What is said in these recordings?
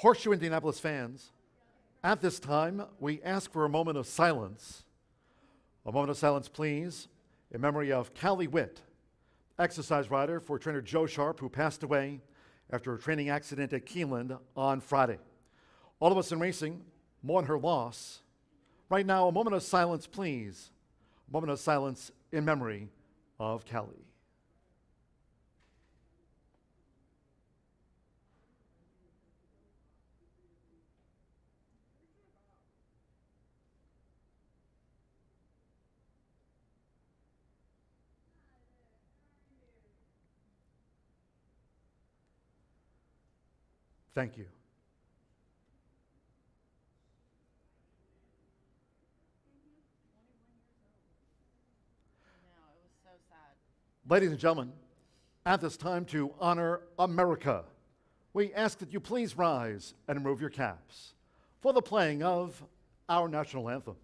Horseshoe Indianapolis fans, at this time, we ask for a moment of silence. A moment of silence, please, in memory of Callie Witt, exercise rider for trainer Joe Sharp, who passed away after a training accident at Keeneland on Friday. All of us in racing mourn her loss. Right now, a moment of silence, please. A moment of silence in memory of Callie. Thank you. I know, it was so sad. Ladies and gentlemen, at this time to honor America, we ask that you please rise and remove your caps for the playing of our national anthem.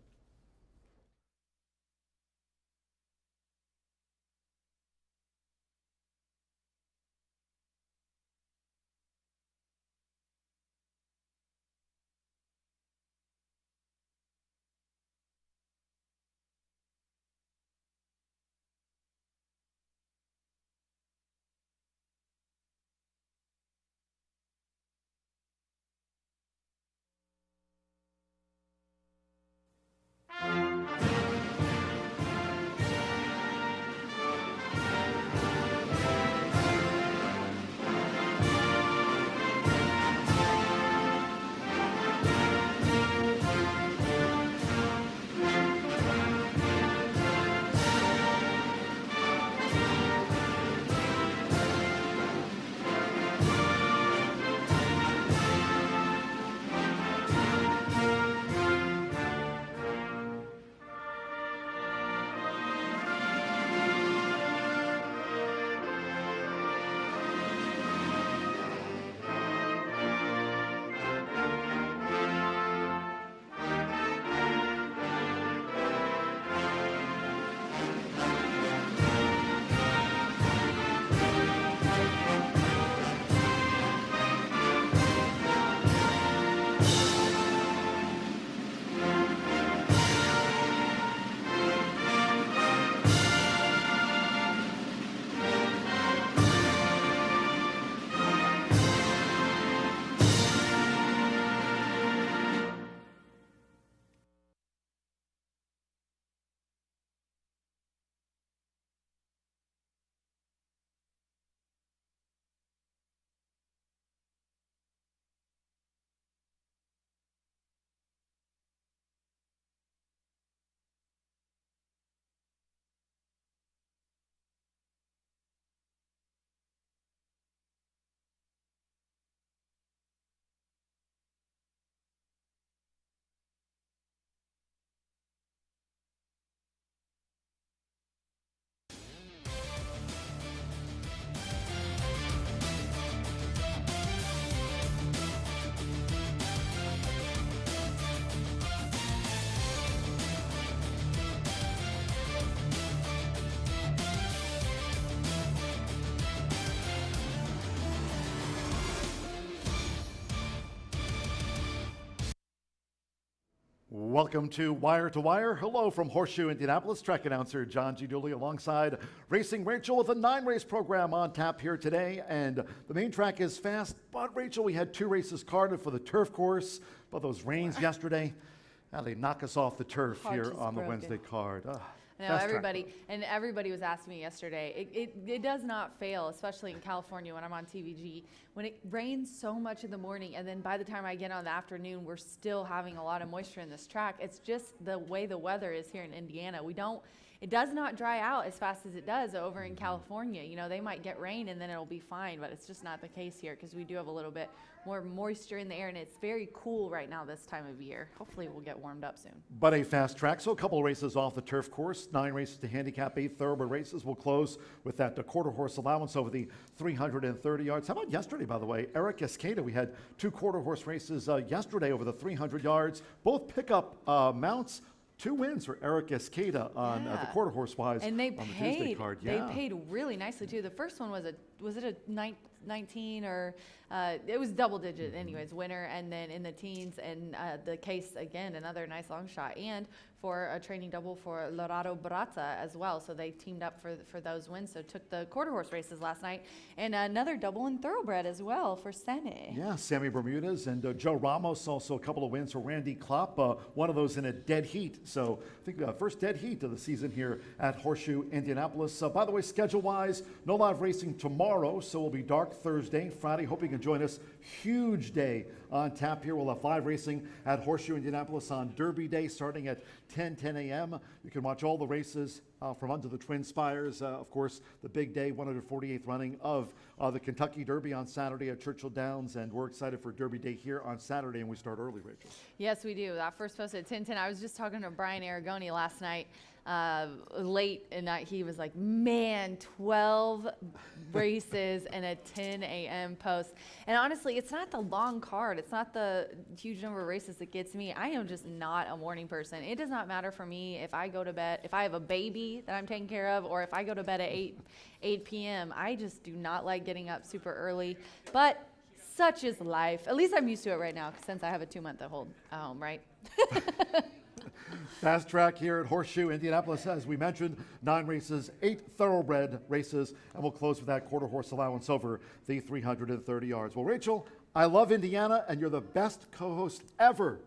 Welcome to Wire to Wire. Hello from Horseshoe Indianapolis. Track announcer John G. Dooley alongside Racing Rachel with a 9-race program on tap here today. And the main track is fast. But Rachel, we had 2 races carded for the turf course. But those rains yesterday, now they knock us off the turf here on the Wednesday card. I know everybody was asking me yesterday. It does not fail, especially in California when I'm on TVG. When it rains so much in the morning, and then by the time I get on the afternoon, we're still having a lot of moisture in this track. It's just the way the weather is here in Indiana. It does not dry out as fast as it does over in California. You know, they might get rain and then it'll be fine, but it's just not the case here because we do have a little bit more moisture in the air, and it's very cool right now this time of year. Hopefully we'll get warmed up soon. But a fast track, so a couple of races off the turf course, 9 races to handicap, 8 thoroughbred races. We'll close with that quarter horse allowance over the 330 yards. How about yesterday, by the way? Eric Escada, we had 2 quarter horse races yesterday over the 300 yards, both pickup mounts. 2 wins for Eric Escada on the quarter horse wise and they on the Tuesday card. They paid really nicely too. The first one was a was it a 19 or it was double digit anyways, winner, and then in the teens, and the case again, another nice long shot, and for a training double for Lorado Barata as well. So they teamed up for those wins. So took the quarter horse races last night, and another double in thoroughbred as well for Sammy. Yeah, Sammy Bermudez and Joe Ramos, also a couple of wins for Randy Klopp, one of those in a dead heat. So I think first dead heat of the season here at Horseshoe Indianapolis. By the way, schedule-wise, no live racing tomorrow, so it'll be dark Thursday, Friday. Hope you can join us. Huge day on tap here. We'll have live racing at Horseshoe Indianapolis on Derby Day starting at 10 a.m. You can watch all the races from under the Twin Spires. Of course, the big day, 148th running of the Kentucky Derby on Saturday at Churchill Downs, and we're excited for Derby Day here on Saturday, and we start early, Rachel. Yes, we do. That first post at 10:10. I was just talking to Brian Aragoni last night, late, and he was like, man, 12 races and a 10 a.m. post. And honestly, it's not the long card. It's not the huge number of races that gets me. I am just not a morning person. It does not matter for me if I go to bed, if I have a baby that I'm taking care of, or if I go to bed at 8 p.m. I just do not like getting up super early. But such is life. At least I'm used to it right now since I have a 2-month-old at home, right? Fast track here at Horseshoe Indianapolis, as we mentioned, 9 races, 8 thoroughbred races, and we'll close with that quarter horse allowance over the 330 yards. Well, Rachel, I love Indiana, and you're the best co-host ever.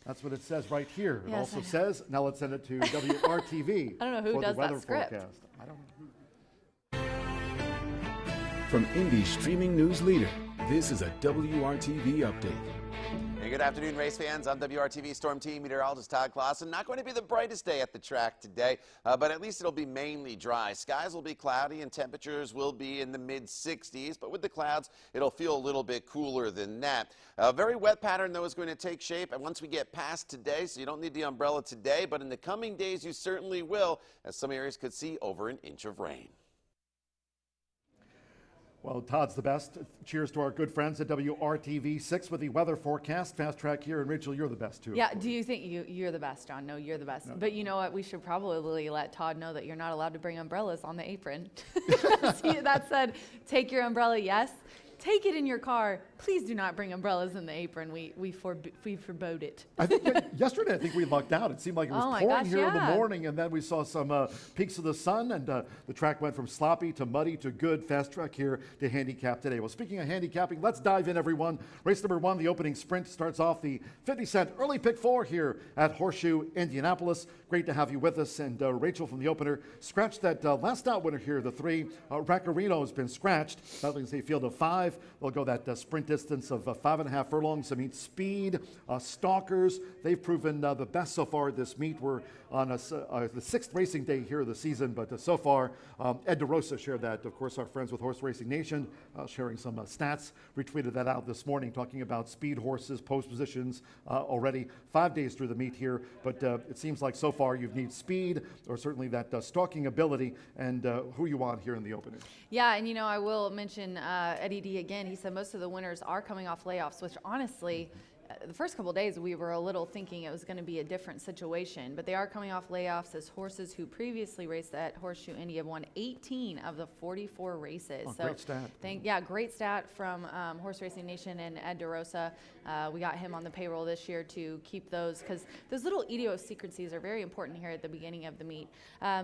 That's what it says right here. It Yes, also says, now let's send it to WRTV. I don't know who for does the that weather script. forecast. I don't know. From Indy's streaming news leader, this is a WRTV update. Hey, good afternoon, race fans. I'm WRTV Storm Team meteorologist Todd Clausen. Not going to be the brightest day at the track today, but at least it'll be mainly dry. Skies will be cloudy and temperatures will be in the mid-60s, but with the clouds, it'll feel a little bit cooler than that. A very wet pattern, though, is going to take shape, and once we get past today, so you don't need the umbrella today, but in the coming days, you certainly will, as some areas could see over an inch of rain. Well, Todd's the best. Cheers to our good friends at WRTV6 with the weather forecast. Fast track here, and Rachel, you're the best too. Yeah, do you think you're the best, John? No, you're the best. No. But you know what? We should probably let Todd know that you're not allowed to bring umbrellas on the apron. See, that said, take your umbrella, yes. Take it in your car. Please do not bring umbrellas in the apron. We forbode it. I think yesterday, I think we lucked out. It seemed like it was Oh my pouring gosh, here in the yeah. morning, and then we saw some peaks of the sun, and the track went from sloppy to muddy to good. Fast track here to handicap today. Well, speaking of handicapping, let's dive in, everyone. Race number 1, the opening sprint, starts off the 50-cent early pick 4 here at Horseshoe Indianapolis. Great to have you with us. And Rachel from the opener scratched that last out winner here, the 3. Raccarino has been scratched. That leaves a field of 5. They'll go that sprint distance of 5.5 furlongs. I mean, speed, stalkers, they've proven the best so far at this meet. We're on the 6th racing day here of the season, but so far, Ed DeRosa shared that. Of course, our friends with Horse Racing Nation sharing some stats, retweeted that out this morning, talking about speed horses, post positions already 5 days through the meet here. But it seems like so far you need speed, or certainly that stalking ability, and who you want here in the opening. Yeah, and I will mention Eddie D again. He said most of the winners are coming off layoffs, which honestly, the first couple of days we were a little thinking it was going to be a different situation, but they are coming off layoffs as horses who previously raced at Horseshoe Indy have won 18 of the 44 races. Oh, so great stat. Great stat from Horse Racing Nation and Ed DeRosa. We got him on the payroll this year to keep those, because those little idiosyncrasies are very important here at the beginning of the meet.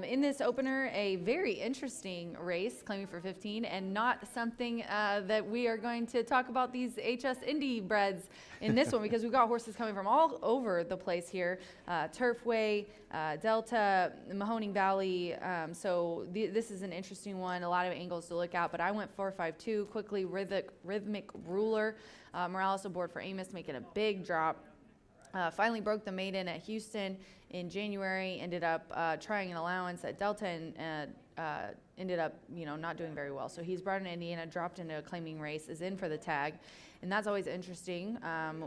In this opener, a very interesting race, claiming for 15, and not something that we are going to talk about these HS Indy breds in this one, because we've got horses coming from all over the place here. Turfway, Delta, Mahoning Valley. So this is an interesting one, a lot of angles to look at, but I went 4-5-2, quickly rhythmic ruler. Morales aboard for Amos, making a big drop. Finally broke the maiden at Houston in January, ended up trying an allowance at Delta and ended up, not doing very well. So he's brought in Indiana, dropped into a claiming race, is in for the tag. And that's always interesting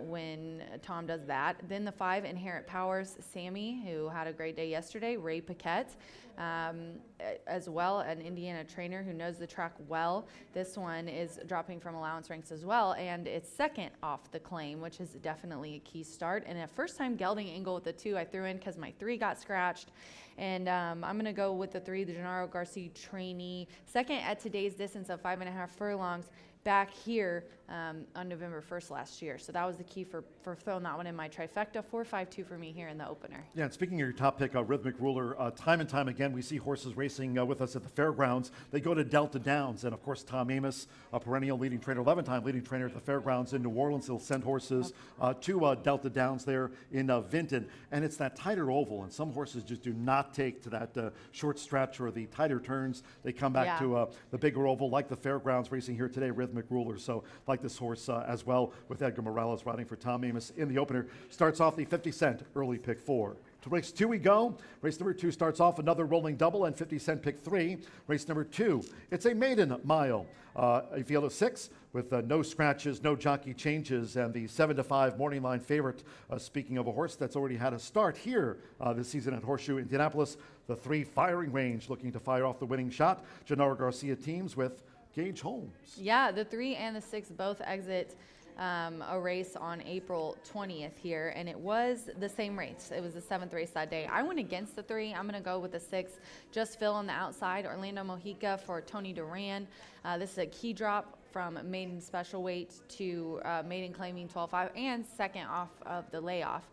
when Tom does that. Then the 5, Inherent Powers, Sammy, who had a great day yesterday, Ray Paquette, as well, an Indiana trainer who knows the track well. This one is dropping from allowance ranks as well, and it's second off the claim, which is definitely a key start. And a first-time gelding angle with the 2 I threw in because my 3 got scratched. And I'm going to go with the 3, the Gennaro Garcia trainee, second at today's distance of 5.5 furlongs back here on November 1st last year. So that was the key for throwing that one in my trifecta. 4-5-2 for me here in the opener. Yeah, and speaking of your top pick, Rhythmic Ruler, time and time again, we see horses racing with us at the fairgrounds. They go to Delta Downs, and of course, Tom Amos, a perennial leading trainer, 11-time leading trainer at the fairgrounds in New Orleans. He'll send horses to Delta Downs there in Vinton, and it's that tighter oval, and some horses just do not take to that short stretch or the tighter turns. They come back to the bigger oval, like the fairgrounds racing here today, Rhythmic Ruler. So like this horse as well, with Edgar Morales riding for Tom Amos in the opener. Starts off the 50 cent early pick 4. To race 2 we go. Race number 2 starts off another rolling double and 50 cent pick 3. Race number 2, it's a maiden mile. A field of 6 with no scratches, no jockey changes, and the 7-5 morning line favorite. Speaking of a horse that's already had a start here this season at Horseshoe Indianapolis, the 3 firing range looking to fire off the winning shot. Gennaro Garcia teams with Gage Holmes. Yeah, the 3 and the 6 both exit a race on April 20th here, and it was the same race. It was the 7th race that day. I went against the 3. I'm going to go with the 6. Just Phil on the outside, Orlando Mojica for Tony Duran. This is a key drop from maiden special weight to maiden claiming 12.5 and second off of the layoff.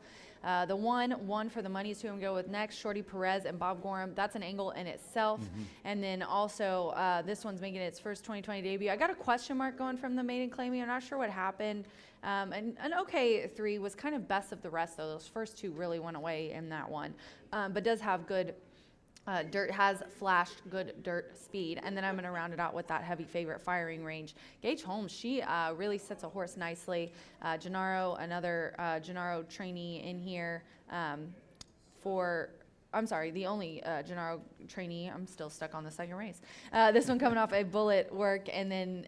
The one for the money is who I'm going to go with next, Shorty Perez and Bob Gorham. That's an angle in itself. And then also this one's making its first 2020 debut. I got a question mark going from the maiden claiming. I'm not sure what happened. And an okay 3 was kind of best of the rest, though. Those first 2 really went away in that one. But does have good dirt, has flashed good dirt speed. And then I'm going to round it out with that heavy favorite firing range. Gage Holmes, she really sets a horse nicely. Gennaro, another Gennaro trainee in here the only Gennaro trainee. I'm still stuck on the second race. This one coming off a bullet work, and then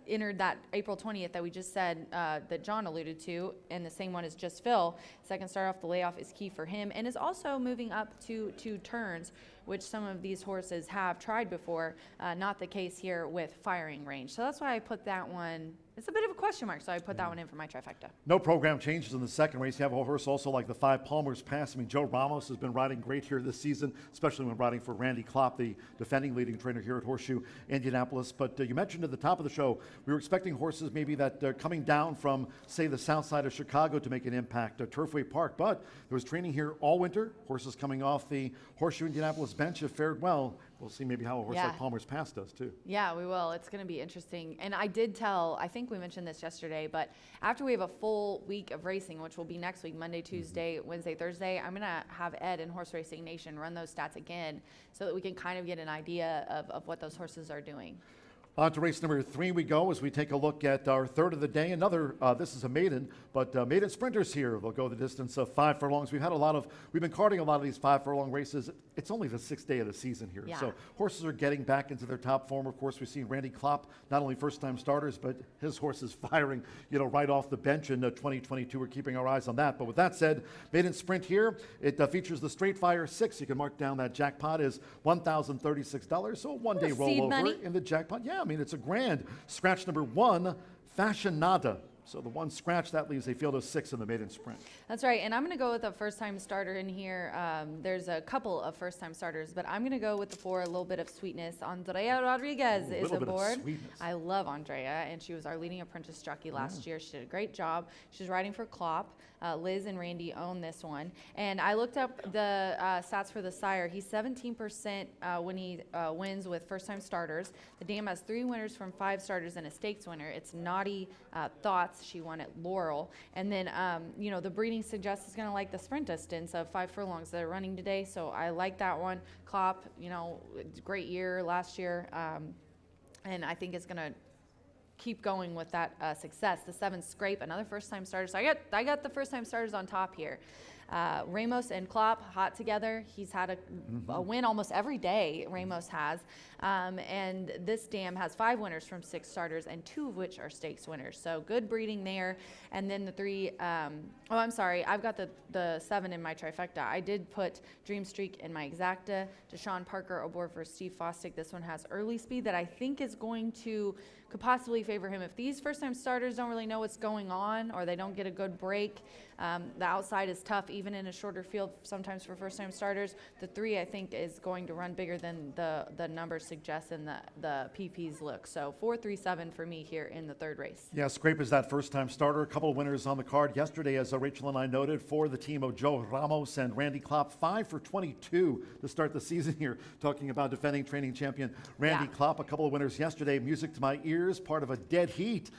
entered that April 20th that we just said that John alluded to, and the same one as Just Phil. Second start off the layoff is key for him, and is also moving up to 2 turns, which some of these horses have tried before. Not the case here with firing range. So that's why I put that one. It's a bit of a question mark, so I put that one in for my trifecta. No program changes in the second race. You have a horse also like the 5 Palmer's Pass. I mean, Joe Ramos has been riding great here this season, especially when riding for Randy Klopp, the defending leading trainer here at Horseshoe Indianapolis. But you mentioned at the top of the show, we were expecting horses maybe that coming down from, say, the south side of Chicago to make an impact at Turfway Park. But there was training here all winter. Horses coming off the Horseshoe Indianapolis bench have fared well. We'll see maybe how a horse like Palmer's Pass does, too. Yeah, we will. It's going to be interesting. And I think we mentioned this yesterday, but after we have a full week of racing, which will be next week, Monday, Tuesday, Wednesday, Thursday, I'm going to have Ed and Horse Racing Nation run those stats again so that we can kind of get an idea of what those horses are doing. On to race number 3 we go as we take a look at our third of the day. Another, this is a maiden, but maiden sprinters here. They'll go the distance of 5 furlongs. We've been carding a lot of these 5 furlong races. It's only the 6th day of the season here. Yeah. So horses are getting back into their top form. Of course, we've seen Randy Klopp, not only first-time starters, but his horses firing, right off the bench in 2022. We're keeping our eyes on that. But with that said, maiden sprint here. It features the Straight Fire 6. You can mark down that jackpot is $1,036. So a one-day rollover in the jackpot. Yeah. I mean, it's a grand. Scratch number 1, Fashionada. So the one scratch, that leaves a field of 6 in the maiden sprint. That's right, and I'm going to go with a first-time starter in here. There's a couple of first-time starters, but I'm going to go with the 4, a little bit of sweetness. Andrea Rodriguez is aboard. I love Andrea, and she was our leading apprentice jockey last year. She did a great job. She's riding for Klopp. Liz and Randy own this one. And I looked up the stats for the sire. He's 17% when he wins with first-time starters. The dam has 3 winners from 5 starters and a stakes winner. It's Naughty Thoughts. She won at Laurel. And then, the breeding suggests it's going to like the sprint distance of 5 furlongs that are running today. So I like that one. Klopp, great year last year. And I think it's going to keep going with that success. The 7 Scrape, another first-time starter. So I got the first-time starters on top here. Ramos and Klopp hot together. He's had a win almost every day, Ramos has. And this dam has 5 winners from 6 starters, and 2 of which are stakes winners. So good breeding there. And then the 3, I'm sorry, I've got the 7 in my trifecta. I did put Dream Streak in my exacta. Deshaun Parker aboard for Steve Fostick. This one has early speed that I think is could possibly favor him. If these first-time starters don't really know what's going on or they don't get a good break, The outside is tough, even in a shorter field, sometimes for first-time starters. The 3, I think, is going to run bigger than the numbers suggest and the PPs look. So 4.37 for me here in the 3rd race. Yeah, Scrape is that first-time starter. A couple of winners on the card yesterday, as Rachel and I noted, for the team of Joe Ramos and Randy Klopp. 5 for 22 to start the season here, talking about defending training champion Randy Klopp. A couple of winners yesterday. Music to my ears, part of a dead heat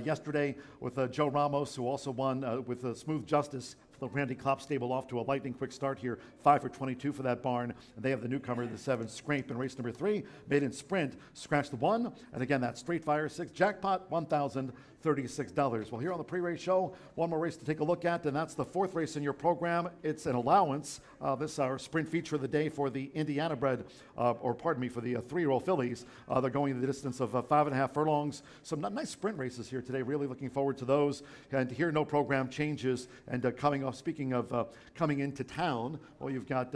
yesterday with Joe Ramos, who also won with Smooth Justice. The Randy Klopp stable off to a lightning quick start here. 5 for 22 for that barn. And they have the newcomer, the 7, Scrape, in race number 3. Maiden Sprint, scratch the 1. And again, that Straight Fire 6 jackpot, $1,036. Well, here on the pre-race show, one more race to take a look at, and that's the 4th race in your program. It's an allowance. This is our sprint feature of the day for the Indiana bred, for the 3-year-old fillies. They're going the distance of 5.5 furlongs. Some nice sprint races here today. Really looking forward to those. And here, no program changes. And coming off, speaking of coming into town, well, you've got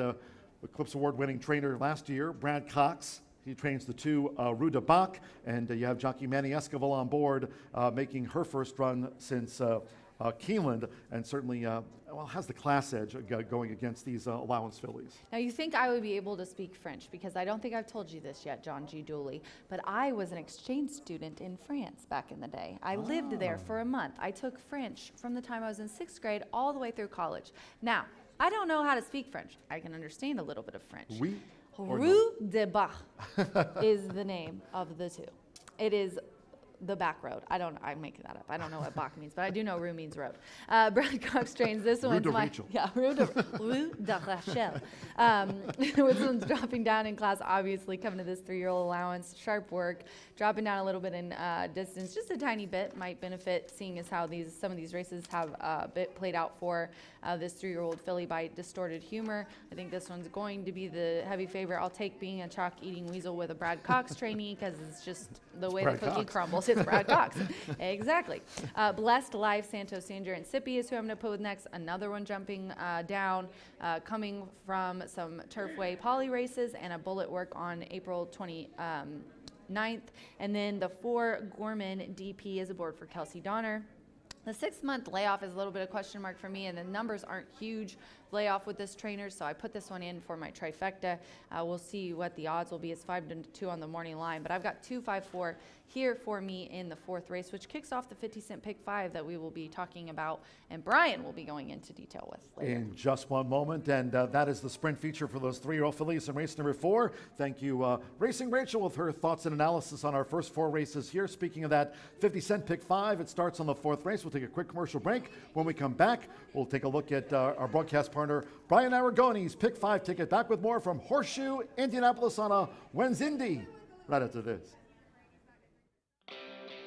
Eclipse Award-winning trainer last year, Brad Cox. He trains the 2 Rue de Bac, and you have jockey Manny Esquivel on board, making her first run since Keeneland, and certainly has the class edge going against these allowance fillies. Now, you think I would be able to speak French, because I don't think I've told you this yet, John G. Dooley, but I was an exchange student in France back in the day. I lived there for a month. I took French from the time I was in 6th grade all the way through college. Now, I don't know how to speak French. I can understand a little bit of French. Oui. Rue de Bac is the name of the 2. It is the back road. I'm making that up. I don't know what Bach means, but I do know Rue means road. Brad Cox trains this one. Rue de Rachel. This one's dropping down in class, obviously, coming to this 3-year-old allowance. Sharp work, dropping down a little bit in distance, just a tiny bit. Might benefit, seeing as how some of these races have a bit played out for this 3-year-old filly by Distorted Humor. I think this one's going to be the heavy favorite. I'll take being a chalk-eating weasel with a Brad Cox trainee, because it's just the way the cookie crumbles. It's Brad Cox. Exactly. Blessed Life, Santos Sandra and Sippy is who I'm going to put with next. Another one jumping down, coming from some Turfway poly races and a bullet work on April 29th. And then the 4 Gorman DP is aboard for Kelsey Donner. The 6-month layoff is a little bit of a question mark for me, and the numbers aren't huge layoff with this trainer, so I put this one in for my trifecta. We'll see what the odds will be. It's 5-2 on the morning line, but I've got 2-5-4 here for me in the 4th race, which kicks off the 50-cent pick 5 that we will be talking about, and Brian will be going into detail with later. In just one moment, and that is the sprint feature for those 3-year-old fillies in race number 4. Thank you, Racing Rachel, with her thoughts and analysis on our first 4 races here. Speaking of that 50-cent pick 5, it starts on the 4th race. We'll take a quick commercial break. When we come back, we'll take a look at our broadcast partner, Brian Aragone's pick 5 ticket. Back with more from Horseshoe Indianapolis on a Wednesday, right after this.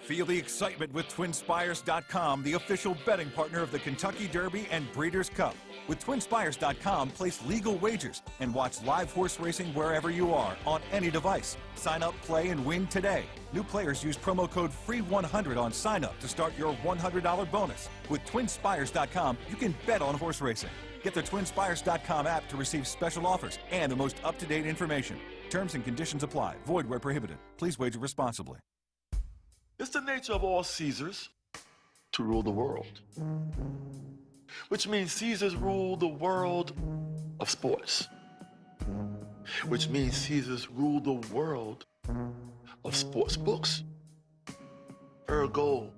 Feel the excitement with TwinSpires.com, the official betting partner of the Kentucky Derby and Breeders' Cup. With TwinSpires.com, place legal wagers and watch live horse racing wherever you are on any device. Sign up, play, and win today. New players use promo code FREE100 on sign up to start your $100 bonus. With TwinSpires.com, you can bet on horse racing. Get the TwinSpires.com app to receive special offers and the most up-to-date information. Terms and conditions apply. Void where prohibited. Please wager responsibly. It's the nature of all Caesars to rule the world, which means Caesars rule the world of sports, which means Caesars rule the world of sports books. Ergo,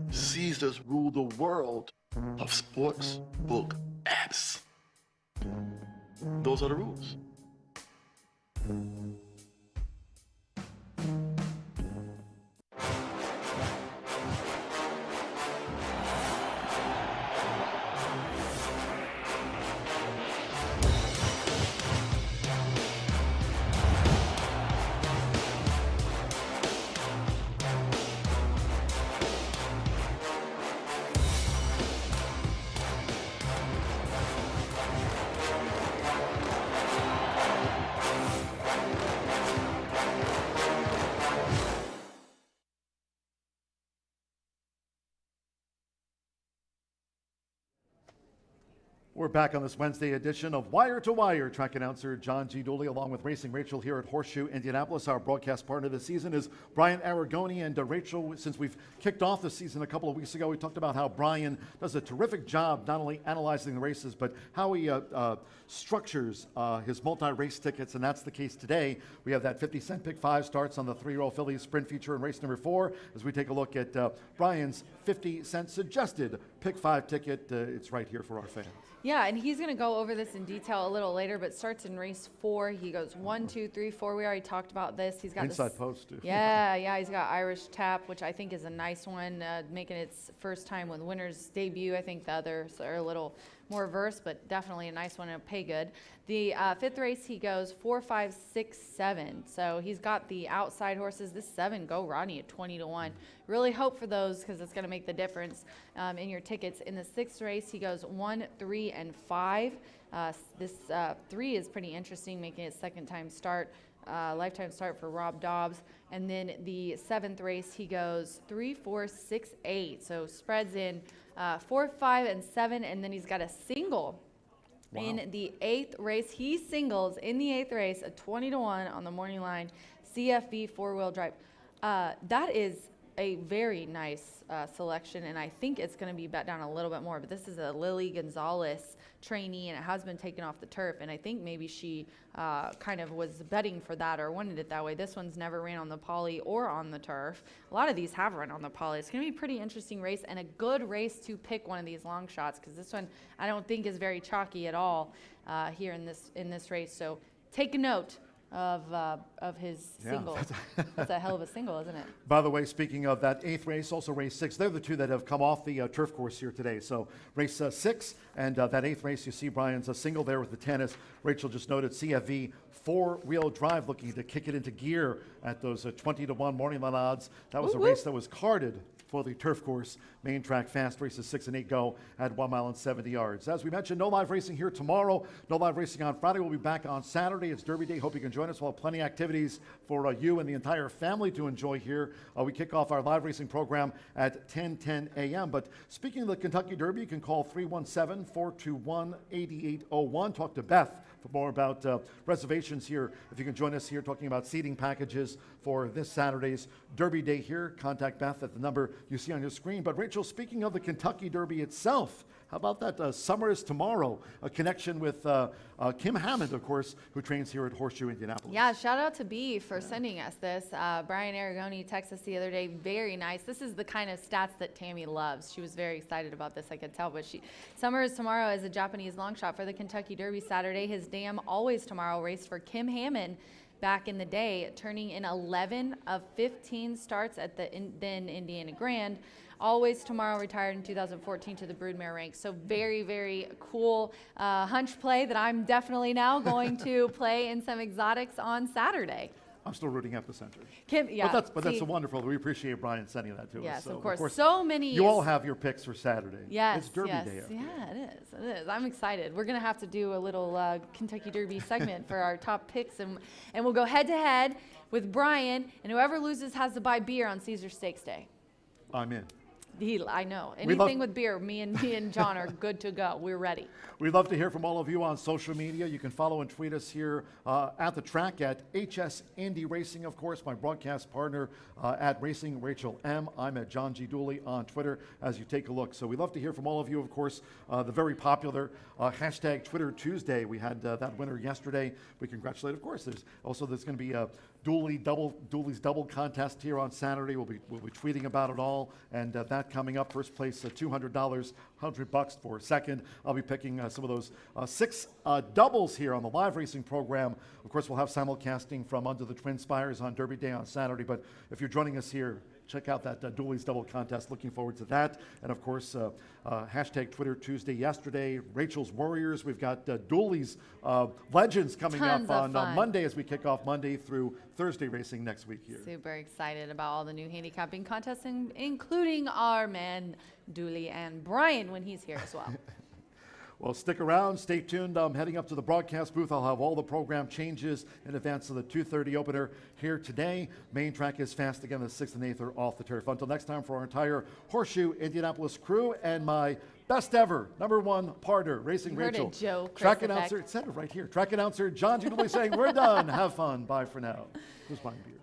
Caesars rule the world of sports book apps. Those are the rules. We're back on this Wednesday edition of Wire to Wire. Track announcer John G. Dooley, along with Racing Rachel here at Horseshoe Indianapolis. Our broadcast partner this season is Brian Aragoni. And Rachel, since we've kicked off the season a couple of weeks ago, we talked about how Brian does a terrific job not only analyzing the races, but how he structures his multi-race tickets. And that's the case today. We have that 50-cent pick 5 starts on the 3-year-old filly sprint feature in race number 4 as we take a look at Brian's 50-cent suggested pick 5 ticket. It's right here for our fans. Yeah, and he's going to go over this in detail a little later, but starts in race 4. He goes 1, 2, 3, 4. We already talked about this. He's got inside post, too. Yeah, he's got Irish Tap, which I think is a nice one, making its first time with winner's debut. I think the others are a little more reverse, but definitely a nice one and pay good. The 5th race, he goes 4, 5, 6, 7. So he's got the outside horses. This 7, Go Rodney at 20-1. Really hope for those because it's going to make the difference in your tickets. In the 6th race, he goes 1, 3, and 5. This 3 is pretty interesting, making it second-time start. Lifetime start for Rob Dobbs. And then the 7th race, he goes 3, 4, 6, 8. So spreads in 4, 5, and 7, and then he's got a single. Wow. In the 8th race. He singles in the 8th race, a 20-1 on the morning line, CFV 4-wheel drive. That is a very nice selection, and I think it's going to be bet down a little bit more, but this is a Lily Gonzalez trainee, and it has been taken off the turf, and I think maybe she kind of was betting for that or wanted it that way. This one's never ran on the poly or on the turf. A lot of these have run on the poly. It's going to be a pretty interesting race and a good race to pick one of these long shots because this one I don't think is very chalky at all here in this race. So take a note of his single. That's a hell of a single, isn't it? By the way, speaking of that 8th race, also race 6, they're the two that have come off the turf course here today. So race 6 and that 8th race, you see Brian's single there with the 10, as Rachel just noted, CFV 4-wheel drive looking to kick it into gear at those 20-1 morning line odds. That was a race that was carded for the turf course. Main track fast races 6 and 8 go at 1 mile and 70 yards. As we mentioned, no live racing here tomorrow. No live racing on Friday. We'll be back on Saturday. It's Derby Day. Hope you can join us. We'll have plenty of activities for you and the entire family to enjoy here. We kick off our live racing program at 10:10 a.m. But speaking of the Kentucky Derby, you can call 317-421-8801. Talk to Beth for more about reservations here. If you can join us here talking about seating packages for this Saturday's Derby Day here, contact Beth at the number you see on your screen. But Rachel, speaking of the Kentucky Derby itself, how about that Summer is Tomorrow, a connection with Kim Hammond, of course, who trains here at Horseshoe Indianapolis. Yeah, shout out to B for sending us this. Brian Aragoni texted us the other day. Very nice. This is the kind of stats that Tammy loves. She was very excited about this, I could tell. But Summer is Tomorrow is a Japanese long shot for the Kentucky Derby Saturday. His Damn Always Tomorrow raced for Kim Hammond back in the day, turning in 11 of 15 starts at the then Indiana Grand. Always Tomorrow retired in 2014 to the broodmare ranks. So very, very cool hunch play that I'm definitely now going to play in some exotics on Saturday. I'm still rooting Epicenter. Kim, yeah. But that's wonderful. We appreciate Brian sending that to us. Yes, So, of course. So many. You all have your picks for Saturday. Yes, it's Derby yes. Day. Yeah, it is. I'm excited. We're going to have to do a little Kentucky Derby segment for our top picks, and we'll go head-to-head with Brian, and whoever loses has to buy beer on Caesar Steaks Day. I'm in. I know. Anything with beer, me and John are good to go. We're ready. We'd love to hear from all of you on social media. You can follow and tweet us here at the track at HS Indy Racing, of course, my broadcast partner at Racing Rachel M. I'm at John G. Dooley on Twitter as you take a look. So we'd love to hear from all of you, of course, the very popular hashtag Twitter Tuesday. We had that winner yesterday. We congratulate, of course. There's going to be a Dooley's double contest here on Saturday. We'll be tweeting about it all, and that coming up. First place, $200, $100 for second. I'll be picking some of those 6 doubles here on the live racing program. Of course, we'll have simulcasting from under the Twin Spires on Derby Day on Saturday. But if you're joining us here, check out that Dooley's double contest. Looking forward to that. And of course, hashtag Twitter Tuesday yesterday. Rachel's Warriors. We've got Dooley's Legends coming Tons up of on fun. Monday as we kick off Monday through Thursday racing next week here. Super excited about all the new handicapping contests, including our man Dooley and Brian when he's here as well. Well, stick around, stay tuned. I'm heading up to the broadcast booth. I'll have all the program changes in advance of the 2:30 opener here today. Main track is fast again. The 6th and 8th are off the turf. Until next time, for our entire Horseshoe Indianapolis crew and my best ever, #1 partner, Racing You heard Rachel. it, Joe Track Christopher. announcer, it said it right here. Track announcer John G. Dooley saying, we're done. Have fun. Bye for now. Who's buying beers?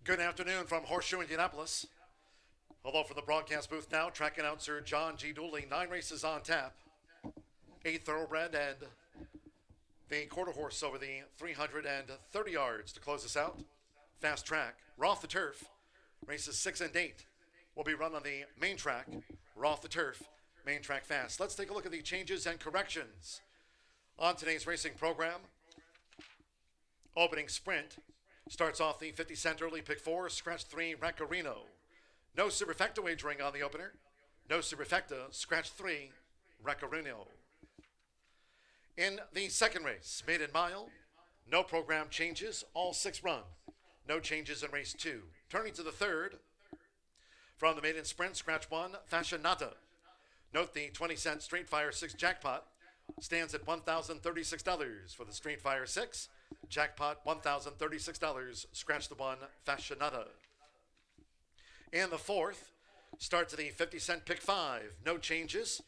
Good afternoon from Horseshoe Indianapolis. Hello from the broadcast booth now. Track announcer John G. Dooley. 9 races on tap. 8 thoroughbred and the quarter horse over the 330 yards to close us out. Fast track. We're off the turf. Races 6 and 8. will be run on the main track. We're off the turf, main track fast. Let's take a look at the changes and corrections on today's racing program. Opening sprint starts off the 50-cent early pick 4, scratch 3, Raccarino. No superfecta wagering on the opener. No superfecta, scratch 3, Raccarino. In the second race, maiden mile, no program changes, all 6 run. No changes in race 2. Turning to the third, from the maiden sprint, scratch 1, Fashionata. Note the 20-cent Street Fire 6 jackpot stands at $1,036 for the Street Fire 6. Jackpot $1,036, scratch the 1, Fashionata. In the fourth, start to the 50-cent pick 5, no changes.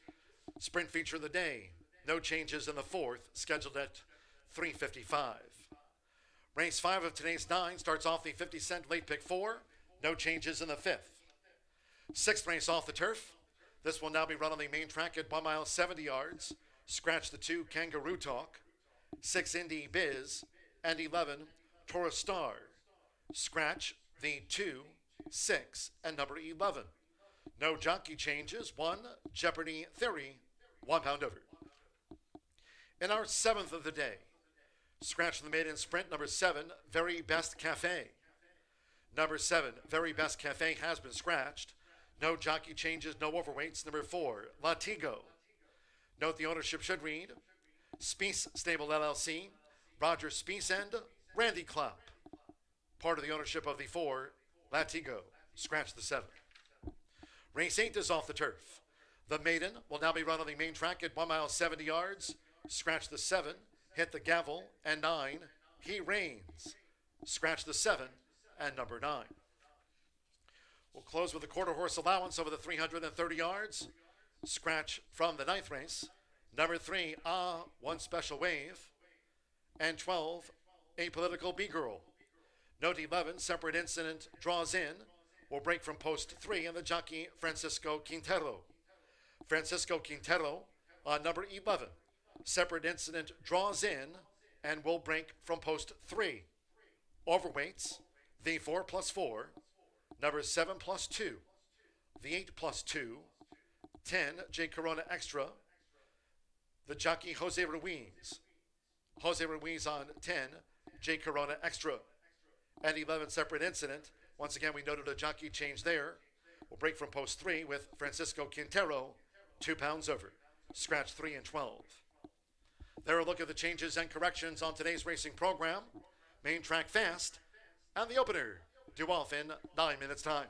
Sprint feature of the day, no changes in the fourth, scheduled at $3.55. Race 5 of today's 9 starts off the 50-cent late pick 4, no changes in the fifth. Sixth race off the turf. This will now be run on the main track at 1 mile 70 yards. Scratch the 2, Kangaroo Talk, 6, Indy Biz, and 11, Taurus Star. Scratch the 2, 6, and number 11. No jockey changes. 1, Jeopardy Theory, £1 over. In our 7th of the day, scratch the maiden sprint, number 7, Very Best Cafe. Number 7, Very Best Cafe has been scratched. No jockey changes, no overweights. Number 4, Latigo. Note the ownership should read Spies Stable LLC, Roger Spies and Randy Klopp. Part of the ownership of the 4, Latigo. Scratch the 7. Race 8 is off the turf. The maiden will now be run on the main track at 1 mile 70 yards. Scratch the 7, hit the gavel, and 9, He Reigns. Scratch the 7 and number 9. We'll close with a quarter horse allowance over the 330 yards. Scratch from the 9th race. Number 3, One Special Wave. And 12, Apolitical B-Girl. Note 11, Separate Incident draws in. Will break from post 3 and the jockey Francisco Quintero. Francisco Quintero on number 11. Separate Incident draws in and will break from post 3. Overweights, the 4 plus 4, number 7 plus 2, the 8 plus 2, 10, J Corona Extra, the jockey Jose Ruiz. Jose Ruiz on 10, J Corona Extra, and 11, Separate Incident. Once again, we noted a jockey change there. We'll break from post 3 with Francisco Quintero, £2 over. Scratch 3 and 12. There a look at the changes and corrections on today's racing program. Main track fast, and the opener due off in 9 minutes time.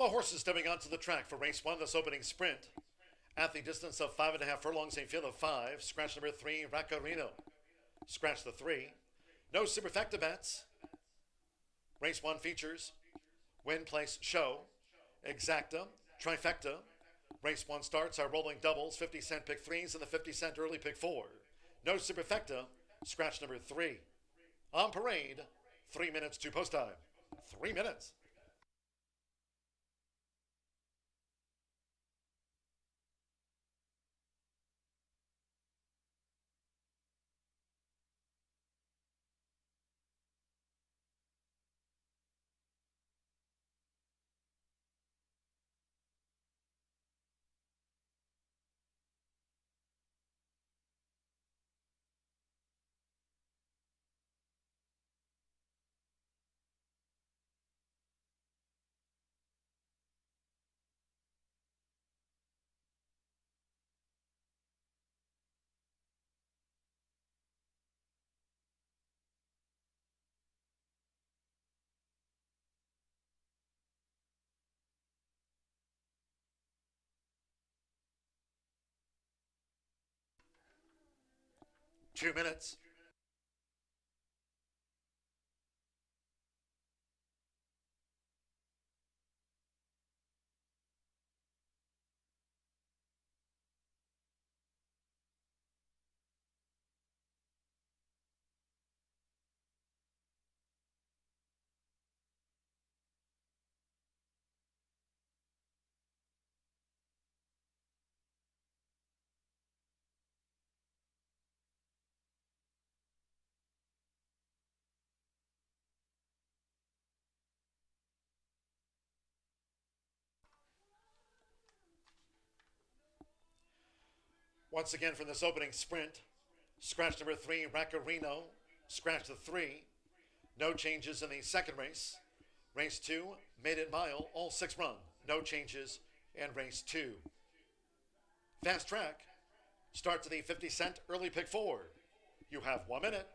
The horses stepping onto the track for race 1, this opening sprint. At the distance of 5.5 furlongs, a field of 5. Scratch number 3, Raccarino. Scratch the 3. No superfecta bets. Race 1 features Win Place Show, Exacta, Trifecta. Race 1 starts are rolling doubles, 50-cent pick 3s and the 50-cent early pick 4. No superfecta. Scratch number 3. On parade, 3 minutes to post time. 3 minutes. Two minutes. Once again from this opening sprint, scratch number 3, Raccarino. Scratch the 3. No changes in the second race. Race 2, Made It Mile, all 6 run. No changes in race 2. Fast track. Start to the 50-cent early pick 4. You have 1 minute.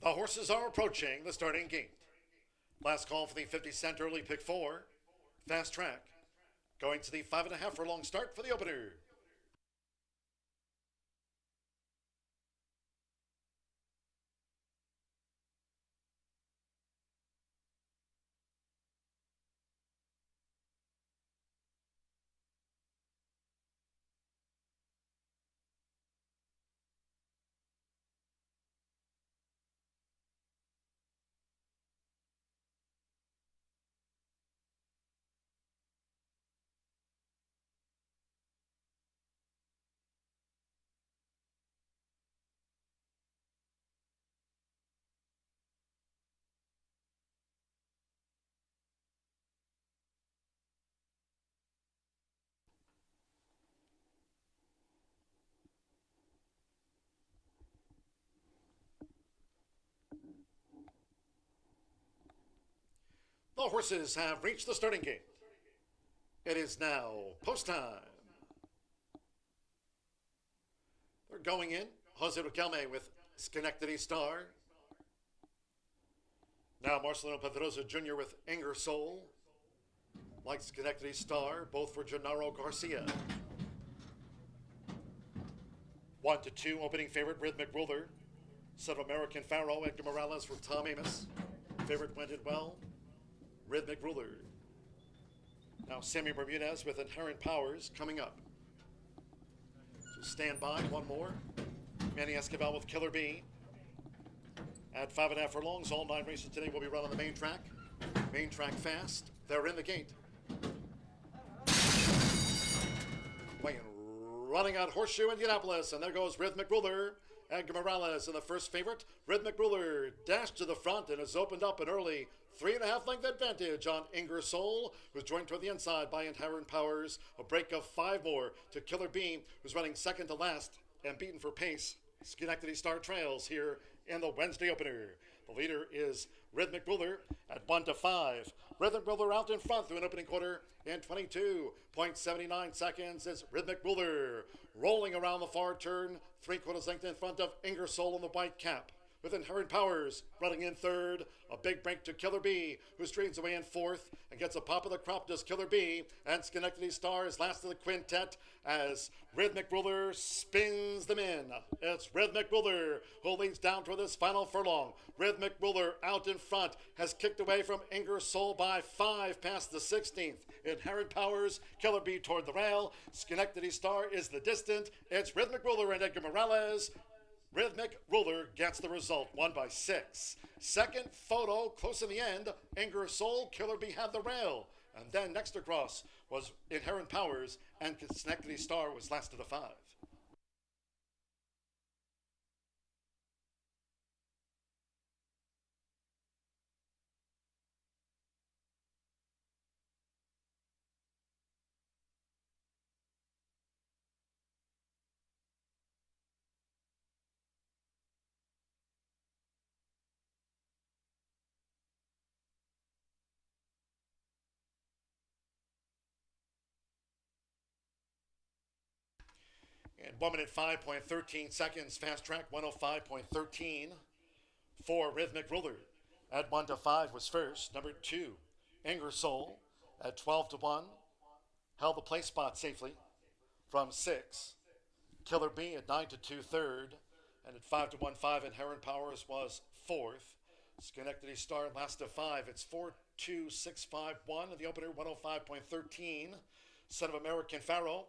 The horses are approaching the starting gate. Last call for the 50-cent early pick 4. Fast Track. Going to the 5.5 furlong start for the opener. The horses have reached the starting gate. It is now post time. They're going in. Jose Riquelme with Schenectady Star. Now Marcelino Pedrosa Jr. with Anger Soul. Like Schenectady Star, both for Gennaro Garcia. 1-2 opening favorite Rhythmic Ruler. Son of American Pharaoh, Edgar Morales for Tom Amos. Favorite went it well. Rhythmic Ruler. Now Sammy Bermudez with Inherent Powers coming up. So stand by, one more. Manny Escobar with Killer Bee. At 5.5 furlongs, all 9 races today will be run on the main track. Main track fast. They're in the gate. Weighing, running out Horseshoe Indianapolis, and there goes Rhythmic Ruler. Edgar Morales in the first favorite. Rhythmic Ruler dashed to the front and has opened up an early 3.5 length advantage on Ingersoll, who's joined toward the inside by Inherent Powers. A break of 5 more to Killer Bee, who's running second to last and beaten for pace. Schenectady Star trails here in the Wednesday opener. The leader is Rhythmic Ruler at 1-5. Rhythmic Ruler out in front through an opening quarter in 22.79 seconds is Rhythmic Ruler. Rolling around the far turn, 3/4 length in front of Ingersoll in the white cap. With Inherent Powers running in third. A big break to Killer Bee, who straightens away in fourth and gets a pop of the crop, does Killer Bee. And Schenectady Star is last of the quintet as Rhythmic Ruler spins them in. It's Rhythmic Ruler who leads down toward this final furlong. Rhythmic Ruler out in front has kicked away from Ingersoll by 5 past the 16th. Inherent Powers, Killer Bee toward the rail. Schenectady Star is the distant. It's Rhythmic Ruler and Edgar Morales. Rhythmic Ruler gets the result, won by 6. Second photo, close in the end, Ingersoll, Killer Bee had the rail. And then next across was Inherent Powers, and Schenectady Star was last of the 5. And 1 minute 5.13 seconds, fast track 105.13 for Rhythmic Ruler. At 1-5 was first. Number 2, Ingersoll at 12-1, held the place spot safely from 6. Killer Bee at 9-2 third, and at 5-1-5, Inherent Powers was fourth. Schenectady Star last of 5. It's 4-2-6-5-1 in the opener, 105.13. Son of American Pharaoh.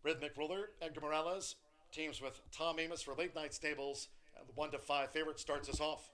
Rhythmic Ruler, Edgar Morales, teams with Tom Amos for late night stables, and the 1-5 favorite starts us off.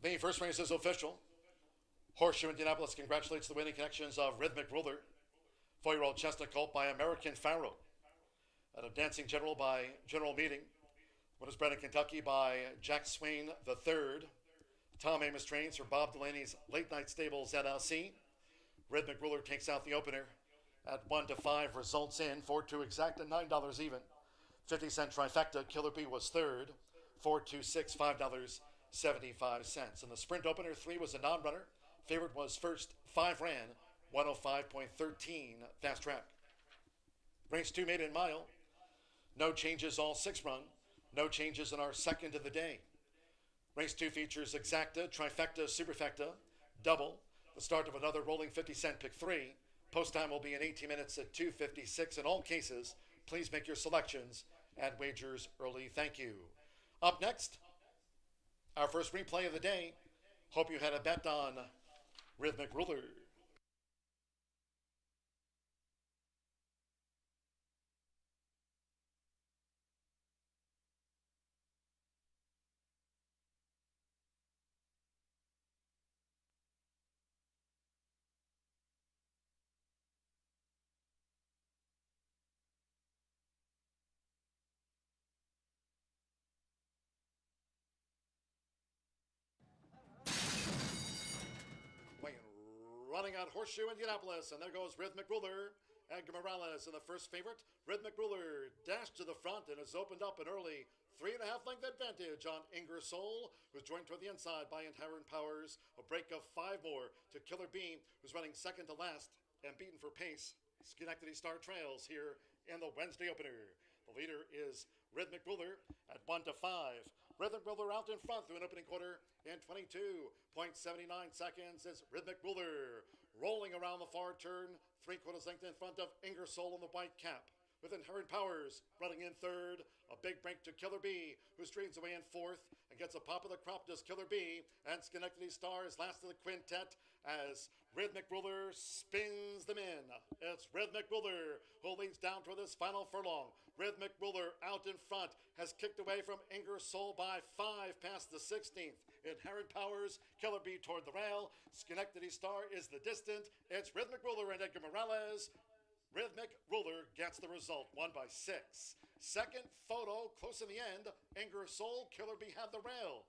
The first race is official. Horseshoe Indianapolis congratulates the winning connections of Rhythmic Ruler, 4-year-old Chestnut Colt by American Pharaoh, and a Dancing General by General Meeting. Winners bred in Kentucky by Jack Swain III. Tom Amos trains for Bob Delaney's Late Night Stables LLC. Rhythmic Ruler takes out the opener at 1-5. Results in 4-2 exact and $9 even. 50-cent trifecta. Killer Bee was third. 4-2-6, $5.75. In the sprint opener, 3 was a non-runner. Favorite was first. 5 ran 105.13 fast track. Race 2 maiden mile. No changes, all 6 run. No changes in our second of the day. Race 2 features exacta, trifecta, superfecta, double. The start of another rolling 50-cent pick 3. Post time will be in 18 minutes at 2:56. In all cases, please make your selections and wagers early. Thank you. Up next, our first replay of the day. Hope you had a bet on Rhythmic Ruler. Running on Horseshoe Indianapolis, and there goes Rhythmic Ruler. Edgar Morales in the first favorite. Rhythmic Ruler dashed to the front and has opened up an early 3.5 length advantage on Ingersoll, who's joined toward the inside by Inherent Powers. A break of 5 more to Killer Bee, who's running second to last and beaten for pace. Schenectady Star trails here in the Wednesday opener. The leader is Rhythmic Ruler at 1-5. Rhythmic Ruler out in front through an opening quarter in 22.79 seconds is Rhythmic Ruler. Rolling around the far turn, 3/4 length in front of Ingersoll in the white cap. With Inherent Powers running in third. A big break to Killer Bee, who strains away in fourth and gets a pop of the crop does Killer Bee. And Schenectady Star is last of the quintet as Rhythmic Ruler spins them in. It's Rhythmic Ruler who leads down toward this final furlong. Rhythmic Ruler out in front has kicked away from Ingersoll by 5 past the 16th. Inherent Powers, Killer Bee toward the rail. Schenectady Star is the distant. It's Rhythmic Ruler and Edgar Morales. Rhythmic Ruler gets the result, 1-6. Second photo, close in the end. Ingersoll, Killer Bee had the rail.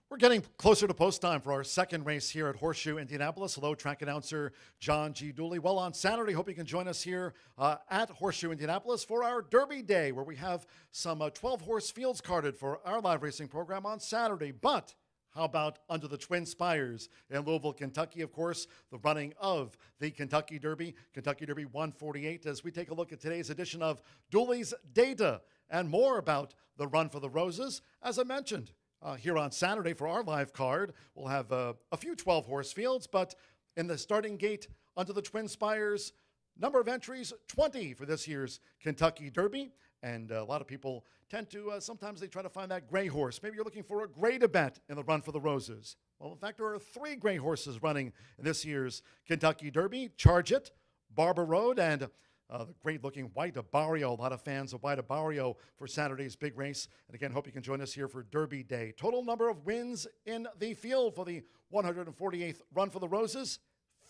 We're getting closer to post time for our second race here at Horseshoe Indianapolis. Hello, track announcer John G. Dooley. Well, on Saturday, hope you can join us here at Horseshoe Indianapolis for our Derby Day, where we have some 12-horse fields carded for our live racing program on Saturday. But how about under the Twin Spires in Louisville, Kentucky? Of course, the running of the Kentucky Derby 148, as we take a look at today's edition of Dooley's Data and more about the Run for the Roses. As I mentioned, here on Saturday for our live card, we'll have a few 12-horse fields, but in the starting gate under the Twin Spires, number of entries, 20 for this year's Kentucky Derby. And a lot of people tend to, sometimes they try to find that gray horse. Maybe you're looking for a gray to bet in the Run for the Roses. Well, in fact, there are 3 gray horses running in this year's Kentucky Derby: Charge It, Barber Road, and the great-looking White Barrio. A lot of fans of White Barrio for Saturday's big race. And again, hope you can join us here for Derby Day. Total number of wins in the field for the 148th Run for the Roses: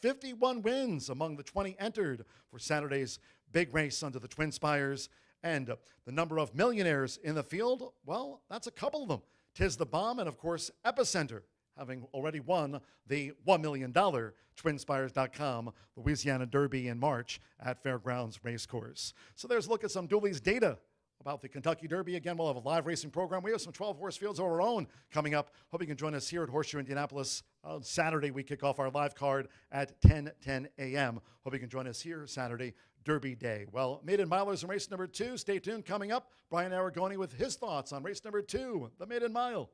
51 wins among the 20 entered for Saturday's big race under the Twin Spires. And the number of millionaires in the field, well, that's a couple of them. Tis the Bomb and, of course, Epicenter, having already won the $1 million TwinSpires.com Louisiana Derby in March at Fairgrounds Racecourse. So there's a look at some Dooley's data about the Kentucky Derby. Again, we'll have a live racing program. We have some 12-horse fields of our own coming up. Hope you can join us here at Horseshoe Indianapolis. On Saturday, we kick off our live card at 10:10 a.m. Hope you can join us here Saturday, Derby Day. Well, Maiden Milers in race number 2. Stay tuned. Coming up, Brian Aragoni with his thoughts on race number 2, the Maiden Mile.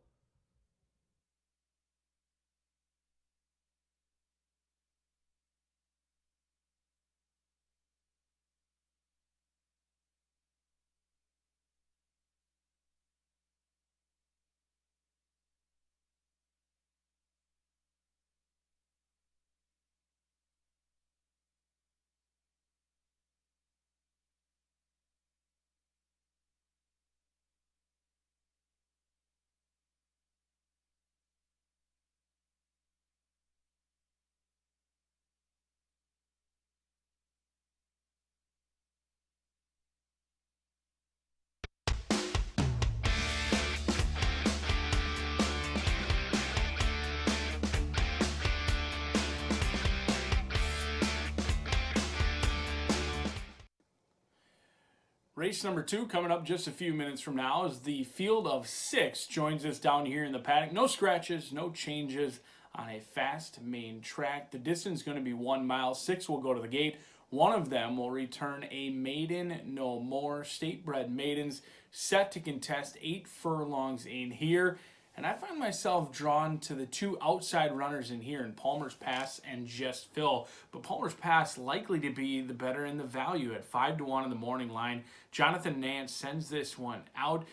Race number 2 coming up just a few minutes from now as the field of 6 joins us down here in the paddock. No scratches, no changes on a fast main track. The distance is going to be 1 mile. 6 will go to the gate. One of them will return a maiden no more. State-bred maidens set to contest 8 furlongs in here. And I find myself drawn to the 2 outside runners in here in Palmer's Pass and Just Phil. But Palmer's Pass likely to be the better in the value at 5-1 in the morning line. Jonathan Nance sends this one out.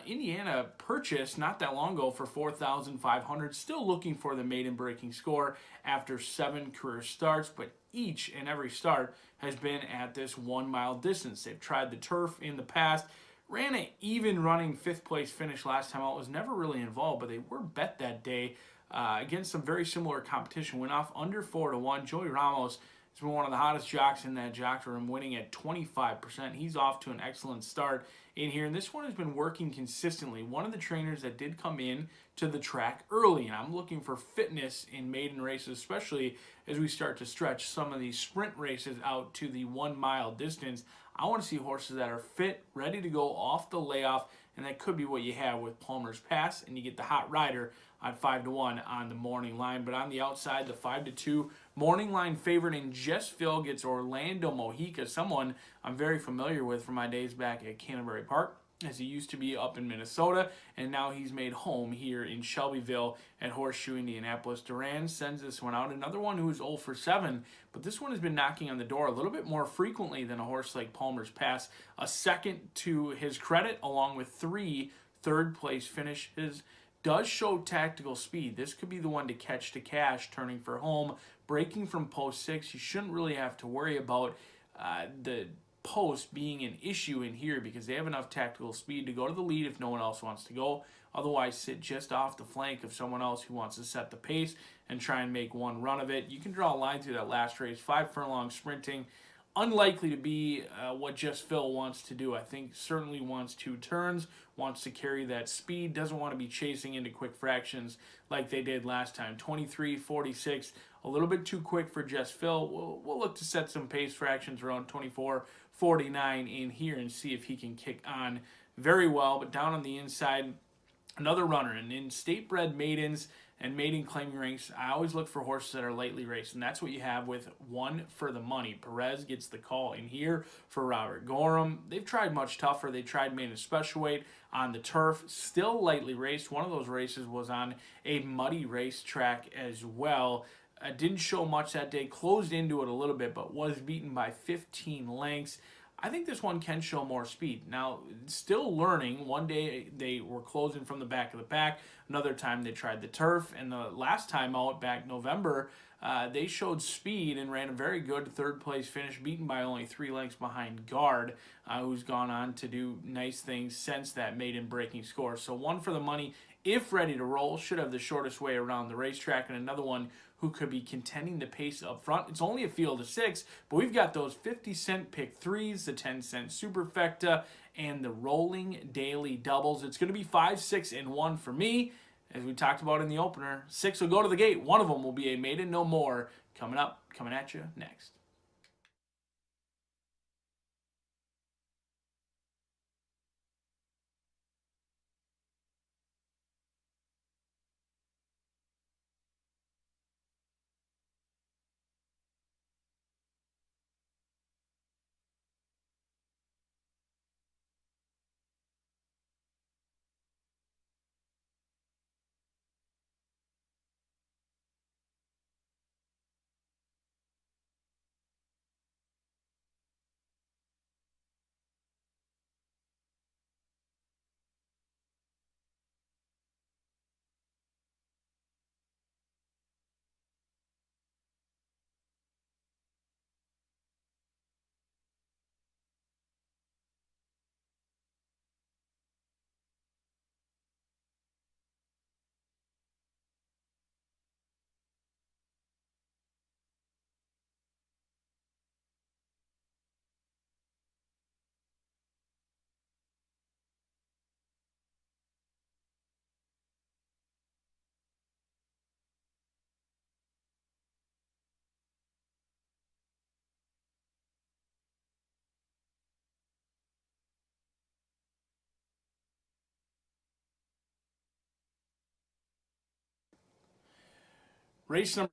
Indiana purchased not that long ago for $4,500. Still looking for the maiden breaking score after 7 career starts, but each and every start has been at this 1 mile distance. They've tried the turf in the past. Ran an even running 5th place finish last time out. Was never really involved, but they were bet that day against some very similar competition. Went off under 4-1. Joey Ramos has been one of the hottest jocks in that jock room, winning at 25%. He's off to an excellent start in here, and this one has been working consistently. One of the trainers that did come in to the track early, and I'm looking for fitness in maiden races, especially as we start to stretch some of these sprint races out to the 1 mile distance. I want to see horses that are fit, ready to go off the layoff, and that could be what you have with Palmer's Pass, and you get the hot rider on 5-1 on the morning line. But on the outside, the 5-2 morning line favorite in Just Phil gets Orlando Mojica, someone I'm very familiar with from my days back at Canterbury Park, as he used to be up in Minnesota, and now he's made home here in Shelbyville at Horseshoe Indianapolis. Duran sends this one out. Another one who is 0 for 7, but this one has been knocking on the door a little bit more frequently than a horse like Palmer's Pass. A second to his credit, along with 3 third-place finishes. Does show tactical speed. This could be the one to catch to cash, turning for home. Breaking from post 6, you shouldn't really have to worry about the post being an issue in here because they have enough tactical speed to go to the lead if no one else wants to go. Otherwise, sit just off the flank of someone else who wants to set the pace and try and make one run of it. You can draw a line through that last race. 5 furlongs sprinting. unlikely to be what Just Phil wants to do. I think certainly wants 2 turns, wants to carry that speed, doesn't want to be chasing into quick fractions like they did last time. 23:46, a little bit too quick for Just Phil. We'll look to set some pace fractions around 24:49 in here and see if he can kick on very well. But down on the inside, another runner. And in state-bred maidens and maiden claiming ranks, I always look for horses that are lightly raced, and that's what you have with One for the Money. Perez gets the call in here for Robert Gorham. They've tried much tougher. They tried maiden special weight on the turf, still lightly raced. One of those races was on a muddy racetrack as well. Didn't show much that day, closed into it a little bit, but was beaten by 15 lengths. I think this one can show more speed. Now, still learning. One day they were closing from the back of the pack. Another time they tried the turf. And the last time out back November, they showed speed and ran a very good third place finish, beaten by only 3 lengths behind Guard, who's gone on to do nice things since that maiden breaking score. So One for the Money, if ready to roll, should have the shortest way around the racetrack, and another one who could be contending the pace up front. It's only a field of 6, but we've got those 50-cent pick 3s, the 10-cent superfecta, and the rolling daily doubles. It's going to be 5, 6, and 1 for me. As we talked about in the opener, 6 will go to the gate. One of them will be a maiden, no more. Coming at you next. Race number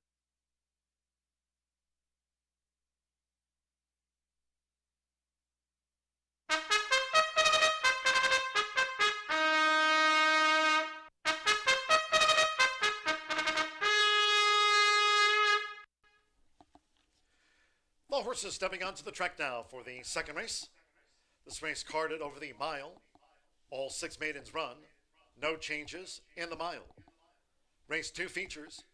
The horses stepping onto the track now for the second race. This race carded over the mile. All 6 maidens run. No changes in the mile. Race 2 features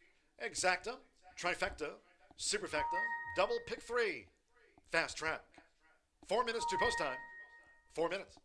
Exacta, Trifecta, Superfecta, Double Pick 3, Fast Track. 4 minutes to post time. 4 minutes.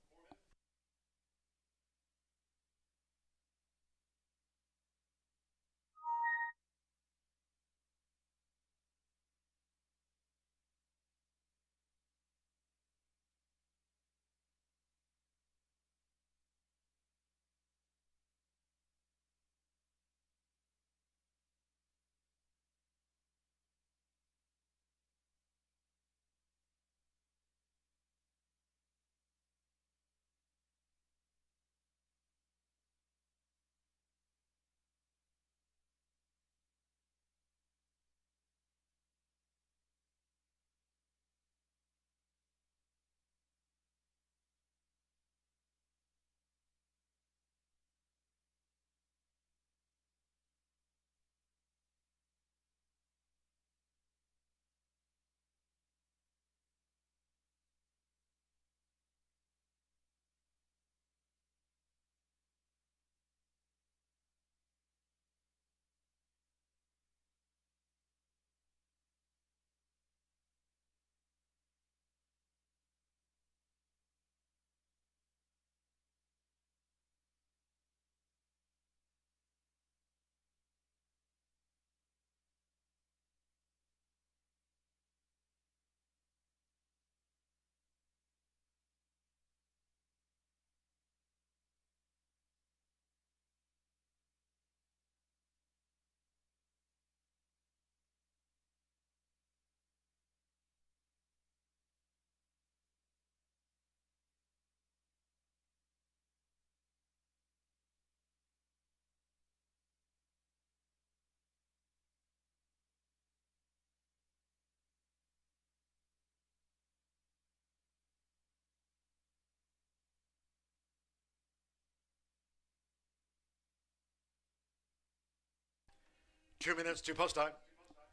2 minutes to post time.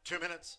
2 minutes.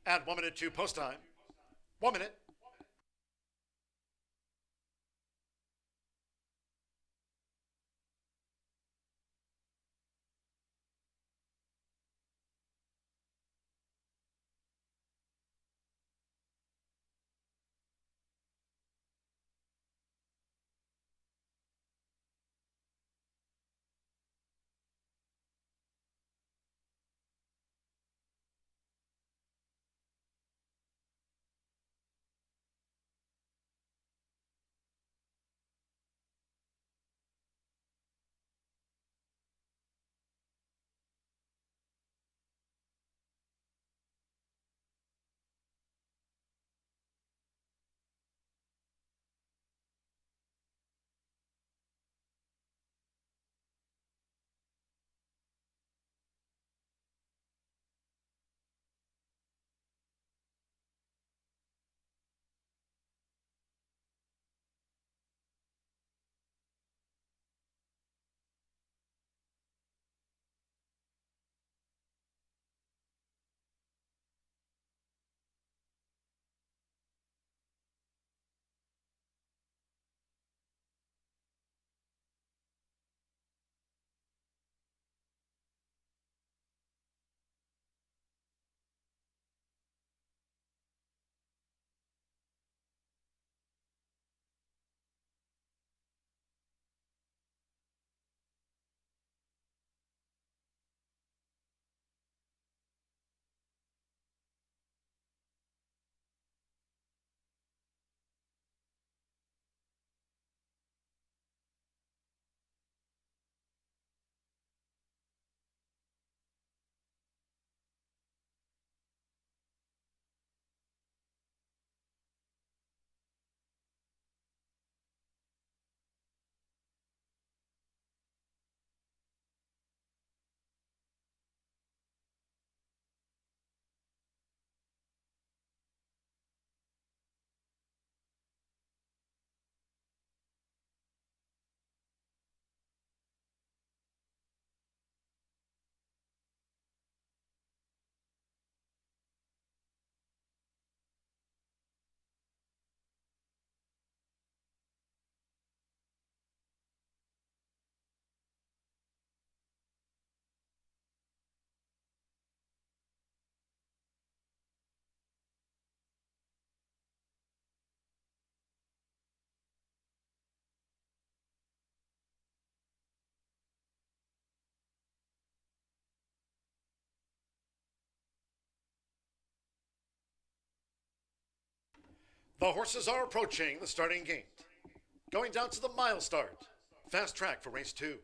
Add 1 minute to post time. 1 minute. The horses are approaching the starting gate. Going down to the mile start. Fast track for race 2.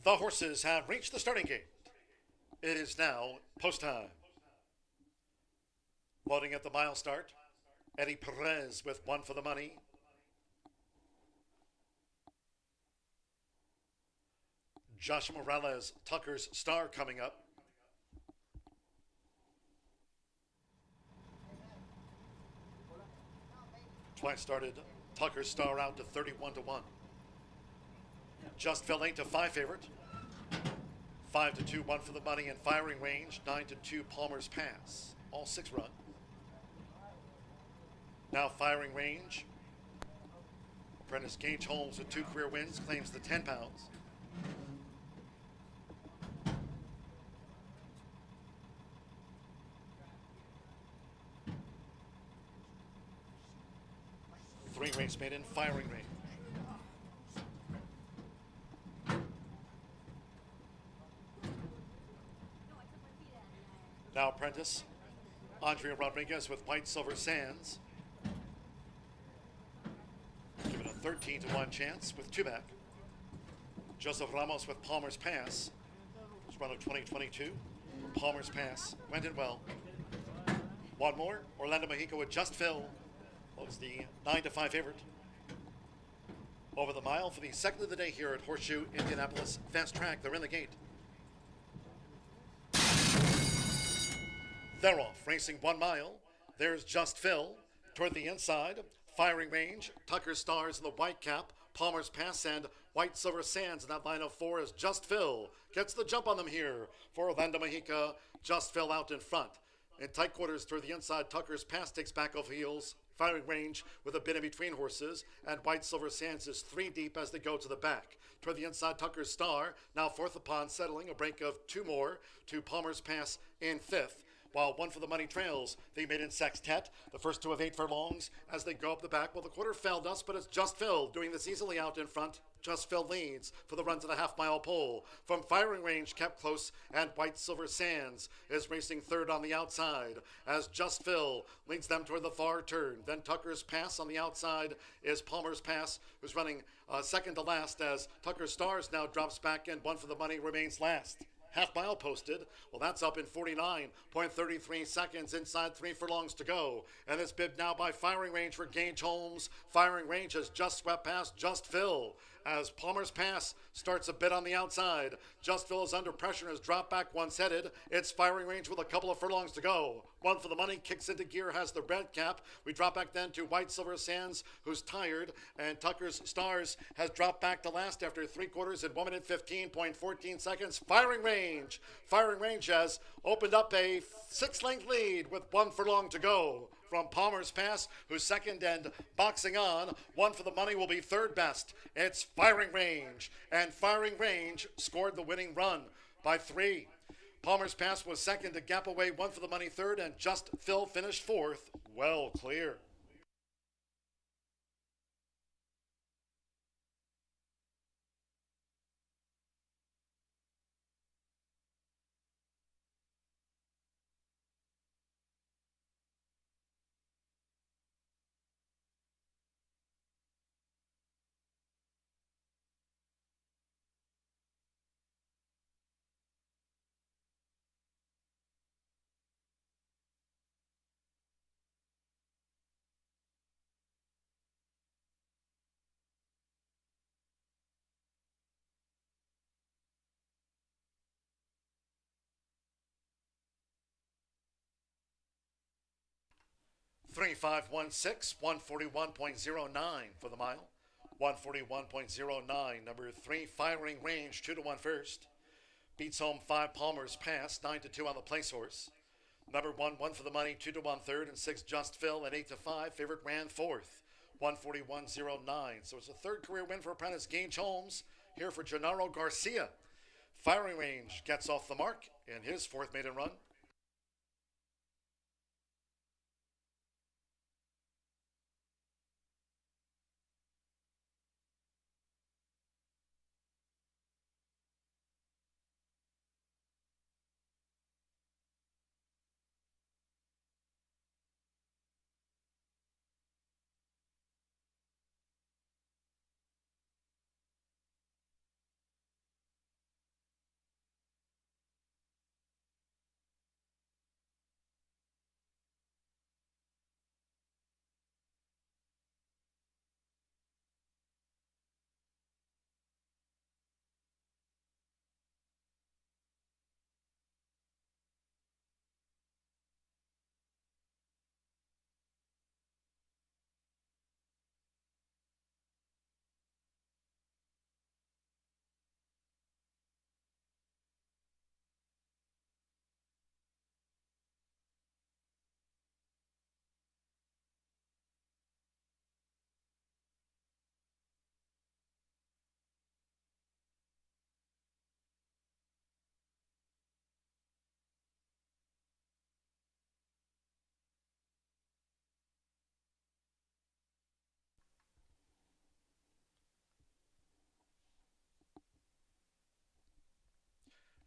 The horses have reached the starting gate. It is now post time. Loading at the mile start, Eddie Perez with One for the Money. Joshua Morales, Tucker's Star coming up. Twice started, Tucker's Star out to 31-1. Just fell 8-5 favorite. 5-2, One for the Money in firing range. 9-2, Palmer's Pass. All 6 run. Now firing range. Apprentice Gage Holmes with 2 career wins claims the 10 pounds. Three race made in firing range. Now apprentice Andrea Rodriguez with White Silver Sands. Given a 13-1 chance with 2 back. Joseph Ramos with Palmer's Pass. It's run of 2022. Palmer's Pass went in well. One more, Orlando Mexico with Just Phil. Was the 9-5 favorite. Over the mile for the second of the day here at Horseshoe Indianapolis Fast Track. They're in the gate. They're off, racing 1 mile. There's Just Phil toward the inside. Firing range, Tucker Stars in the white cap, Palmer's Pass and White Silver Sands in that line of 4 is Just Phil. Gets the jump on them here for Orlando Mexico. Just Phil out in front. In tight quarters toward the inside, Tucker's Pass takes back off heels. Firing range with a bit in between horses, and White Silver Sands is 3 deep as they go to the back. Toward the inside, Tucker's Star, now 4th upon settling, a break of 2 more to Palmer's Pass in 5th. While One for the Money trails, they made in sextet, the first 2 of 8 furlongs as they go up the back. Well, the quarter failed us, but it's Just Phil doing this easily out in front. Just Phil leads for the run to the half-mile pole. From firing range, kept close, and White Silver Sands is racing 3rd on the outside as Just Phil leads them toward the far turn. Then Tucker's Pass on the outside is Palmer's Pass, who's running 2nd to last as Tucker's Stars now drops back and One for the Money remains last. Half mile posted. Well, that's up in 49.33 seconds inside 3 furlongs to go. And it's bid now by firing range for Gage Holmes. Firing range has just swept past Just Phil as Palmer's Pass starts a bit on the outside. Just Phil is under pressure and has dropped back once headed. It's firing range with a couple of furlongs to go. One for the Money kicks into gear, has the red cap. We drop back then to White Silver Sands, who's tired, and Tucker's Stars has dropped back to last after 3 quarters in 1 minute 15.14 seconds. Firing range has opened up a 6-length lead with 1 furlong to go from Palmer's Pass, who's 2nd and boxing on. One for the Money will be 3rd best. It's firing range, and firing range scored the winning run by 3. Palmer's Pass was 2nd to gap away One for the Money 3rd, and Just Phil finished 4th. Well clear. Three, 5, 1, 6, 141.09 for the mile. 141.09. Number 3, firing range, 2-1 first. Beats home 5, Palmer's Pass, 9-2 on the place horse. Number 1, One for the Money, 2-1 third, and 6, Just Phil at 8-5. Favorite ran 4th, 141.09. So it's a 3rd career win for apprentice Gage Holmes here for Gennaro Garcia. Firing range gets off the mark in his 4th maiden run.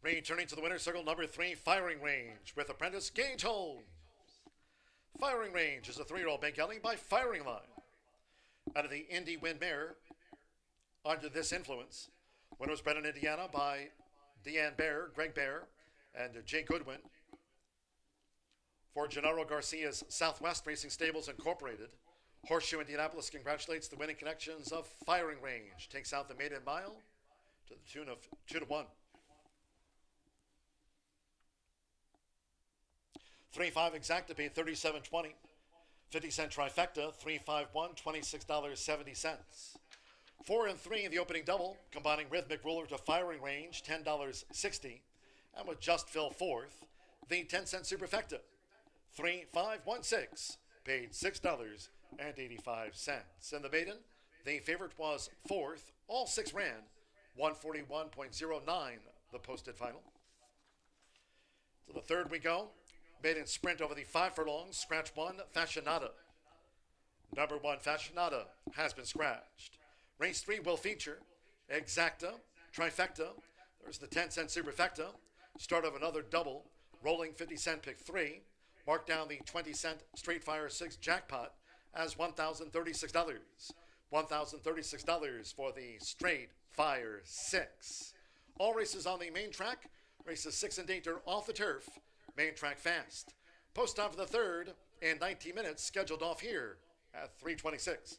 Returning to the winner's circle, number 3, Firing Range, with apprentice Gage Holmes. Firing Range is a 3-year-old bank gelding by Firing Line. Out of the Indy Wind Mare, Under This Influence, winner was bred in Indiana by Deanne Bear, Greg Bear, and Jay Goodwin. For Gennaro Garcia's Southwest Racing Stables Incorporated, Horseshoe Indianapolis congratulates the winning connections of Firing Range. Takes out the maiden mile to the tune of 2-1. 3-5 exacta paid $37.20. 50-cent trifecta, 3-5-1, $26.70. 4 and 3 in the opening double, combining rhythmic ruler to Firing Range, $10.60. And with Just Phil fourth, the 10-cent superfecta, 3-5-1-6, paid $6.85. In the maiden, the favorite was fourth. All 6 ran, 141.09, the posted final. To the third we go. Maiden sprint over the 5 furlongs, scratch 1, Fashionata. Number 1, Fashionata, has been scratched. Race 3 will feature Exacta, Trifecta. There's the 10-cent Superfecta. Start of another double, rolling 50-cent pick 3. Mark down the 20-cent Straight Fire 6 jackpot as $1,036. $1,036 for the Straight Fire 6. All races on the main track. Races 6 and 8 are off the turf. Main track fast. Post time for the third in 19 minutes, scheduled off here at 3:26.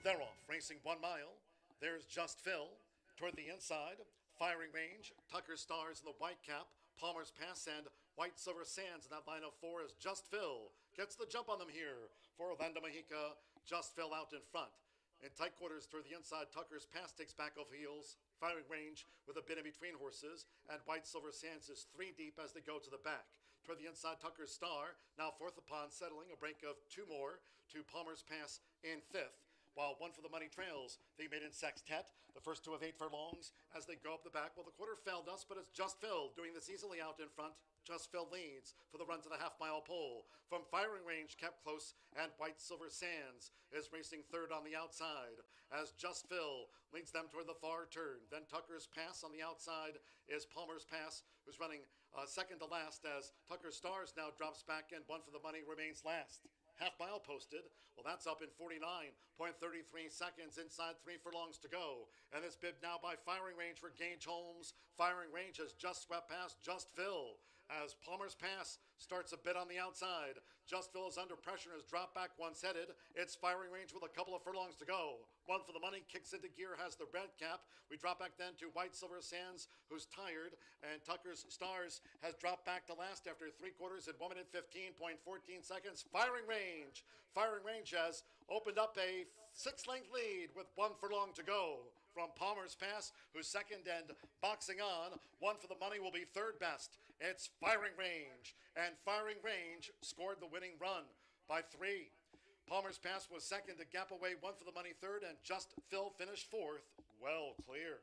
They're off, racing 1 mile. There's Just Phil. Toward the inside, Firing Range, Tucker Stars in the white cap, Palmer's Pass, and White Silver Sands in that line of 4 is Just Phil. Gets the jump on them here for Orlando Mexica. Just Phil out in front. In tight quarters toward the inside, Tucker's Pass takes back off heels. Firing Range with a bit in between horses, and White Silver Sands is 3 deep as they go to the back. Toward the inside, Tucker's Star, now fourth upon settling, a break of 2 more to Palmer's Pass in 5th. While 1 for the money trails the maiden sextet, the first 2 of 8 furlongs as they go up the back. Well, the quarter failed us, but it's Just Phil doing this easily out in front. Just Phil leads for the run to the half-mile pole. From Firing Range, kept close, and White Silver Sands is racing third on the outside as Just Phil leads them toward the far turn. Then Tucker's Pass on the outside is Palmer's Pass, who's running second to last as Tucker Stars now drops back and 1 for the money remains last. Half-mile posted. Well, that's up in 49.33 seconds, inside 3 furlongs to go. And it's bid now by Firing Range for Gage Holmes. Firing Range has just swept past Just Phil as Palmer's Pass starts a bit on the outside. Just Phil is under pressure and has dropped back once headed. It's Firing Range with a couple of furlongs to go. 1 for the money, kicks into gear, has the red cap. We drop back then to White Silver Sands, who's tired, and Tucker's Stars has dropped back to last after 3 quarters at 1 minute 15.14 seconds. Firing Range. Firing Range has opened up a 6-length lead with 1 furlong to go from Palmer's Pass, who's second and boxing on. 1 for the money will be third best. It's Firing Range, and Firing Range scored the winning run by 3. Palmer's Pass was second, a gap away, 1 for the money third, and Just Phil finished fourth. Well clear.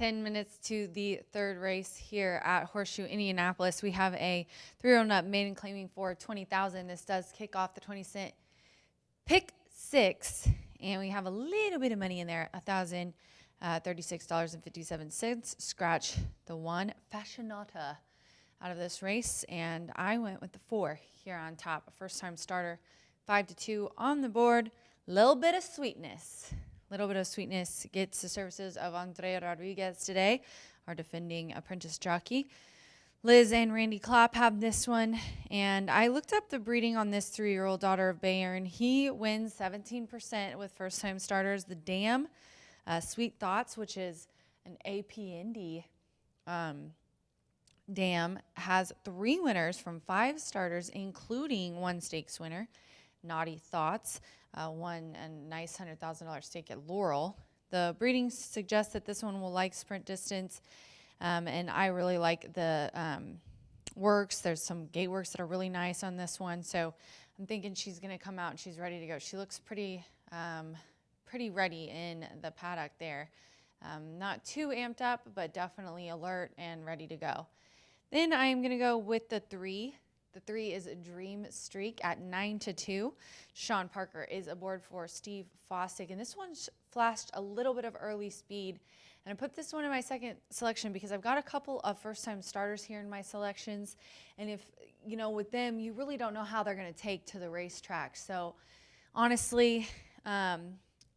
10 minutes to the third race here at Horseshoe Indianapolis. We have a 3-year-old nut maiden claiming for $20,000. This does kick off the 20-cent pick six, and we have a little bit of money in there, $1,036.57. Scratch the one Fashionata out of this race, and I went with the 4 here on top. A first-time starter, 5-2 on the board. Little bit of sweetness. Little bit of sweetness gets the services of Andrea Rodriguez today, our defending apprentice jockey. Liz and Randy Klopp have this one, and I looked up the breeding on this 3-year-old daughter of Bayern. He wins 17% with first-time starters. The Dam, Sweet Thoughts, which is an AP Indy dam, has 3 winners from 5 starters, including 1 stakes winner. Naughty Thoughts won a nice $100,000 stake at Laurel. The breeding suggests that this one will like sprint distance, and I really like the works. There's some gate works that are really nice on this one, so I'm thinking she's going to come out and she's ready to go. She looks pretty ready in the paddock there. Not too amped up, but definitely alert and ready to go. Then I'm going to go with the 3. The 3 is a Dream Streak at 9-2. Sean Parker is aboard for Steve Fostick, and this one flashed a little bit of early speed. And I put this one in my second selection because I've got a couple of first-time starters here in my selections, and if you know, with them, you really don't know how they're going to take to the racetrack. So honestly,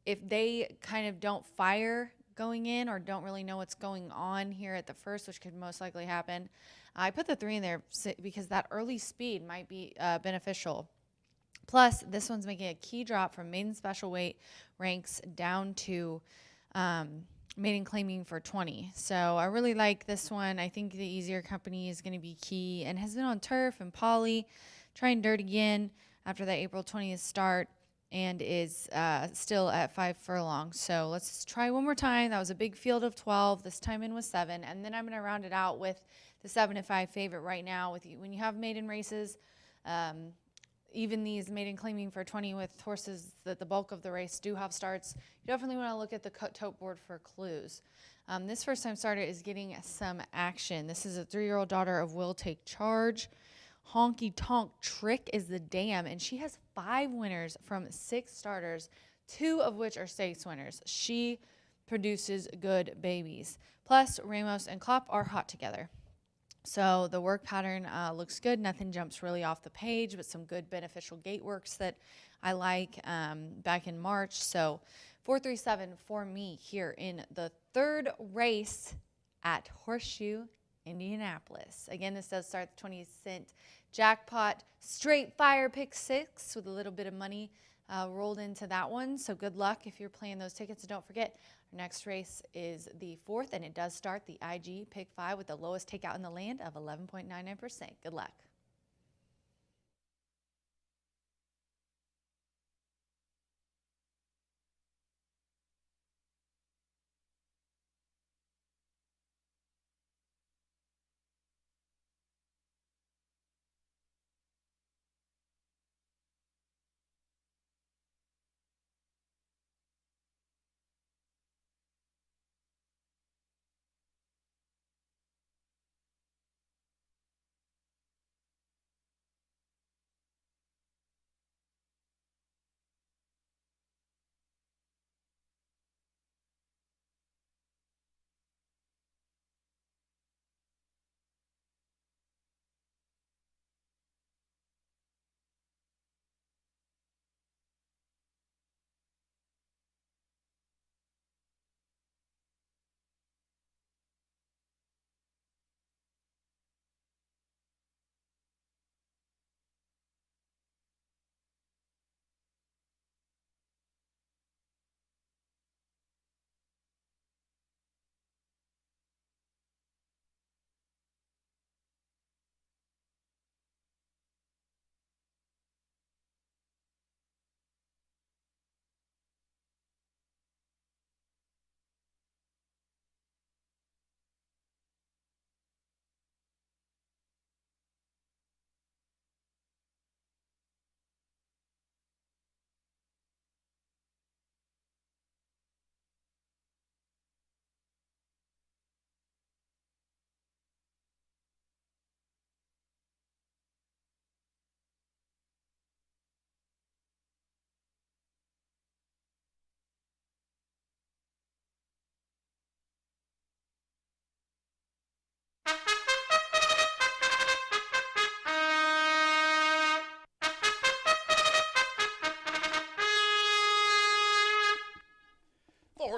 if they kind of don't fire going in or don't really know what's going on here at the first, which could most likely happen, I put the 3 in there because that early speed might be beneficial. Plus, this one's making a key drop from maiden special weight ranks down to maiden claiming for 20. So I really like this one. I think the easier company is going to be key and has been on turf and poly, trying dirt again after that April 20th start, and is still at 5 furlongs. So let's try one more time. That was a big field of 12. This time in was 7. And then I'm going to round it out with the 7-5 favorite right now. With you, when you have maiden races, even these maiden claiming for 20 with horses that the bulk of the race do have starts, you definitely want to look at the tote board for clues. This first-time starter is getting some action. This is a 3-year-old daughter of Will Take Charge. Honky Tonk Trick is the Dam, and she has 5 winners from 6 starters, 2 of which are stakes winners. She produces good babies. Plus, Ramos and Klopp are hot together. So the work pattern looks good. Nothing jumps really off the page, but some good beneficial gate works that I like back in March. So 437 for me here in the 3rd race at Horseshoe Indianapolis. Again, this does start the 20-cent jackpot straight fire pick 6 with a little bit of money rolled into that one. So good luck if you're playing those tickets. And don't forget, our next race is the 4th, and it does start the IG pick 5 with the lowest takeout in the land of 11.99%. Good luck.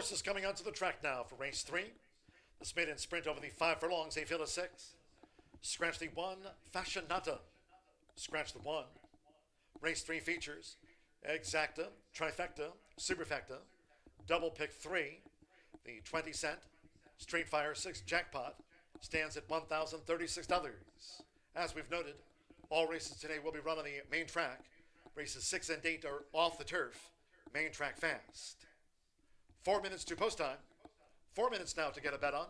Horses coming onto the track now for race 3. This maiden sprint over the 5 furlongs, a field of 6. Scratch the 1, Fashionata. Scratch the 1. Race 3 features Exacta, Trifecta, Superfecta, Double Pick 3. The 20 cent Street Fire 6 jackpot stands at $1,036. As we've noted, all races today will be run on the main track. Races 6 and 8 are off the turf, main track fast. 4 minutes to post time. 4 minutes now to get a bet on.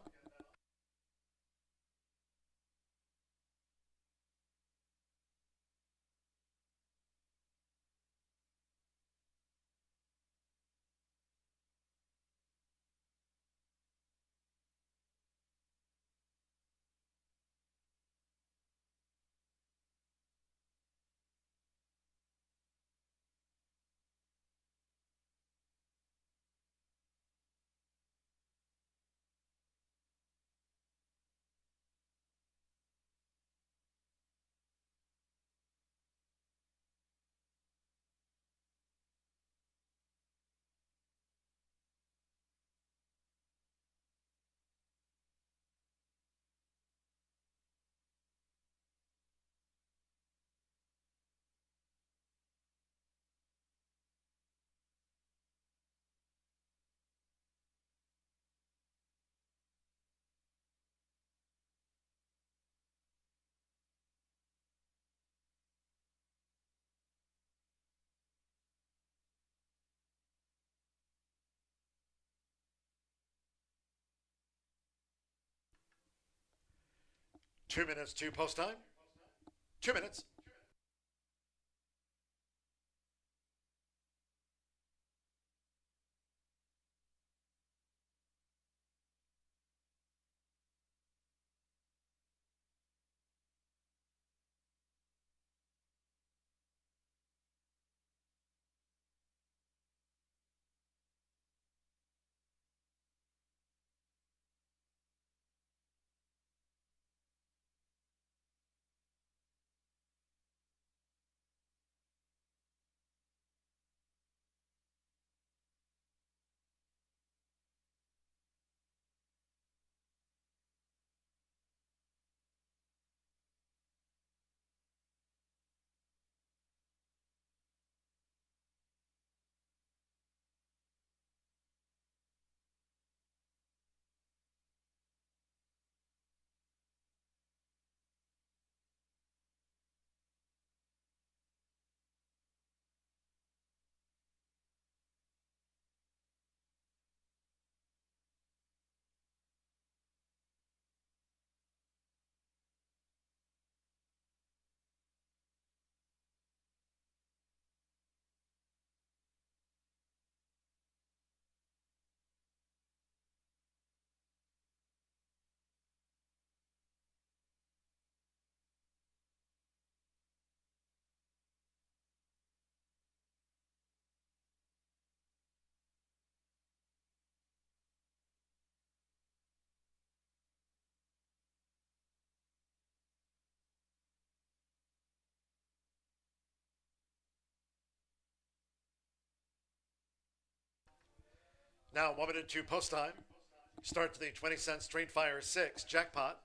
Two minutes to post time. 2 minutes. Now 1 minute to post time. Start to the 20 cent Street Fire 6 jackpot.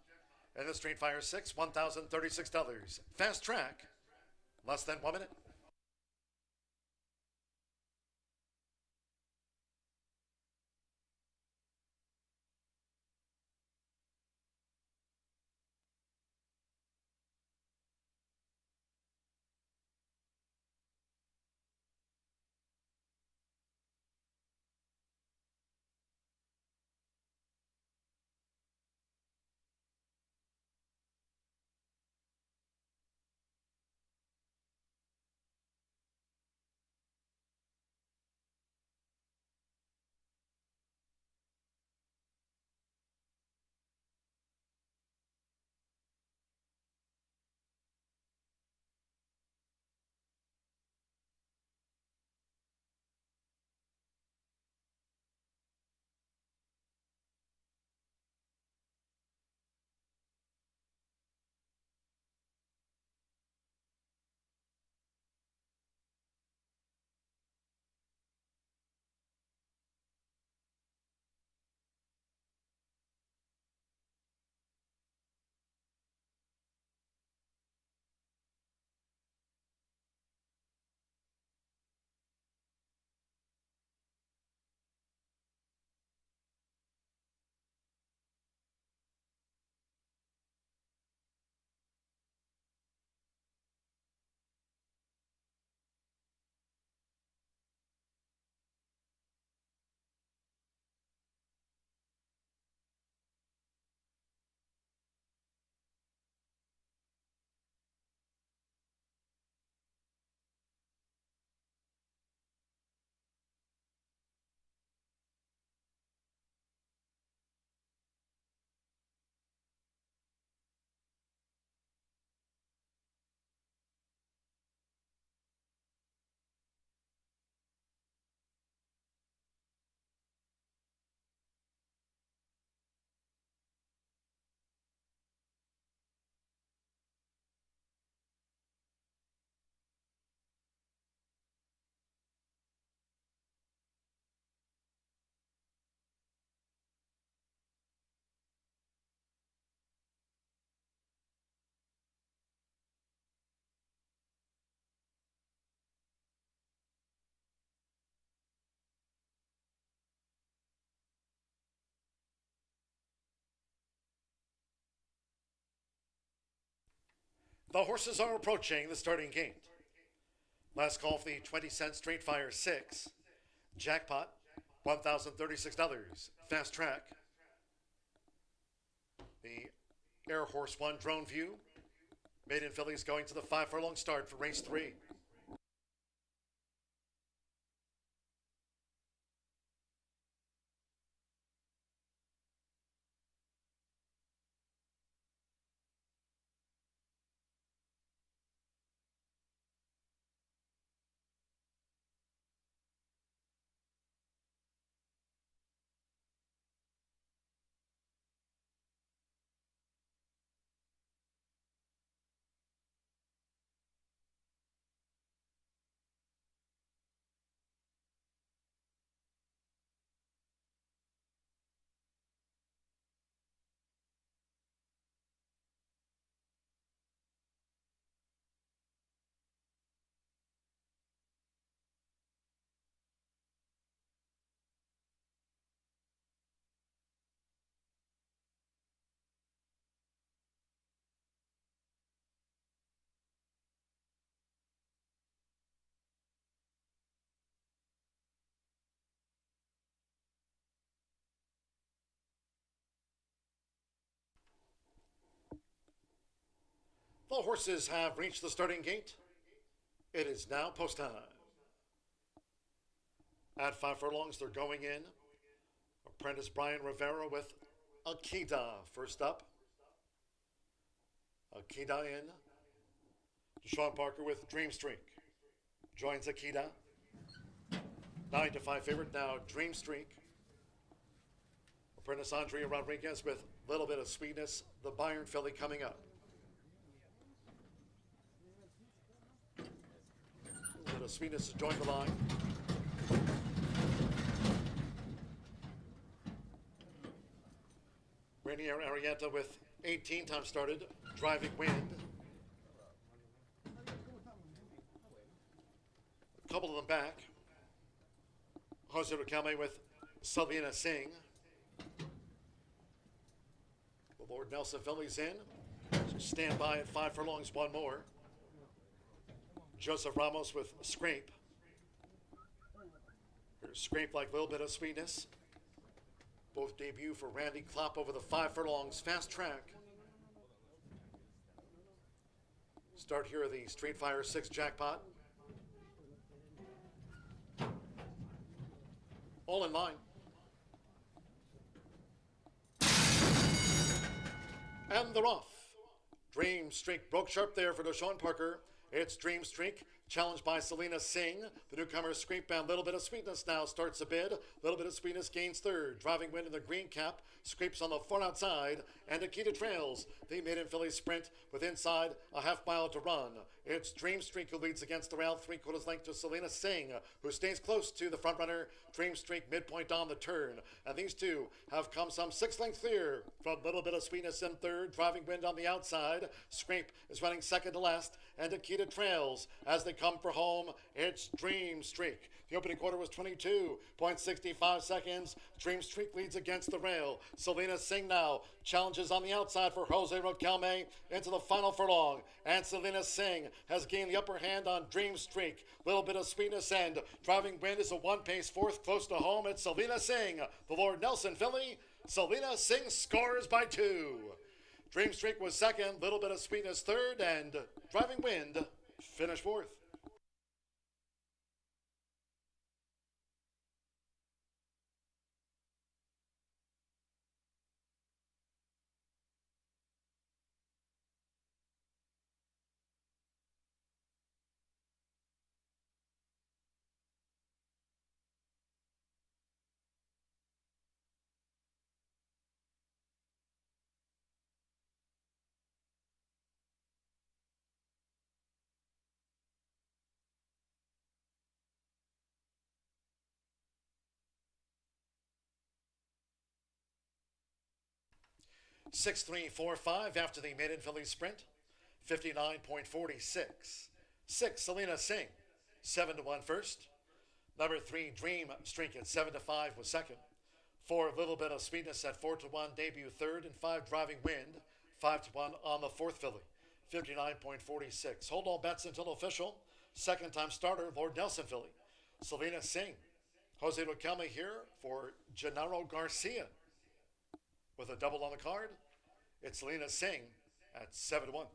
And the Street Fire 6, $1,036. Fast track, less than 1 minute. The horses are approaching the starting gate. Last call for the 20-cent Straight Fire 6. Jackpot, $1,036. Fast Track. The Air Horse 1 Drone View. Maiden fillies going to the 5 furlong start for race 3. The horses have reached the starting gate. It is now post time. At 5 furlongs, they're going in. Apprentice Brian Rivera with Akida first up. Akida in. Deshaun Parker with Dream Streak. Joins Akida. 9-5 favorite now, Dream Streak. Apprentice Andrea Rodriguez with Little Bit of Sweetness, the Bayern filly coming up. Little Bit of Sweetness to join the line. Rainier Arietta with 18 times started, Driving Wind. A couple of them back. Horseshoe Indianapolis with Selena Singh. The Lord Nelson fillies in. Stand by at 5 furlongs, one more. Joseph Ramos with Scrape. Here's Scrape like Little Bit of Sweetness. Both debut for Randy Klopp over the 5 furlongs, Fast Track. Start here of the Street Fire 6 Jackpot. All in line. And they're off. Dream Streak broke sharp there for Deshaun Parker. It's Dream Streak, challenged by Selena Singh. The newcomer Scrape and Little Bit of Sweetness now starts a bid. Little Bit of Sweetness gains third. Driving Wind in the green cap. Scrapes on the far outside. And Akita trails. The maiden filly sprint with inside a half mile to run. It's Dream Streak who leads against the rail, 3/4 length to Selena Singh, who stays close to the front runner. Dream Streak midpoint on the turn. And these two have come some 6 lengths clear from Little Bit of Sweetness in third. Driving Wind on the outside. Scrape is running second to last. And Akita trails as they come for home. It's Dream Streak. The opening quarter was 22.65 seconds. Dream Streak leads against the rail. Selena Singh now challenges on the outside for Jose Rocalme into the final furlong. And Selena Singh has gained the upper hand on Dream Streak. Little Bit of Sweetness and Driving Wind is a one-pace fourth close to home. It's Selena Singh, the Lord Nelson filly. Selena Singh scores by 2. Dream Streak was second, Little Bit of Sweetness third, and Driving Wind finished fourth. Six, 3, 4, 5 after the maiden filly sprint. 59.46. 6, Selena Singh. 7-1 first. Number 3, Dream Streak at 7-5 was second. 4, Little Bit of Sweetness at 4-1 debut third. And 5, Driving Wind. 5-1 on the fourth filly. 59.46. Hold all bets until official. Second time starter, Lord Nelson filly. Selena Singh. Jose Riquelme here for Gennaro Garcia. With a double on the card, it's Selena Singh at 7-1.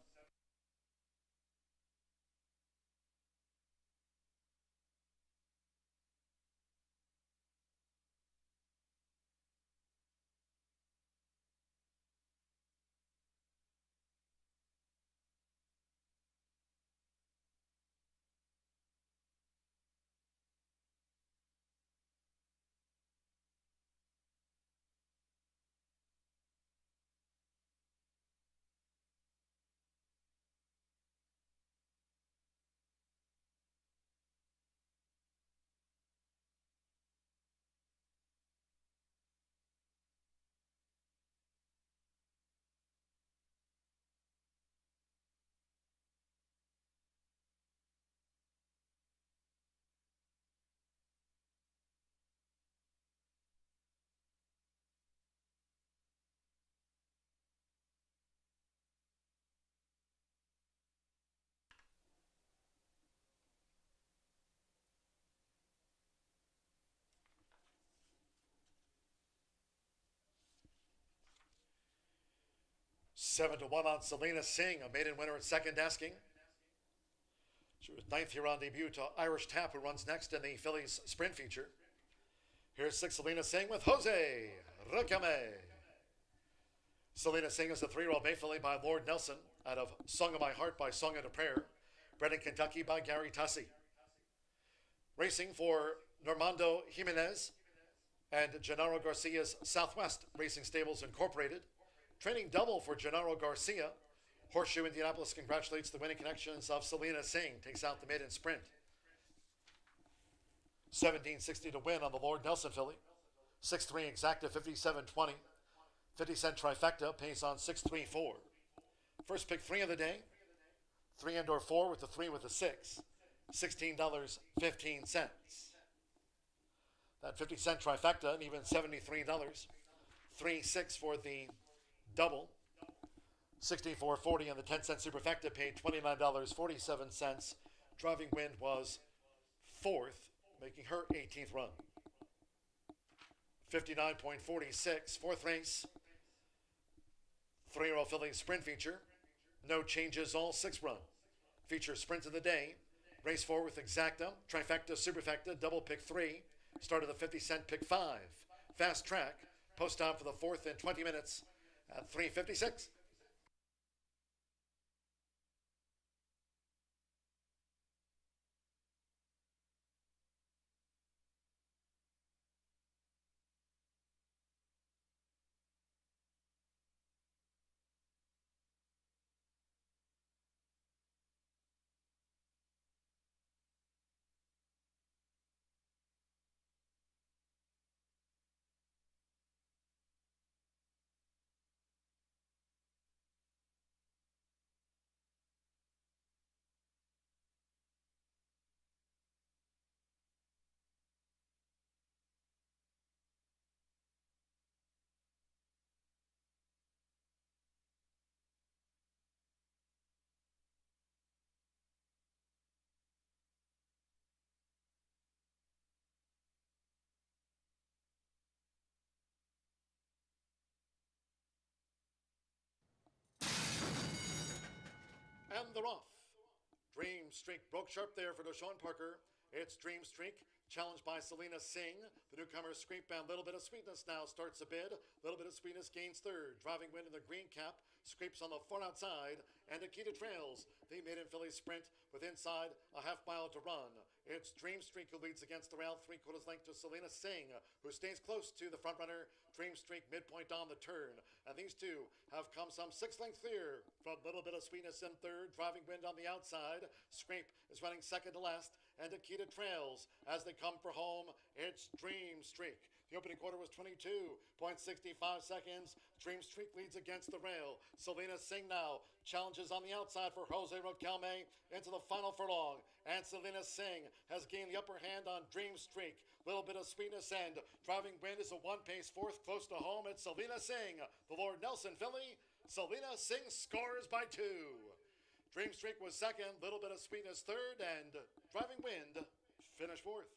Seven to 1 on Selena Singh, a maiden winner at second asking. She was ninth here on debut to Irish Tap, who runs next in the fillies sprint feature. Here's 6 Selena Singh with Jose Riquelme. Selena Singh is a 3-year-old bay filly by Lord Nelson out of Song of My Heart by Song and a Prayer, bred in Kentucky by Gary Tussey. Racing for Normando Jimenez and Gennaro Garcia's Southwest Racing Stables Incorporated. Training double for Gennaro Garcia. Horseshoe Indianapolis congratulates the winning connections of Selena Singh. Takes out the maiden sprint. 1760 to win on the Lord Nelson filly. 6-3 exacta 57.20. 50-cent trifecta pays on 6-3-4. First pick 3 of the day. 3 and or 4 with the 3 with the 6. $16.15. That 50-cent trifecta and even $73. 3-6 for the double. $64.40 on the 10-cent superfecta paid $29.47. Driving Wind was 4th, making her 18th run. 59.46, 4th race. 3-year-old filly sprint feature. No changes, all 6 run. Feature sprint of the day. Race 4 with exacta, trifecta, superfecta, double pick 3. Start of the 50-cent pick 5. Fast track. Post time for the 4th in 20 minutes at 3:56. And they're off. Dream Streak broke sharp there for Deshaun Parker. It's Dream Streak, challenged by Selena Singh. The newcomer Scrape and Little Bit of Sweetness now starts a bid. Little Bit of Sweetness gains third. Driving Wind in the green cap. Scrapes on the far outside. And Akita trails the maiden filly sprint with inside a half mile to run. It's Dream Streak who leads against the rail 3/4 length to Selena Singh, who stays close to the front runner. Dream Streak midpoint on the turn. And these two have come some 6 lengths clear from Little Bit of Sweetness in third. Driving Wind on the outside. Scrape is running second to last. And Akita trails as they come for home. It's Dream Streak. The opening quarter was 22.65 seconds. Dream Streak leads against the rail. Selena Singh now challenges on the outside for Jose Riquelme into the final furlong. And Selena Singh has gained the upper hand on Dream Streak. Little Bit of Sweetness end. Driving Wind is a 1-pace 4th close to home. It's Selena Singh, the Lord Nelson filly. Selena Singh scores by 2. Dream Streak was second, Little Bit of Sweetness third, and Driving Wind finished fourth.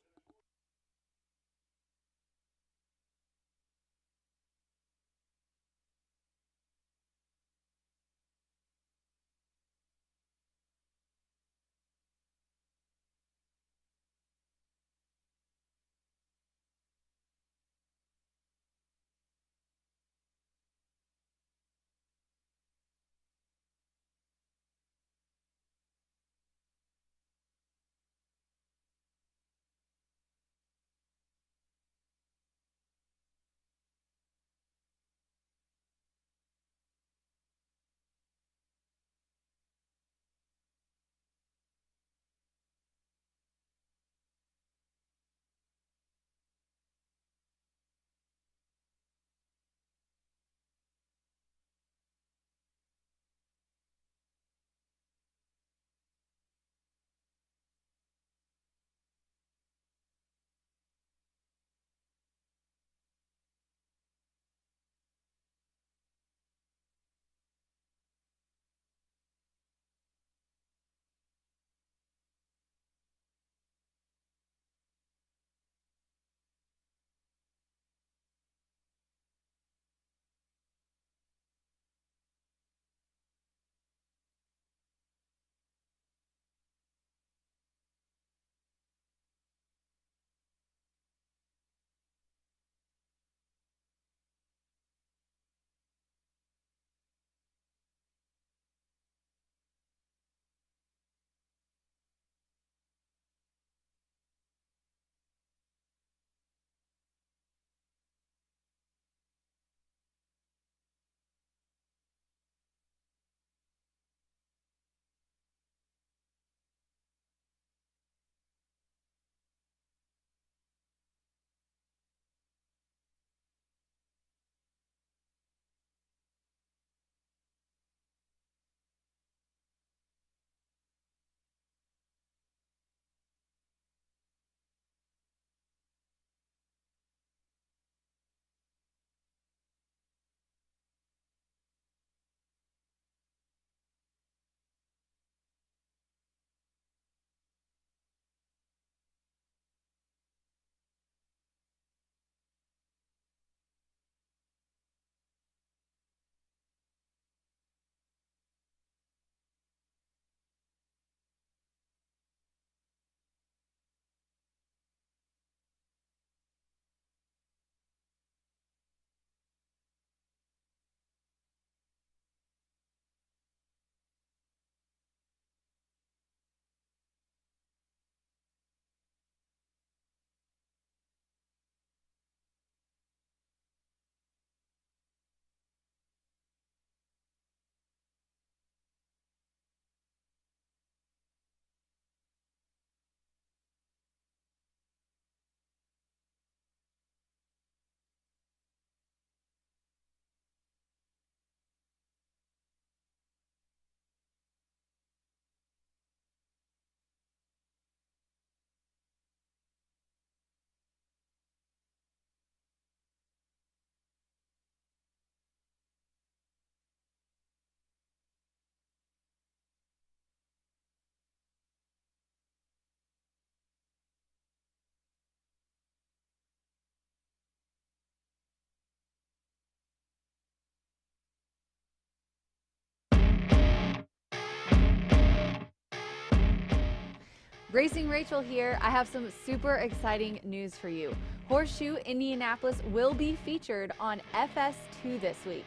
Racing Rachel here. I have some super exciting news for you. Horseshoe Indianapolis will be featured on FS2 this week.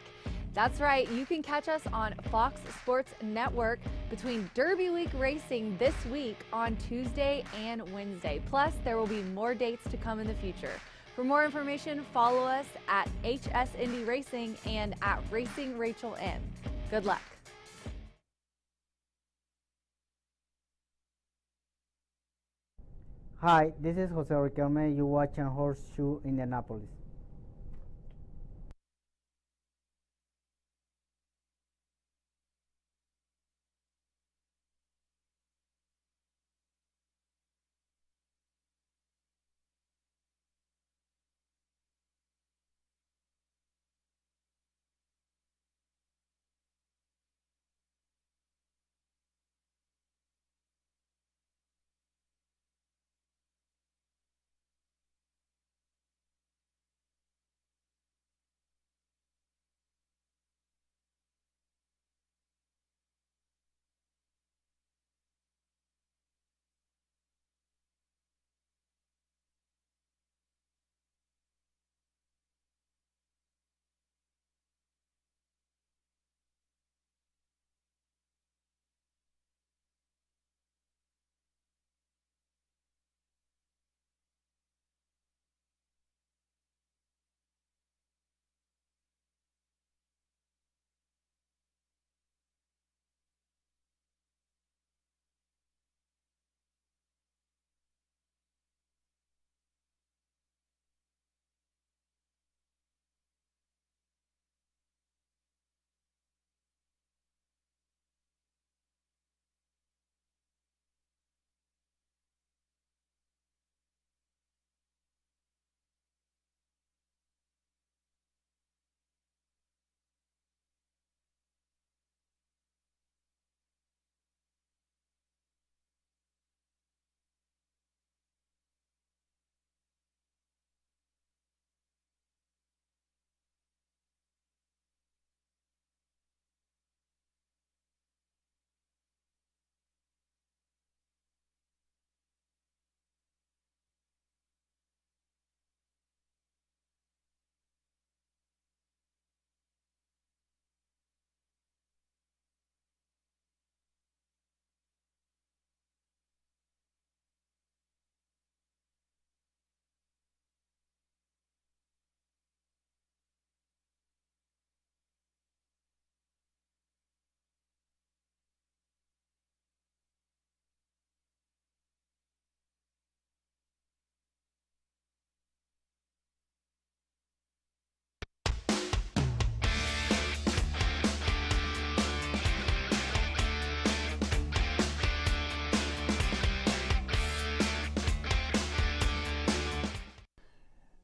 That's right, you can catch us on Fox Sports Network between Derby Week racing this week on Tuesday and Wednesday. Plus, there will be more dates to come in the future. For more information, follow us at HS Indy Racing and at Racing Rachel M. Good luck. Hi, this is Jose Riquelme. You watching Horseshoe Indianapolis.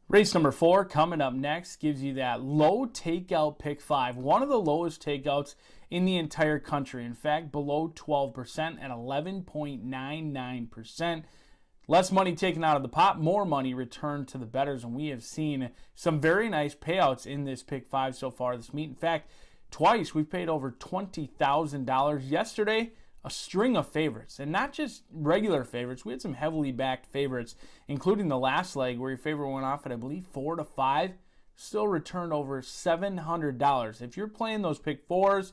Race number 4 coming up next gives you that low takeout pick 5. One of the lowest takeouts in the entire country. In fact, below 12% at 11.99%. Less money taken out of the pot, more money returned to the bettors, and we have seen some very nice payouts in this pick 5 so far this meet. In fact, twice we've paid over $20,000. Yesterday, a string of favorites, and not just regular favorites. We had some heavily backed favorites, including the last leg where your favorite went off at, I believe, 4-5. Still returned over $700. If you're playing those pick 4s,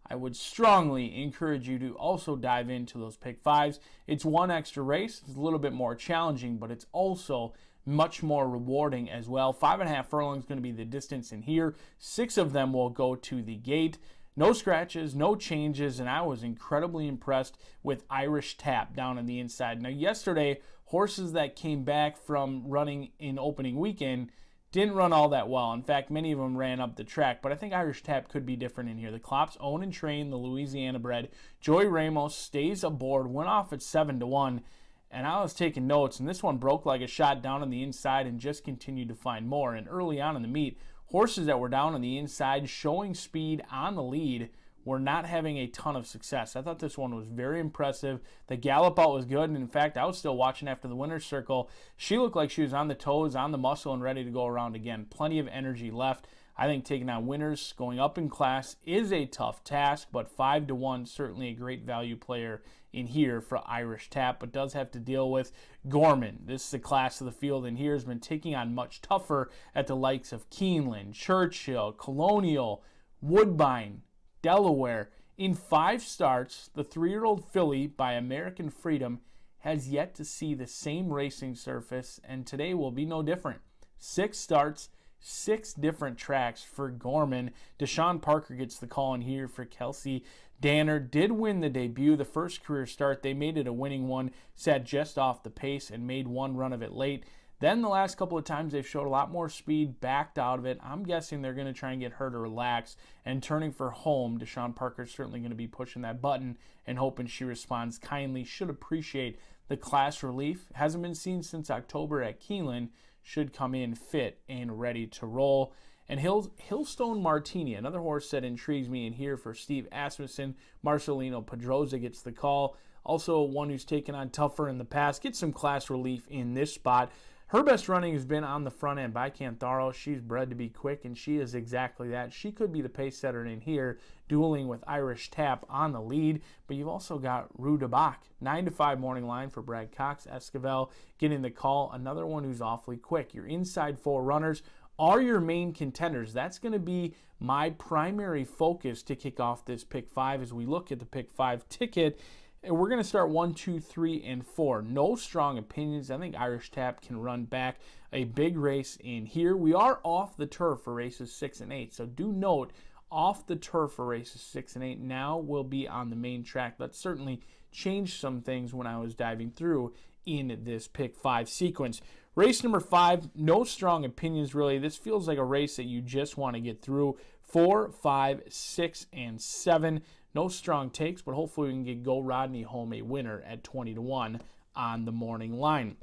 I would strongly encourage you to also dive into those pick 5s. It's one extra race. It's a little bit more challenging, but it's also much more rewarding as well. 5.5 furlongs is going to be the distance in here. 6 of them will go to the gate. No scratches, no changes, and I was incredibly impressed with Irish Tap down on the inside. Now, yesterday, horses that came back from running in opening weekend didn't run all that well. In fact, many of them ran up the track, but I think Irish Tap could be different in here. The Klops own and train the Louisiana bred. Joey Ramos stays aboard, went off at 7-1, and I was taking notes, and this one broke like a shot down on the inside and just continued to find more. And early on in the meet, horses that were down on the inside showing speed on the lead were not having a ton of success. I thought this one was very impressive. The gallop out was good, and in fact, I was still watching after the winner's circle. She looked like she was on the toes, on the muscle, and ready to go around again. Plenty of energy left. I think taking on winners, going up in class, is a tough task, but 5-1, certainly a great value player in here for Irish Tap, but does have to deal with Gorman. This is the class of the field, and here has been taking on much tougher at the likes of Keeneland, Churchill, Colonial, Woodbine, Delaware. In 5 starts, the 3-year-old filly by American Freedom has yet to see the same racing surface, and today will be no different. 6 starts, 6 different tracks for Gorman. Deshaun Parker gets the call in here for Kelsey Danner. Did win the debut, the first career start. They made it a winning one, sat just off the pace and made one run of it late. Then the last couple of times they've showed a lot more speed, backed out of it. I'm guessing they're going to try and get her to relax. And turning for home, Deshaun Parker's certainly going to be pushing that button and hoping she responds kindly. Should appreciate the class relief. Hasn't been seen since October at Keeneland. Should come in fit and ready to roll. And Hillstone Martini, another horse that intrigues me in here for Steve Asmussen. Marcelino Pedroza gets the call. Also one who's taken on tougher in the past. Gets some class relief in this spot. Her best running has been on the front end by Cantharo. She's bred to be quick, and she is exactly that. She could be the pace setter in here, dueling with Irish Tap on the lead. But you've also got Rue de Bach, 9-5 morning line for Brad Cox. Esquivel getting the call. Another one who's awfully quick. Your inside 4 runners are your main contenders. That's going to be my primary focus to kick off this pick 5 as we look at the pick 5 ticket. And we're going to start 1, 2, 3, and 4. No strong opinions. I think Irish Tap can run back a big race in here. We are off the turf for races 6 and 8. So do note, off the turf for races 6 and 8. Now we'll be on the main track. That certainly changed some things when I was diving through in this pick 5 sequence. Race number 5, no strong opinions really. This feels like a race that you just want to get through. 4, 5, 6, and 7. No strong takes, but hopefully we can get Go Rodney home a winner at 20-1 on the morning line.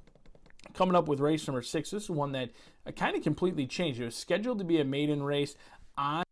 Coming up with race number 6, this is one that kind of completely changed. It was scheduled to be a maiden race on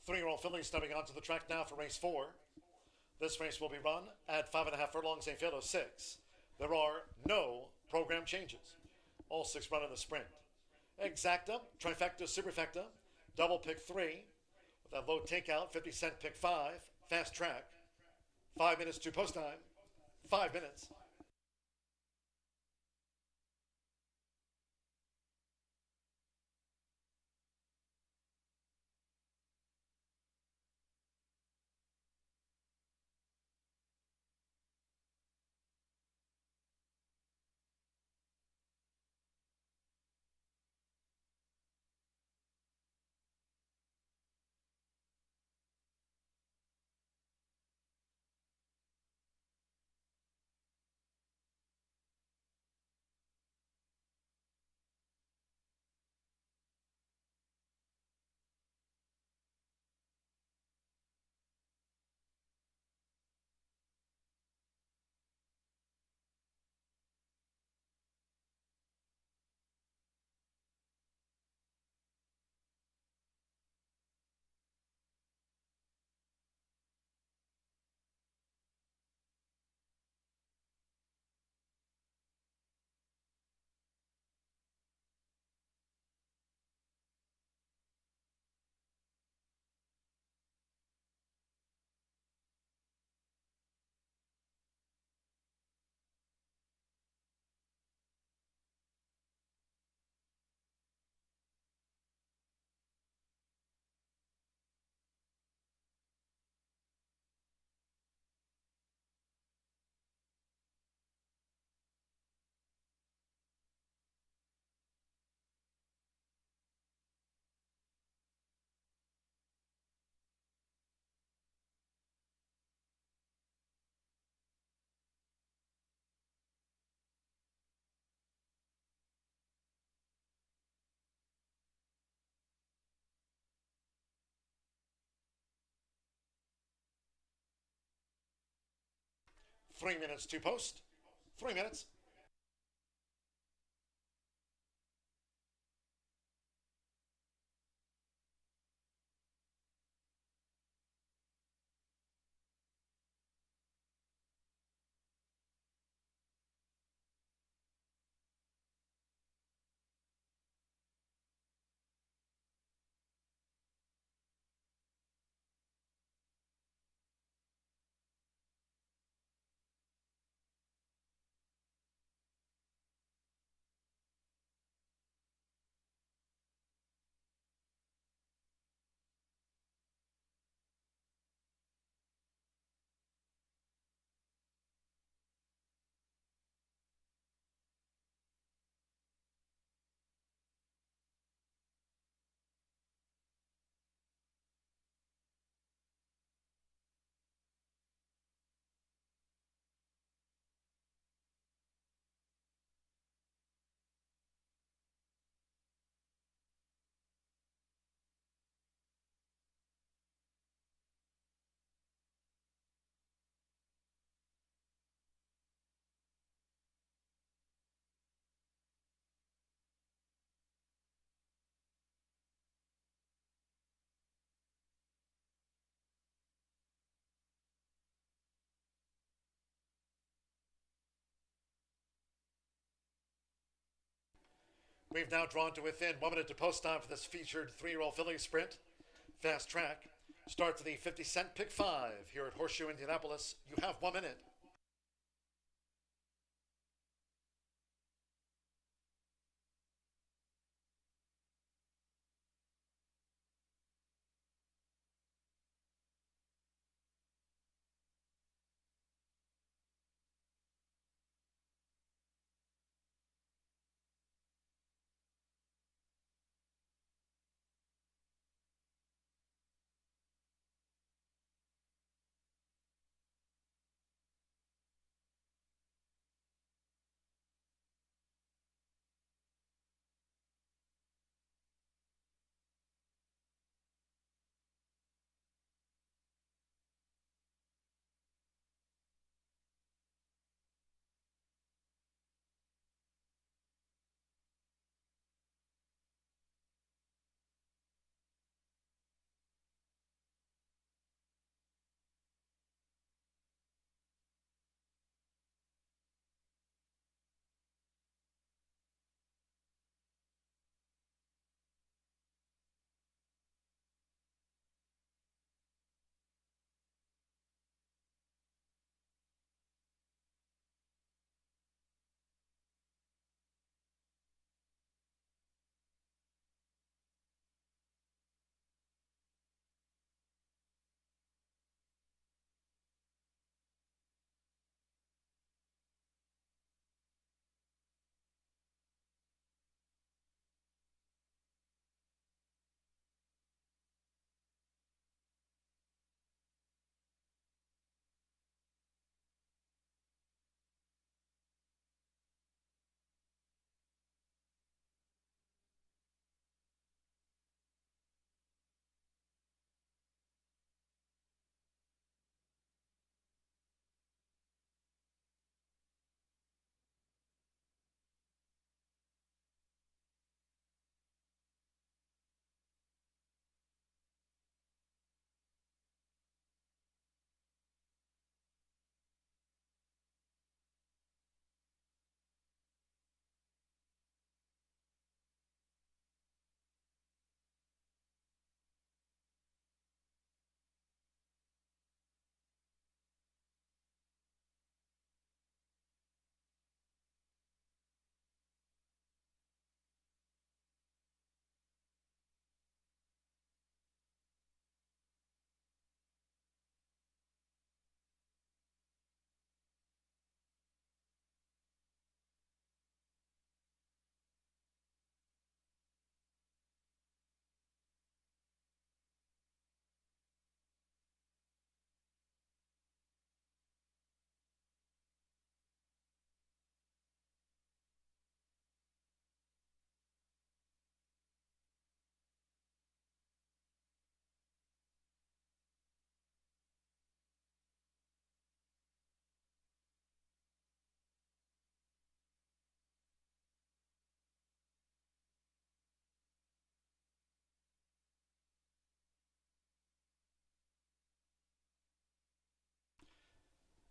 3-year-old fillies stepping onto the track now for race 4. This race will be run at 5.5 furlongs, a field of 6. There are no program changes. All 6 run in the sprint. Exacta, trifecta, superfecta, double pick 3, with that low takeout, 50-cent pick 5, fast track. 5 minutes to post time. 5 minutes. Three minutes to post. 3 minutes. We've now drawn to within 1 minute to post time for this featured 3-year-old filly sprint. Fast track. Starts at the 50-cent pick 5 here at Horseshoe Indianapolis. You have 1 minute.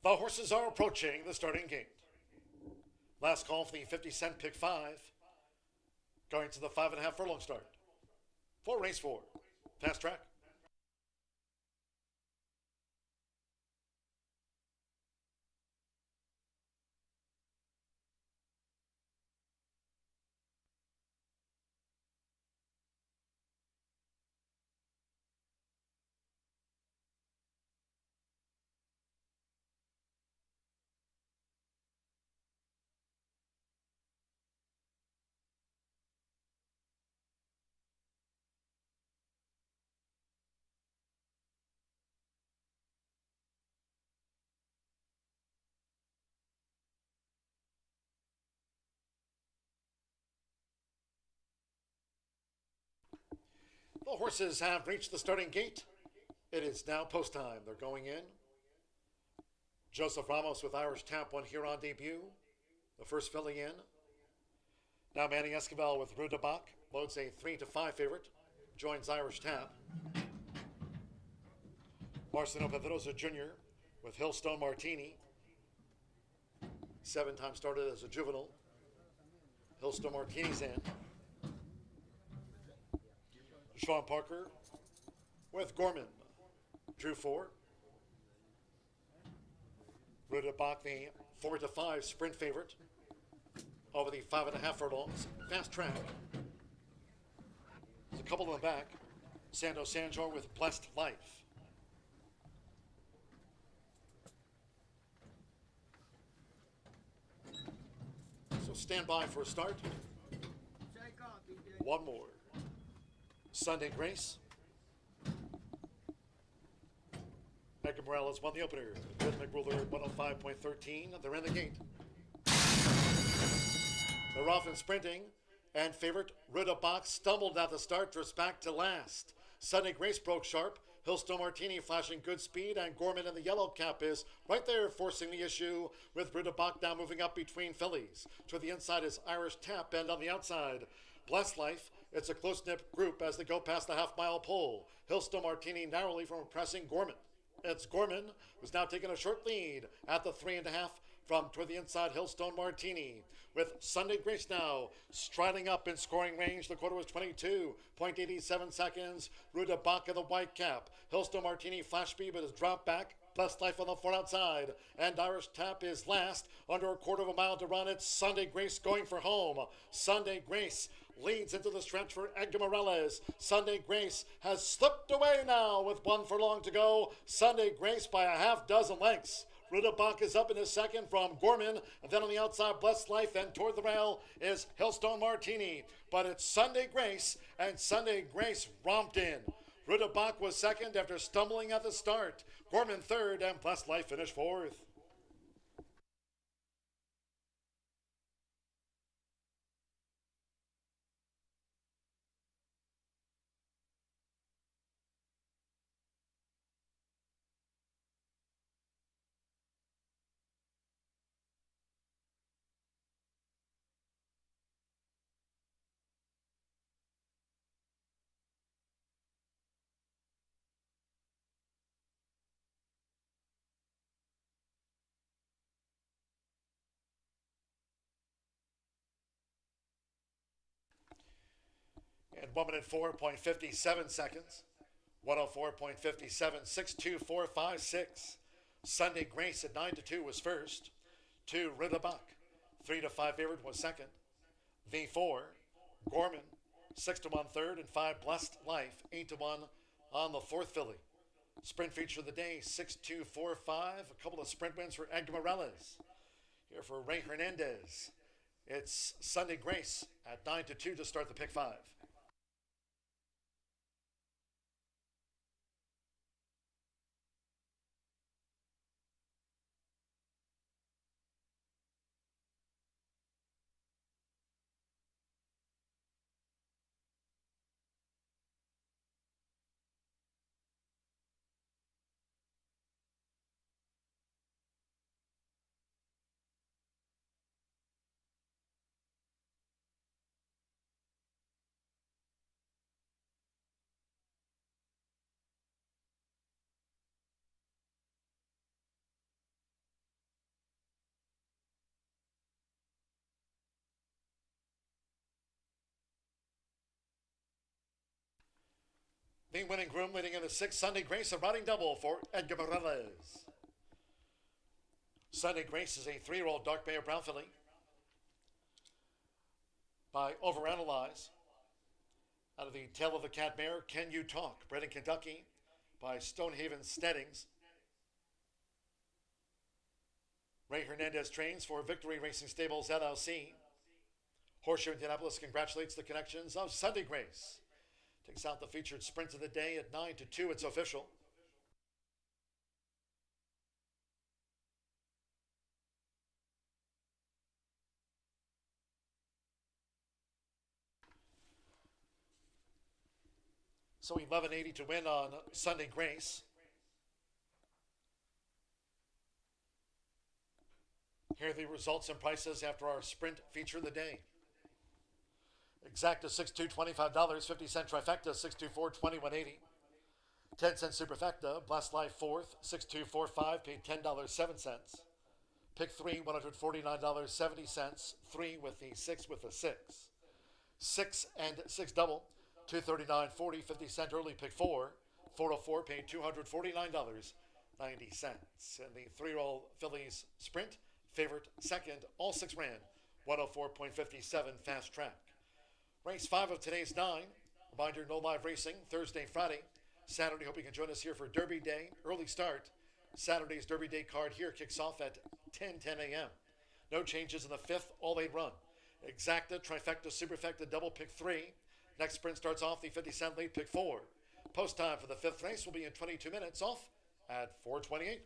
The horses are approaching the starting gate. Last call for the 50-cent pick 5. Going to the 5.5 furlong start. For race 4. Fast track. The horses have reached the starting gate. It is now post time. They're going in. Joseph Ramos with Irish Tap won here on debut. The first filly in. Now Manny Esquivel with Rue de Bach. Loads a 3-5 favorite. Joins Irish Tap. Marcelo Pedrosa Jr. with Hillstone Martini. 7 times started as a juvenile. Hillstone Martini's in. Sean Parker with Gorman. Drew 4. Rue de Bach, the 4-5 sprint favorite over the 5.5 furlongs. Fast track. There's a couple in the back. Sando Sanjor with Blessed Life. So stand by for a start. One more. Sunday Grace. Edgar Morales won the opener. Rhythmic ruler 105.13. They're in the gate. They're off and sprinting. And favorite Rue de Bach stumbled at the start, drifts back to last. Sunday Grace broke sharp. Hillstone Martini flashing good speed, and Gorman in the yellow cap is right there forcing the issue, with Rue de Bach now moving up between fillies. To the inside is Irish Tap, and on the outside, Blessed Life. It's a close-knit group as they go past the half-mile pole. Hillstone Martini narrowly from pressing Gorman. It's Gorman who's now taking a short lead at the 3.5 from toward the inside Hillstone Martini. With Sunday Grace now striding up in scoring range. The quarter was 22.87 seconds. Rue de Bach in the white cap. Hillstone Martini flash speed but has dropped back. Blessed Life on the far outside. And Irish Tap is last. Under a quarter of a mile to run. It's Sunday Grace going for home. Sunday Grace leads into the stretch for Edgar Morales. Sunday Grace has slipped away now with 1 furlong to go. Sunday Grace by a half dozen lengths. Rue de Bach is up in his second from Gorman, and then on the outside, Blessed Life, and toward the rail is Hillstone Martini. But it's Sunday Grace, and Sunday Grace romped in. Rue de Bach was second after stumbling at the start. Gorman third, and Blessed Life finished fourth. And 1 minute 4.57 seconds. 104.57, 62456. Sunday Grace at 9-2 was first. 2 Rue de Bach. 3-5 favorite was second. V4 Gorman. 6-1 third, and 5 Blessed Life. 8-1 on the fourth filly. Sprint feature of the day 6-2-4-5. A couple of sprint wins for Edgar Morales. Here for Ray Hernandez. It's Sunday Grace at 9-2 to start the pick 5. The winning groom leading in the 6th, Sunday Grace, a riding double for Edgar Morales. Sunday Grace is a 3-year-old dark bay or brown filly by Overanalyze. Out of the tail of the cat mare, Can You Talk, bred in Kentucky by Stonehaven Steadings. Ray Hernandez trains for Victory Racing Stables LLC. Horseshoe Indianapolis congratulates the connections of Sunday Grace. Takes out the featured sprint of the day at 9-2. It's official. So 1180 to win on Sunday Grace. Here are the results and prices after our sprint feature of the day. Exacta 6-2, $25, 50-cent trifecta, 6-2-4, $21.80. 10-cent superfecta, Blessed Life 4th, 6-2-4-5, paid $10.07. Pick 3, $149.70. 3 with the 6 with the 6. 6 and 6 double, $239.40, 50-cent early. Pick 4, 404, paid $249.90. And the 3-year-old fillies sprint, favorite second, all 6 ran, 104.57 fast track. Race 5 of today's 9. Reminder, no live racing Thursday, Friday. Saturday, hope you can join us here for Derby Day. Early start. Saturday's Derby Day card here kicks off at 10 a.m. No changes in the 5th, all-8 run. Exacta, trifecta, superfecta, double pick 3. Next sprint starts off the 50-cent lead pick 4. Post time for the 5th race will be in 22 minutes, off at 4:28.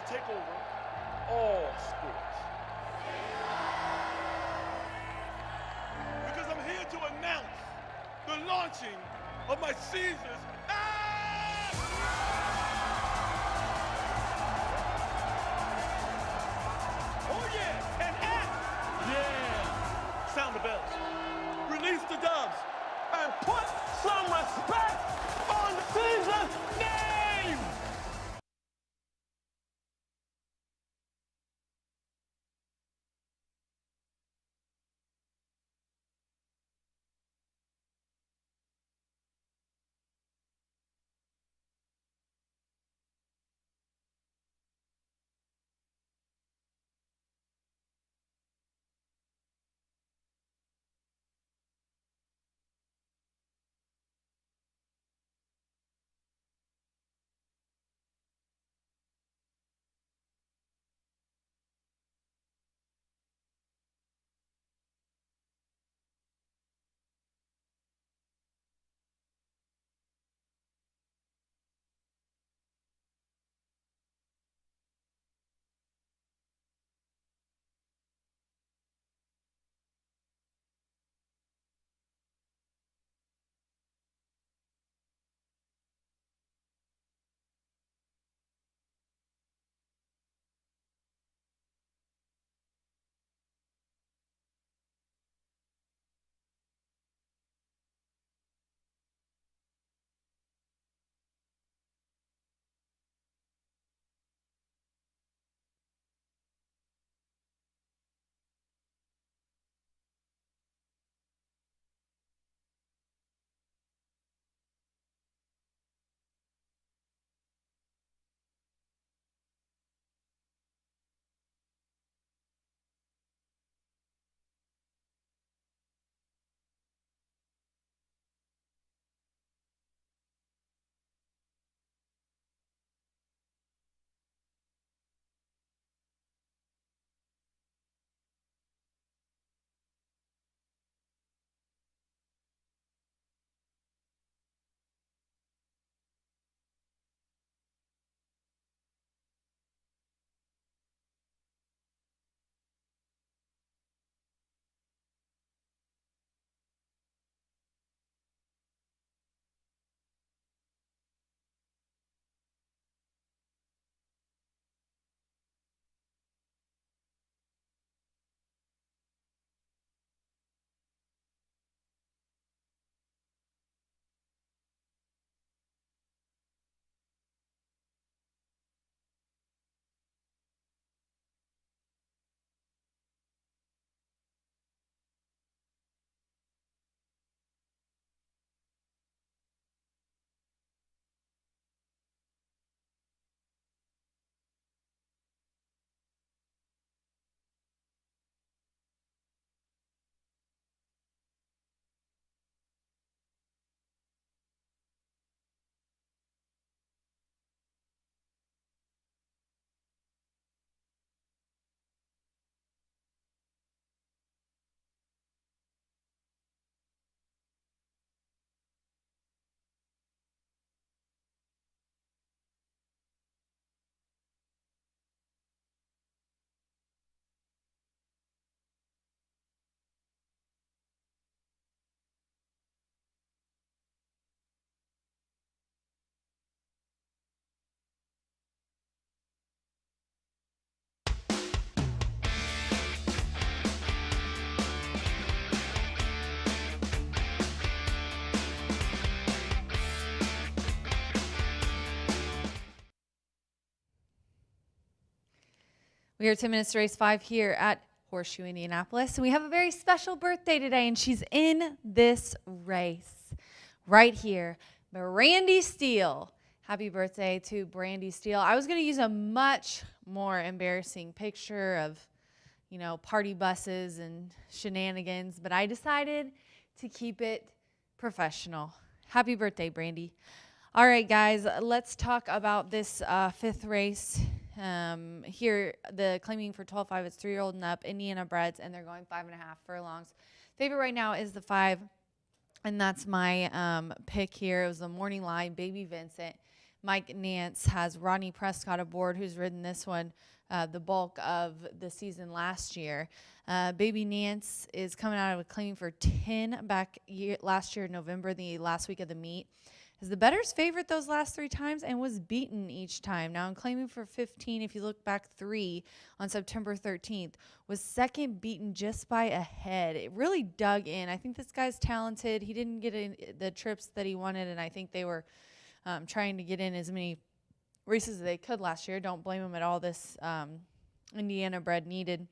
take over all sports. Because I'm here to announce the launching of my Caesars. Oh yeah, and yeah. Sound the bells. Release the doves and put some respect on Caesar's name. We are 10 minutes to race 5 here at Horseshoe Indianapolis. And we have a very special birthday today, and she's in this race right here. Brandy Steele. Happy birthday to Brandy Steele. I was going to use a much more embarrassing picture of, you know, party buses and shenanigans, but I decided to keep it professional. Happy birthday, Brandy. All right, guys, let's talk about this fifth race. Here, the claiming for 12.5, it's 3-year-old and up, Indiana breds, and they're going 5.5 furlongs. Favorite right now is the 5, and that's my pick here. It was the morning line, Baby Vincent. Mike Nance has Ronnie Prescott aboard, who's ridden this one the bulk of the season last year. Baby Nance is coming out of claiming for 10 last year in November, the last week of the meet. Is the bettor's favorite those last 3 times and was beaten each time. Now in claiming for 15, if you look back 3 on September 13th, was second, beaten just by a head. It really dug in. I think this guy's talented. He didn't get in the trips that he wanted, and I think they were trying to get in as many races as they could last year. Don't blame him at all. This Indiana bred needed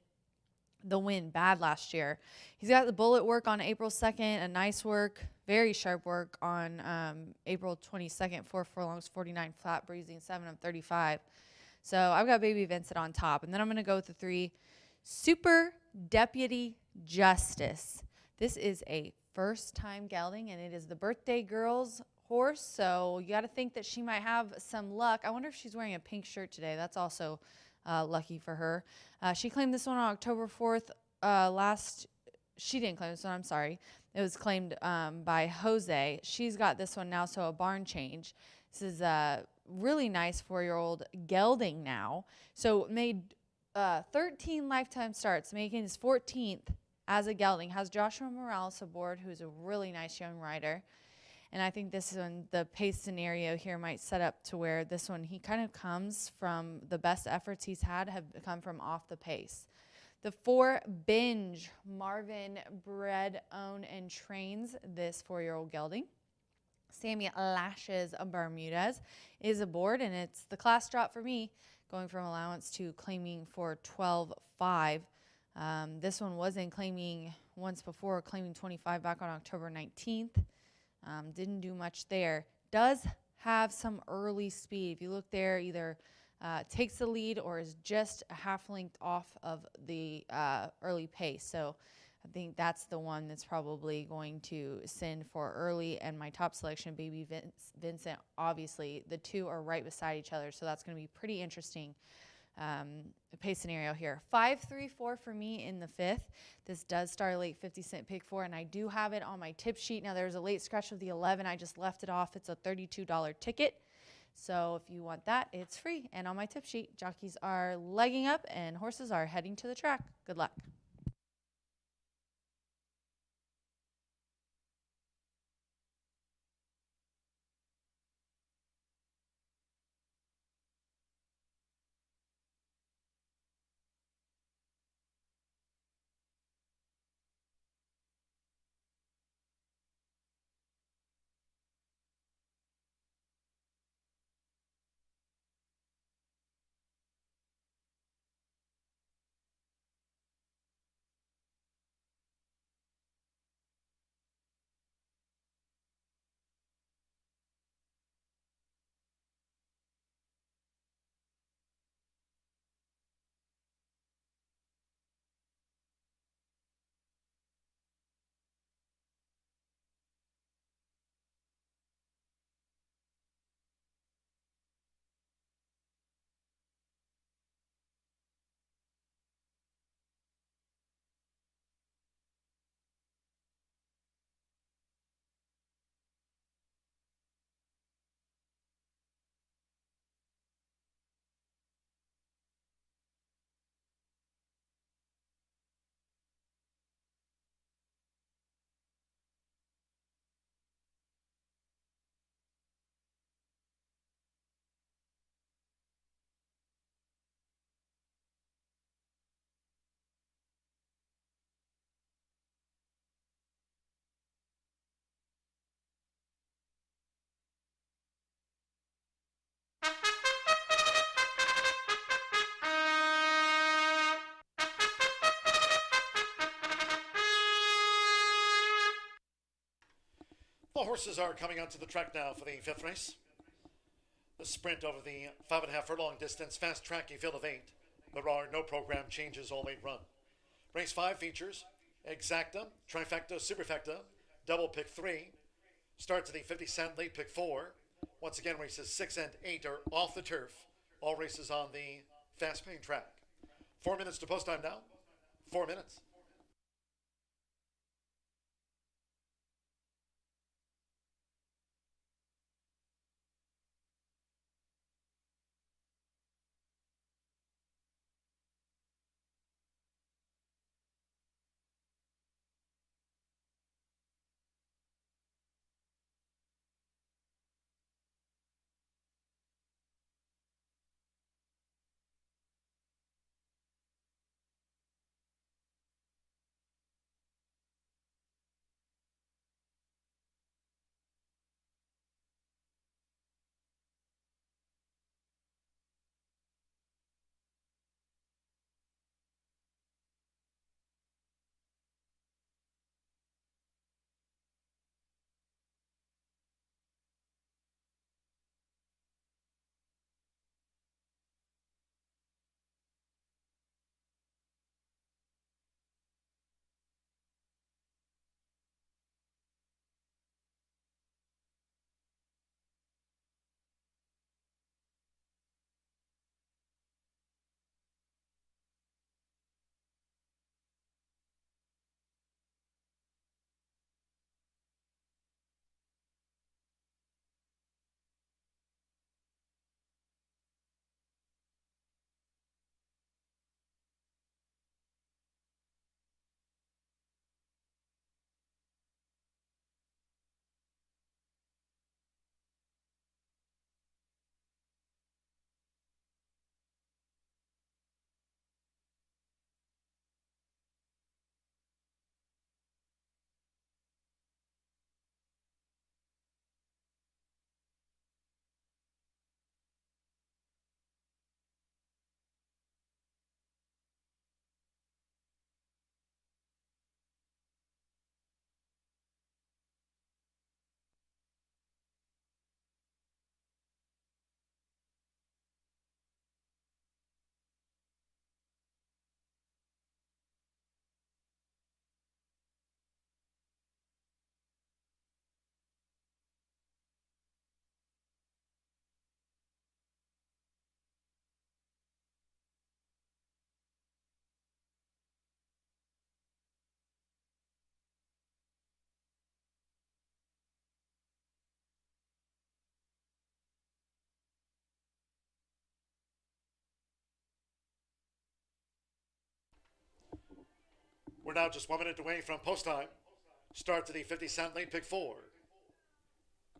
the win bad last year. He's got the bullet work on April 2nd, a nice work, very sharp work on April 22nd, 4 furlongs, 49 flat, breezing 7 of 35. So I've got Baby Vincent on top. And then I'm going to go with the 3, Super Deputy Justice. This is a first-time gelding, and it is the birthday girl's horse, so you got to think that she might have some luck. I wonder if she's wearing a pink shirt today. That's also lucky for her. She claimed this one on October 4th she didn't claim this one, I'm sorry. It was claimed by Jose. She's got this one now, so a barn change. This is a really nice 4-year-old gelding now. So made 13 lifetime starts, making his 14th as a gelding. Has Joshua Morales aboard, who's a really nice young rider. And I think this one, the pace scenario here might set up to where this one, he kind of comes from the best efforts he's had have come from off the pace. The 4, Binge. Marvin bred, own, and trains this 4-year-old gelding. Sammy Lashes Bermudez is aboard, and it's the class drop for me, going from allowance to claiming for 12.5. This one was in claiming once before, claiming 25 back on October 19th. Didn't do much there. Does have some early speed. If you look there, either takes the lead or is just a half length off of the early pace. So I think that's the one that's probably going to send for early. And my top selection, Baby Vincent, obviously the 2 are right beside each other. So that's going to be pretty interesting pace scenario here. 5-3-4 for me in the 5th. This does start a late 50-cent pick 4, and I do have it on my tip sheet. Now there's a late scratch of the 11. I just left it off. It's a $32 ticket. So if you want that, it's free. And on my tip sheet, jockeys are legging up and horses are heading to the track. Good luck. The horses are coming onto the track now for the 5th race. The sprint over the 5.5 furlong distance, fast tracking field of 8. There are no program changes, all 8 run. Race 5 features Exacta, Trifecta, Superfecta, Double Pick 3. Starts at the 50-cent late pick 4. Once again, races 6 and 8 are off the turf. All races on the fast-paying track. 4 minutes to post time now. 4 minutes. We're now just 1 minute away from post time. Start to the 50-cent lane pick 4.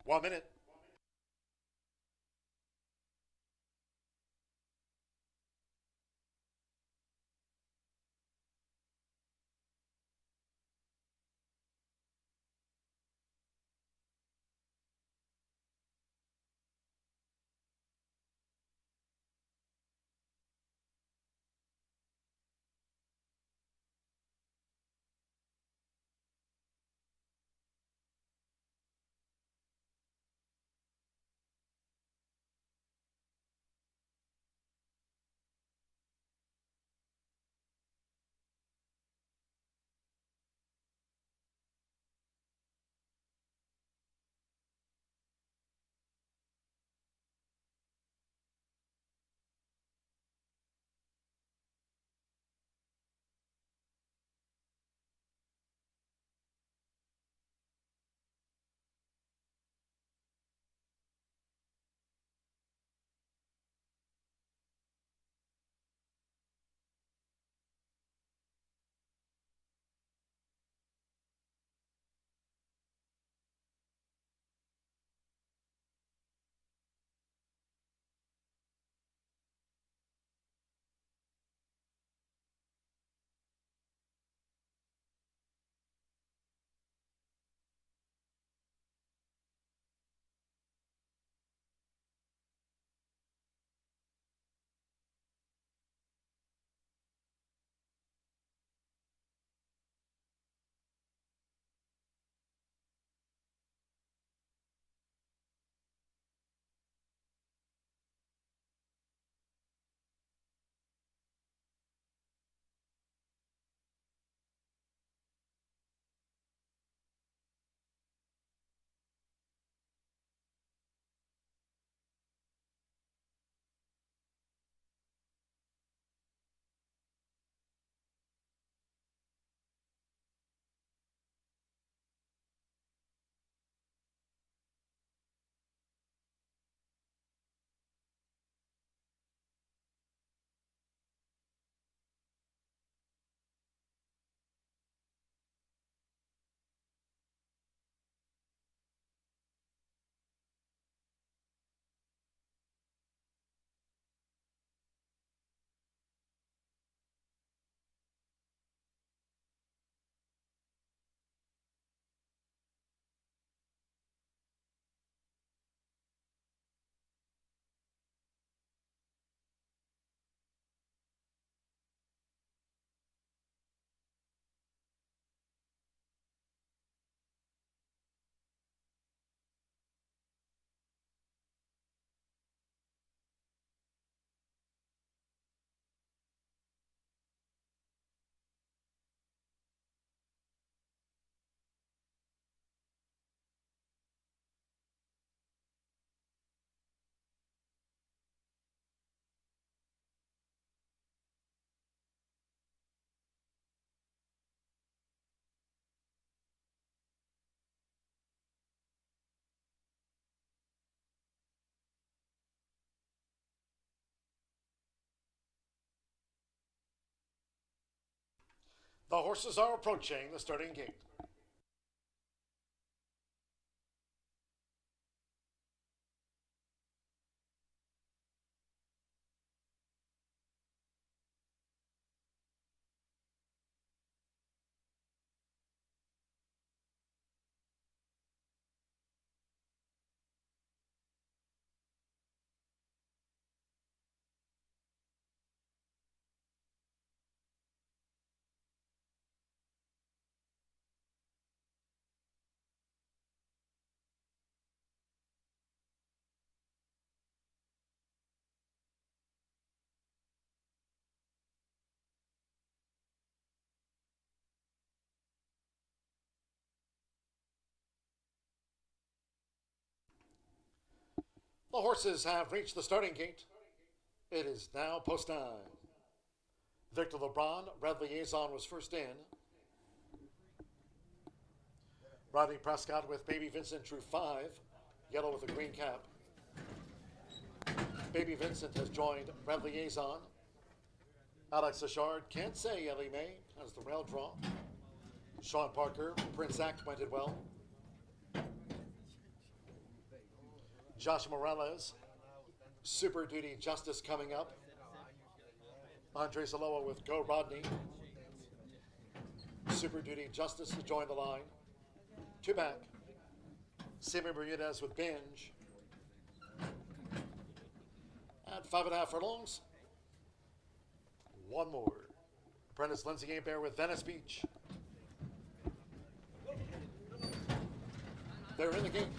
1 minute. The horses are approaching the starting gate. The horses have reached the starting gate. It is now post time. Victor LeBron, Red Liaison, was first in. Rodney Prescott with Baby Vincent drew 5, yellow with a green cap. Baby Vincent has joined Red Liaison. Alex Achard can't say Ellie Mae. as the rail draw. Sean Parker, Prince Act went it well. Joshua Morales, Super Duty Justice coming up. Andre Zaloa with Go Rodney. Super Duty Justice to join the line. Two back. Sammy Bermudez with Binge. At 5.5 furlongs. One more. Apprentice Lindsay Abear with Venice Beach. They're in the game.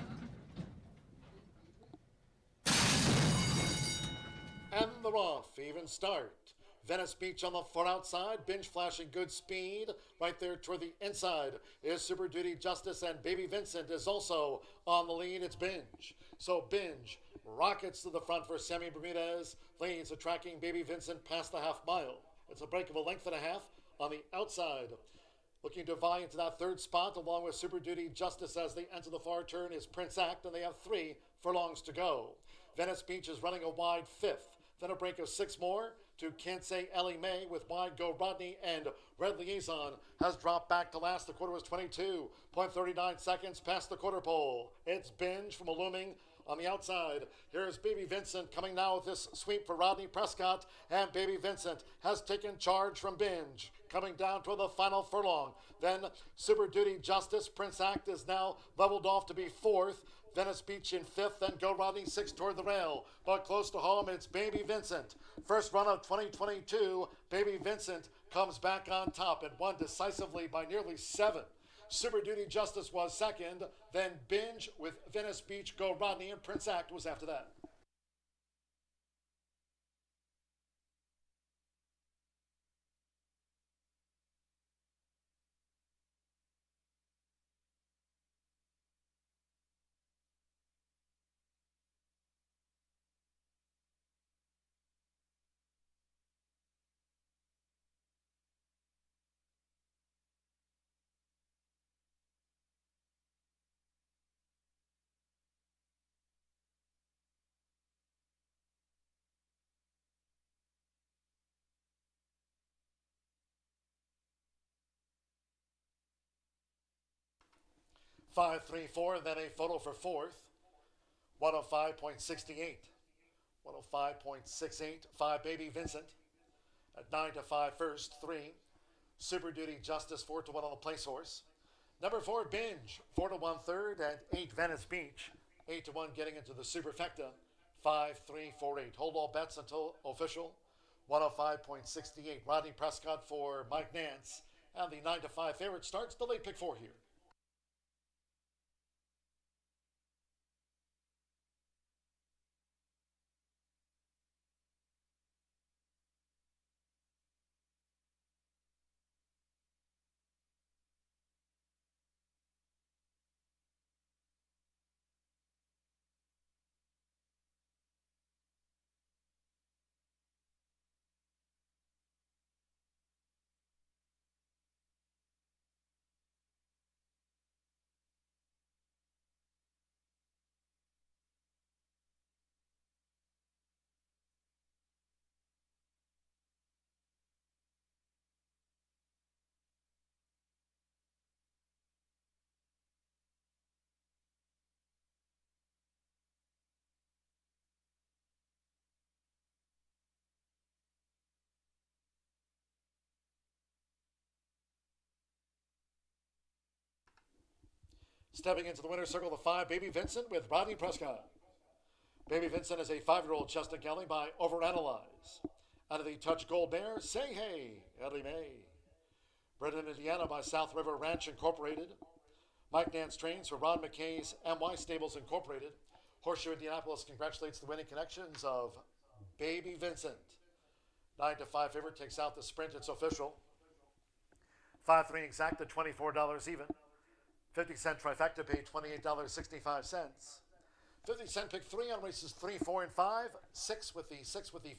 And they're off. Even start. Venice Beach on the far outside. Binge flashing good speed. Right there toward the inside is Super Duty Justice, and Baby Vincent is also on the lead. It's Binge. So Binge rockets to the front for Sammy Bermudez. Leads attracting Baby Vincent past the half mile. It's a break of 1.5 lengths on the outside. Looking to vie into that third spot along with Super Duty Justice as they enter the far turn is Prince Act, and they have 3 furlongs to go. Venice Beach is running a wide 5th. Then a break of 6 more to Can't Say Ellie Mae with wide Go Rodney, and Red Liaison has dropped back to last. The quarter was 22.39 seconds past the quarter pole. It's Binge from a looming on the outside. Here's Baby Vincent coming now with this sweep for Rodney Prescott, and Baby Vincent has taken charge from Binge. Coming down to the final furlong. Then Super Duty Justice, Prince Act is now leveled off to be 4th. Venice Beach in 5th, then Go Rodney 6th toward the rail. But close to home, it's Baby Vincent. First run of 2022, Baby Vincent comes back on top and won decisively by nearly 7. Super Duty Justice was second, then Binge with Venice Beach, Go Rodney, and Prince Act was after that. Five, 3, 4, and then a photo for 4th. 105.68. 105.68. 5, Baby Vincent. At 9 to 5, first, 3. Super Duty Justice, 4 to 1 on the place horse. Number 4, Binge, 4 to 1 third, and 8, Venice Beach. 8 to 1 getting into the Superfecta. 5, 3, 4, 8. Hold all bets until official. 105.68. Rodney Prescott for Mike Nance. And the 9 to 5 favorite starts the late pick 4 here. Stepping into the winner's circle, the 5, Baby Vincent with Rodney Prescott. Baby Vincent is a 5-year-old Chestnut Gelling by Overanalyze. Out of the Touch Gold Bear, Say Hey, Ellie Mae. Bred in Indiana by South River Ranch Incorporated. Mike Nance trains for Ron McKay's MY Stables Incorporated. Horseshoe Indianapolis congratulates the winning connections of Baby Vincent. 9 to 5 favorite takes out the sprint. It's official. 5-3 exact at $24 even. 50-cent trifecta paid $28.65. 50-cent pick 3 on races 3, 4, and 5. 6 with the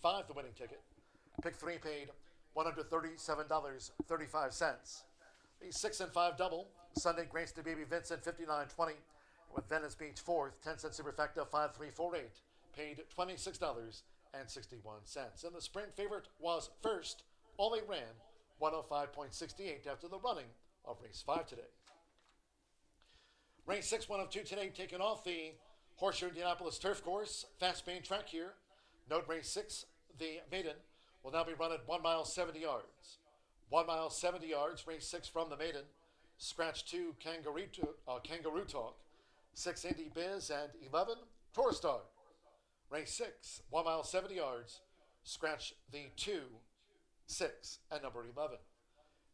5, the winning ticket. Pick 3 paid $137.35. The 6 and 5 double. Sunday Grace to Baby Vincent, $59.20. With Venice Beach 4th, 10-cent superfecta 5-3-4-8. Paid $26.61. And the sprint favorite was first. All they ran 105.68 after the running of race 5 today. Race 6, 1 of 2 today, taken off the Horseshoe Indianapolis turf course, fast main track here. Note race 6, the maiden, will now be run at 1 mile 70 yards. 1 mile 70 yards, race 6 from the maiden. Scratch 2, Kangaroo Talk. 6, Indy Biz, and 11, Tourstar. Race 6, 1 mile 70 yards. Scratch the 2, 6, and number 11.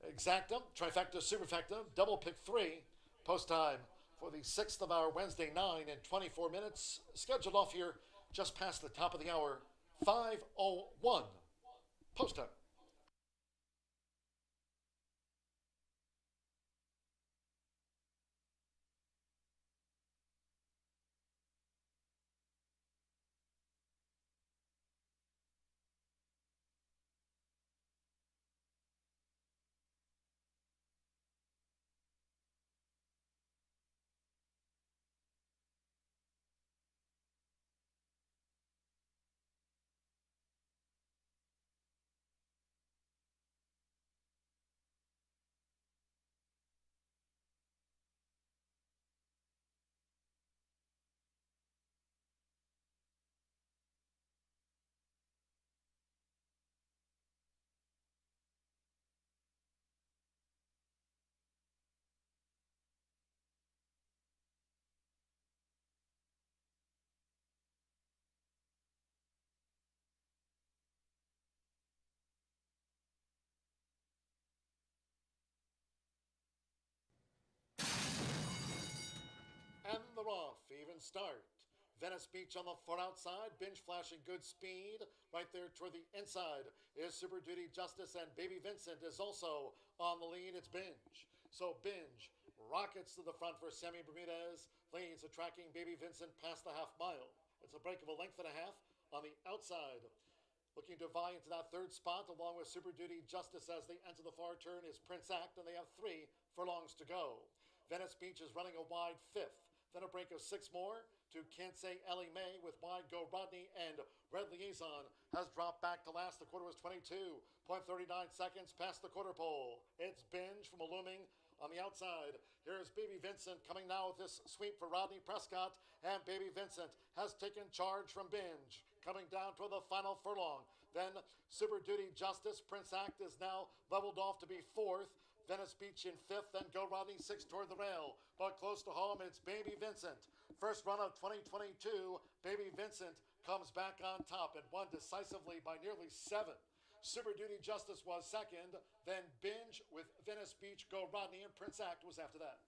Exacta, trifecta, superfecta, double pick 3. Post time for the 6th of our Wednesday, 9 and 24 minutes. Scheduled off here just past the top of the hour, 5:01. Post time. And they're off. Even start. Venice Beach on the far outside. Binge flashing good speed. Right there toward the inside is Super Duty Justice, and Baby Vincent is also on the lead. It's Binge. So Binge rockets to the front for Sammy Bermudez. Leads tracking Baby Vincent past the half mile. It's a break of a length and a half on the outside. Looking to vie into that third spot along with Super Duty Justice as they enter the far turn is Prince Act, and they have 3 furlongs to go. Venice Beach is running a wide 5th. Then a break of 6 more to Can't Say Ellie Mae with wide Go Rodney, and Red Liaison has dropped back to last. The quarter was 22.39 seconds past the quarter pole. It's Binge from a looming on the outside. Here's Baby Vincent coming now with this sweep for Rodney Prescott, and Baby Vincent has taken charge from Binge. Coming down toward the final furlong. Then Super Duty Justice, Prince Act is now leveled off to be 4th. Venice Beach in 5th, then Go Rodney 6th toward the rail. But close to home, it's Baby Vincent. First run of 2022, Baby Vincent comes back on top and won decisively by nearly 7. Super Duty Justice was second, then Binge with Venice Beach, Go Rodney, and Prince Act was after that.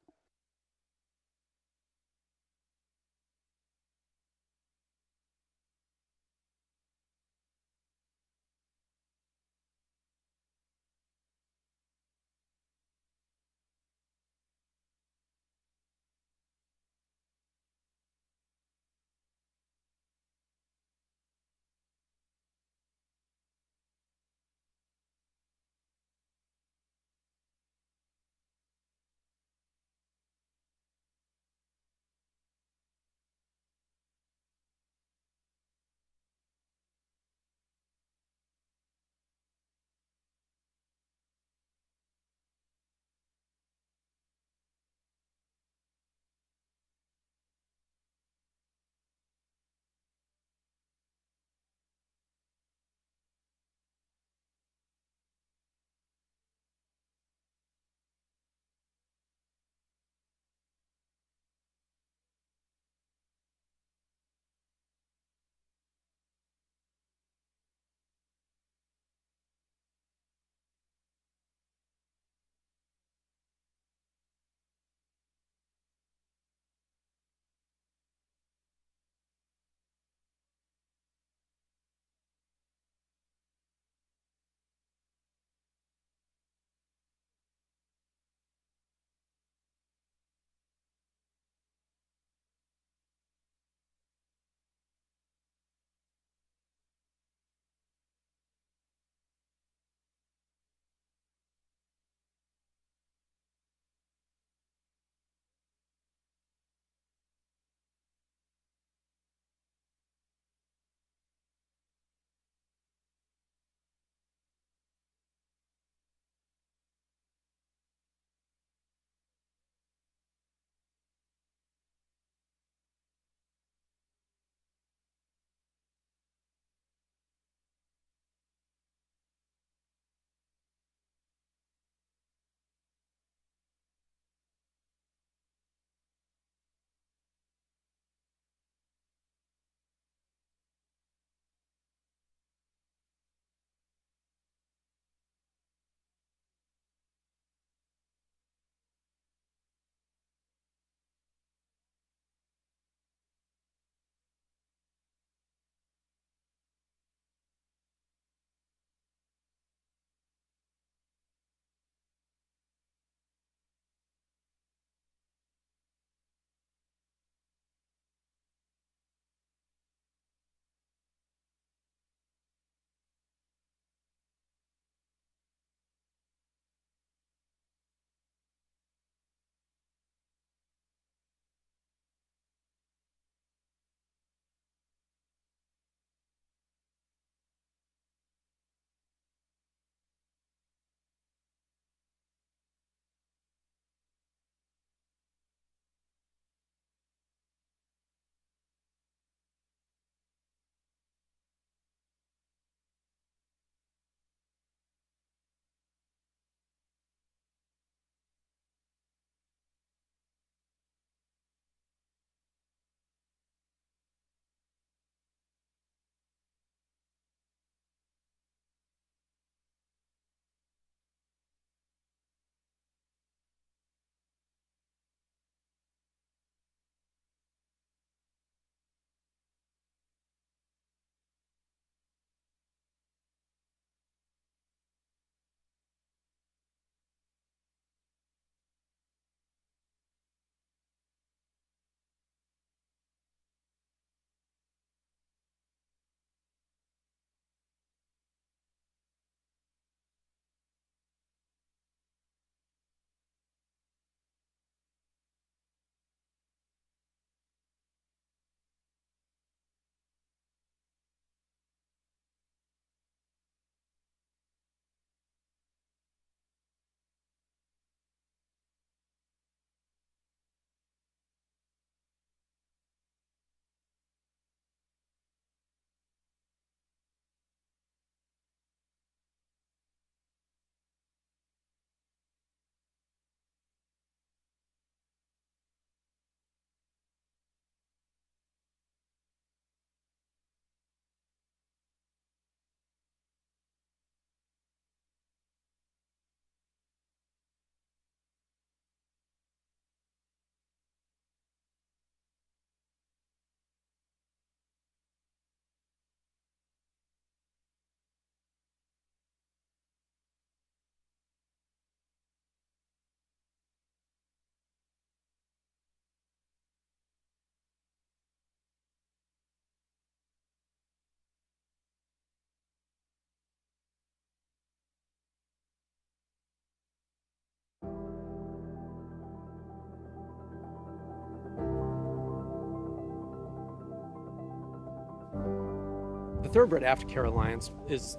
The Thoroughbred Aftercare Alliance is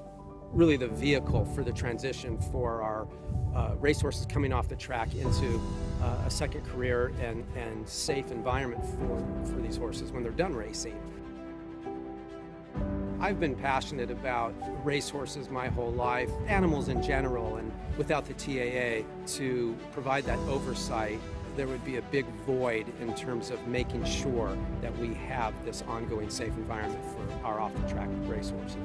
really the vehicle for the transition for our racehorses coming off the track into a second career and safe environment for these horses when they're done racing. I've been passionate about racehorses my whole life, animals in general, and without the TAA to provide that oversight, there would be a big void in terms of making sure that we have this ongoing safe environment for our off-the-track racehorses.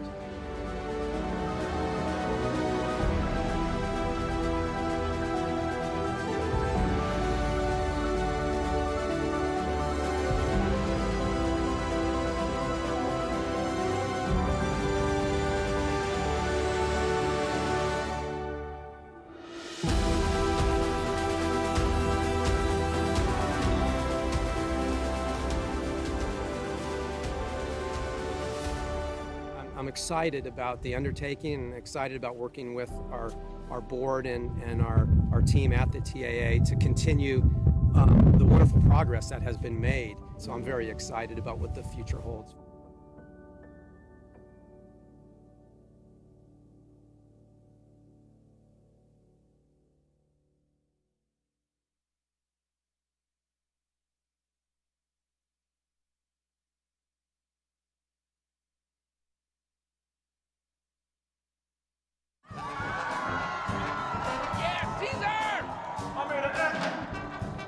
I'm excited about the undertaking and excited about working with our board and our team at the TAA to continue the wonderful progress that has been made. So I'm very excited about what the future holds.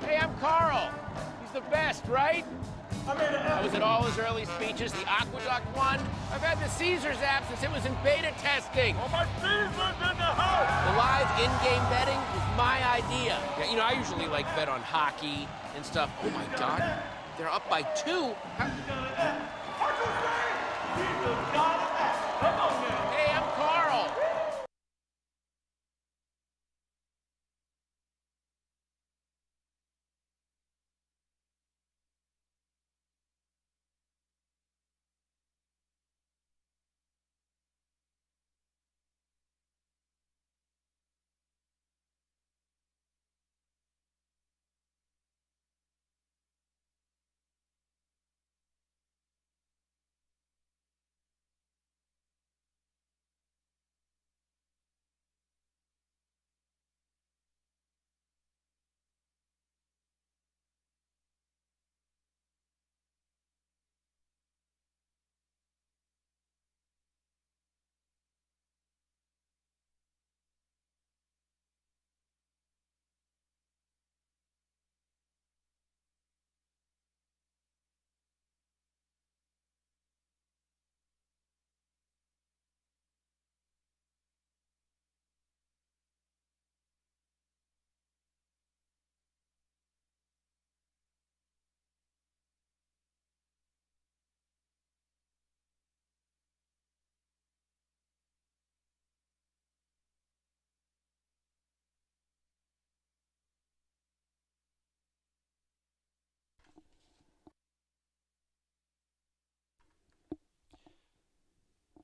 Hey, I'm Carl. He's the best, right? I was at all his early speeches, the Aqueduct one. I've had the Caesars app since it was in beta testing. Oh, my Caesars in the house! The live in-game betting was my idea. Yeah, you know, I usually like bet on hockey and stuff. Oh my God, they're up by 2. Hey, I'm Carl.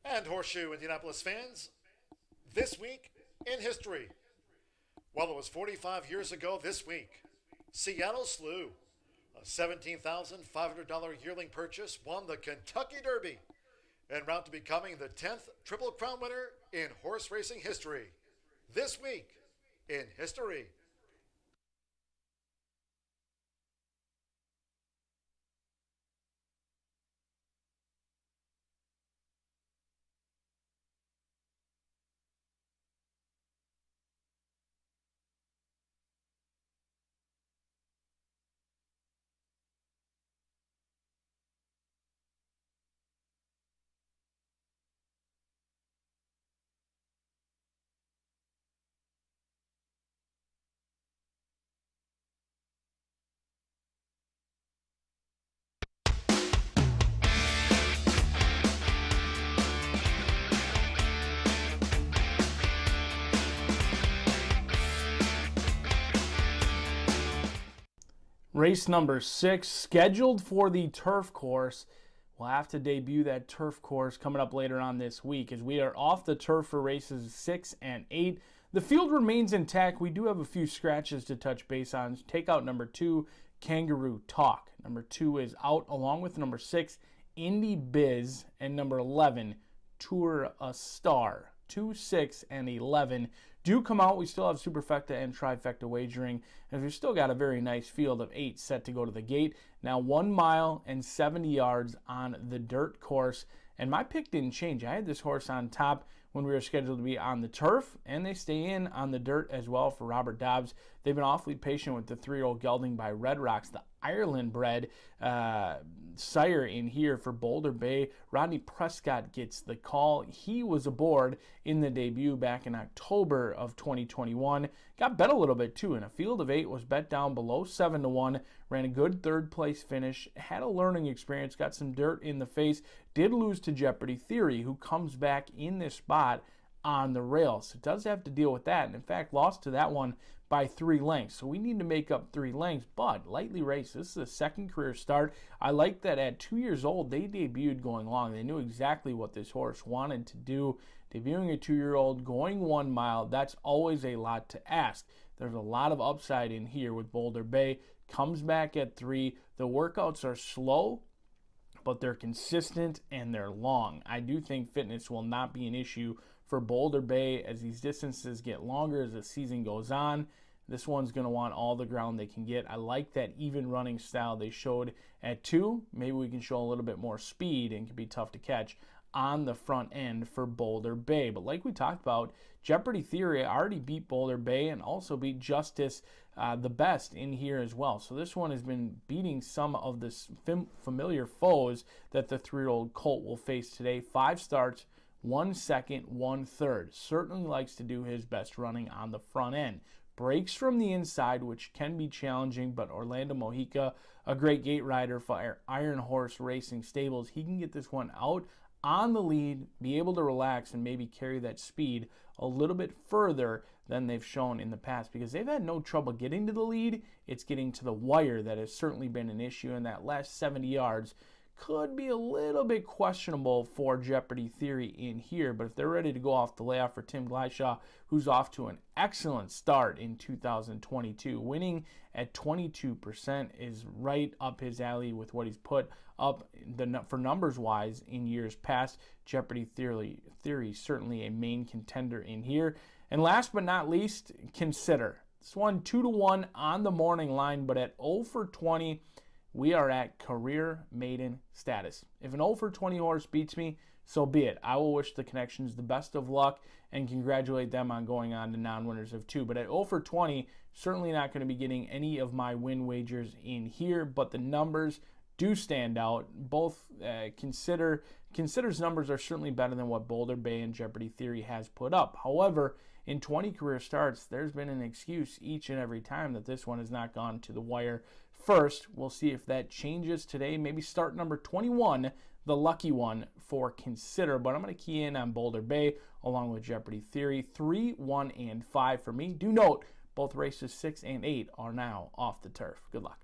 And Horseshoe Indianapolis fans, this week in history. Well, it was 45 years ago this week. Seattle Slew, a $17,500 yearling purchase, won the Kentucky Derby en route to becoming the 10th Triple Crown winner in horse racing history. This week in history. Race number 6, scheduled for the turf course. We'll have to debut that turf course coming up later on this week as we are off the turf for races 6 and 8. The field remains intact. We do have a few scratches to touch base on. Take out number 2, Kangaroo Talk. Number 2 is out along with number 6, Indy Biz, and number 11, Tour a Star. 2, 6, and 11 do come out. We still have superfecta and trifecta wagering, and we've still got a very nice field of 8 set to go to the gate. Now 1 mile and 70 yards on the dirt course, and my pick didn't change. I had this horse on top when we were scheduled to be on the turf, and they stay in on the dirt as well for Robert Dobbs. They've been awfully patient with the 3-year-old gelding by Red Rocks, the Ireland-bred sire in here for Boulder Bay. Rodney Prescott gets the call. He was aboard in the debut back in October of 2021. Got bet a little bit too. In a field of 8, was bet down below 7-1. Ran a good third-place finish. Had a learning experience. Got some dirt in the face. Did lose to Jeopardy Theory, who comes back in this spot on the rails. So it does have to deal with that. And in fact, lost to that one by 3 lengths. So we need to make up 3 lengths, but lightly raced. This is a second career start. I like that at 2 years old, they debuted going long. They knew exactly what this horse wanted to do. Debuting a 2-year-old, going 1 mile, that's always a lot to ask. There's a lot of upside in here with Boulder Bay. Comes back at 3. The workouts are slow, but they're consistent and they're long. I do think fitness will not be an issue for Boulder Bay as these distances get longer as the season goes on. This one's going to want all the ground they can get. I like that even running style they showed at 2. Maybe we can show a little bit more speed and can be tough to catch on the front end for Boulder Bay. But like we talked about, Jeopardy Theory already beat Boulder Bay and also beat Justice the Best in here as well. So this one has been beating some of the familiar foes that the 3-year-old colt will face today. 5 starts, 1 second, 1 third. Certainly likes to do his best running on the front end. Breaks from the inside, which can be challenging, but Orlando Mojica, a great gate rider for Iron Horse Racing Stables, he can get this one out on the lead, be able to relax, and maybe carry that speed a little bit further than they've shown in the past, because they've had no trouble getting to the lead. It's getting to the wire that has certainly been an issue, and that last 70 yards could be a little bit questionable for Jeopardy Theory in here. But if they're ready to go off the layoff for Tim Glyshaw, who's off to an excellent start in 2022, winning at 22% is right up his alley with what he's put up for numbers wise in years past. Jeopardy Theory certainly a main contender in here. And last but not least, Consider. This one 2-1 on the morning line, but at 0 for 20, we are at career maiden status. If an 0 for 20 horse beats me, so be it. I will wish the Connections the best of luck and congratulate them on going on to non-winners of 2. But at 0 for 20, certainly not going to be getting any of my win wagers in here, but the numbers do stand out. Both Consider's numbers are certainly better than what Boulder Bay and Jeopardy Theory has put up. However, in 20 career starts, there's been an excuse each and every time that this one has not gone to the wire first. We'll see if that changes today. Maybe start number 21, the lucky one for Consider. But I'm going to key in on Boulder Bay along with Jeopardy Theory. 3, 1, and 5 for me. Do note, both races 6 and 8 are now off the turf. Good luck.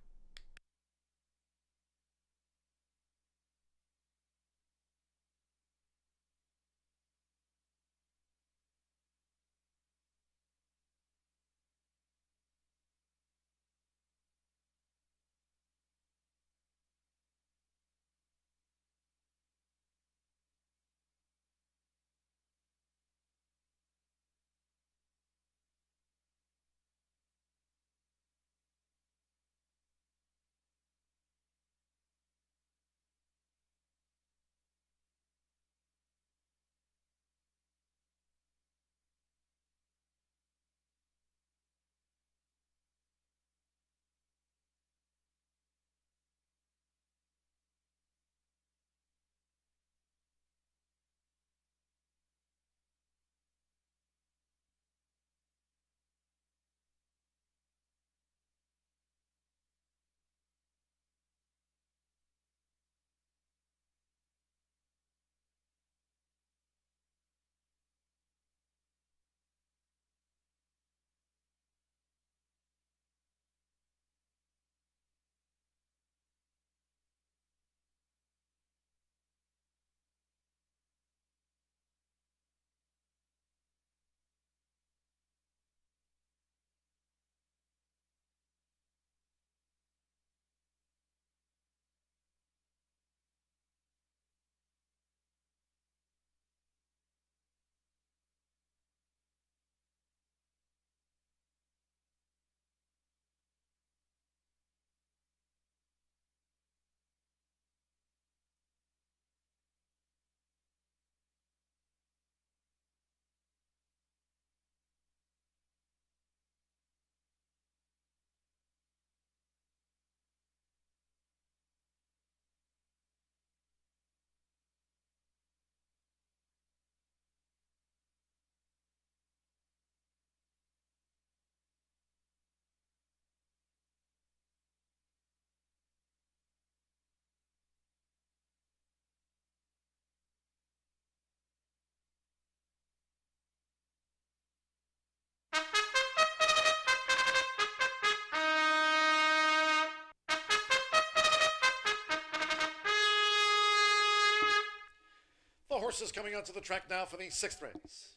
horses coming onto the track now for the 6th race.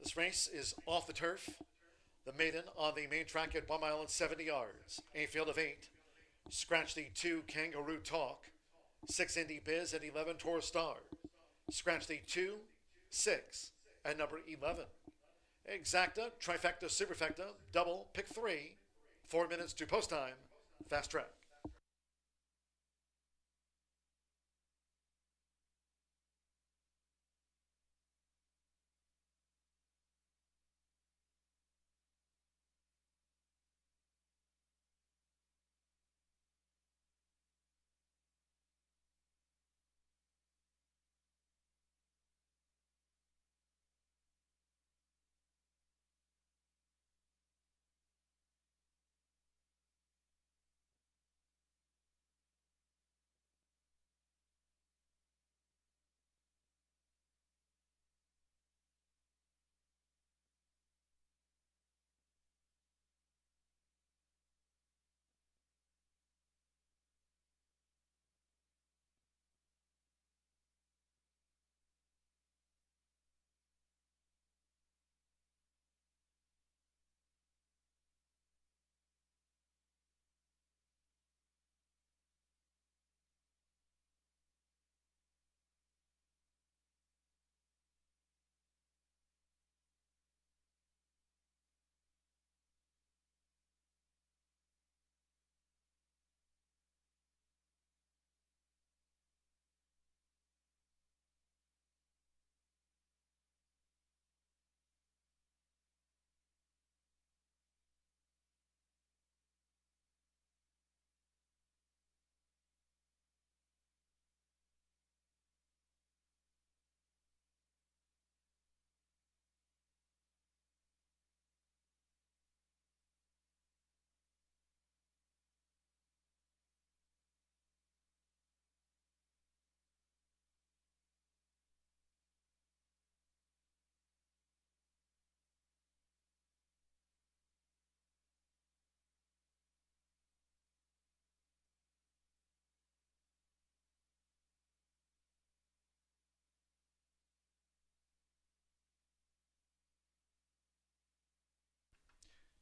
This race is off the turf. The maiden on the main track at 1 mile and 70 yards. A field of 8. Scratch the 2 Kangaroo Talk. 6 Indy Biz and 11 Taurus Star. Scratch the 2, 6, and number 11. Exacta, trifecta, superfecta, double, pick 3. 4 minutes to post time. Fast track.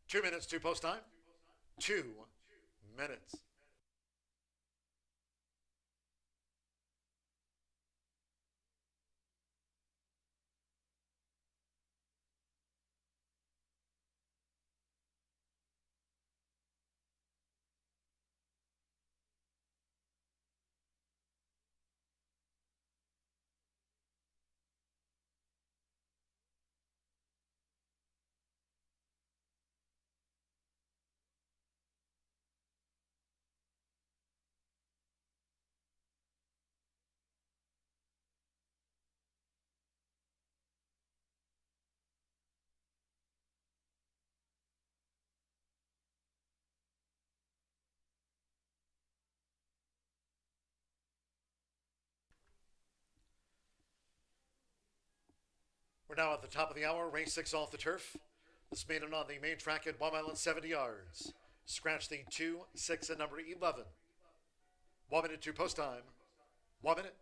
Two minutes to post time. 2 minutes. We're now at the top of the hour, race 6 off the turf. This maiden on the main track at 1 mile and 70 yards. Scratch the 2, 6, and number 11. 1 minute to post time. 1 minute.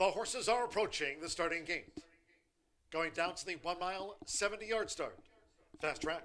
The horses are approaching the starting gate. Going down to the 1 mile, 70-yard start. Fast track.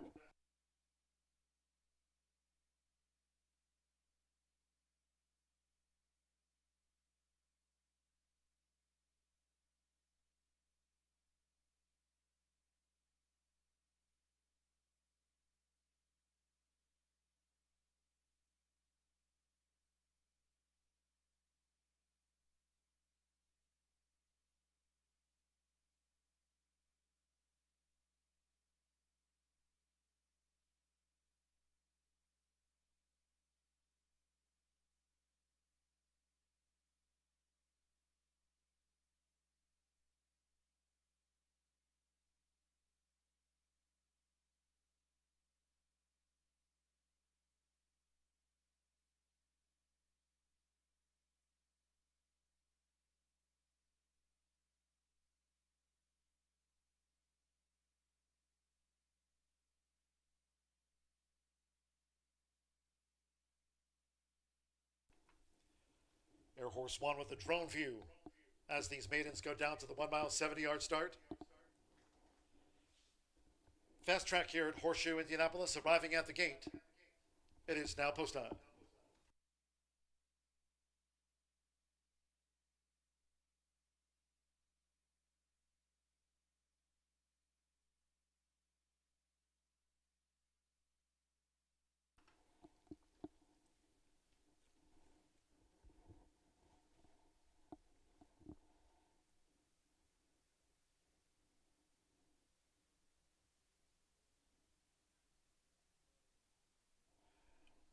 Air Horse 1 with the drone view as these maidens go down to the 1 mile, 70-yard start. Fast track here at Horseshoe Indianapolis arriving at the gate. It is now post time.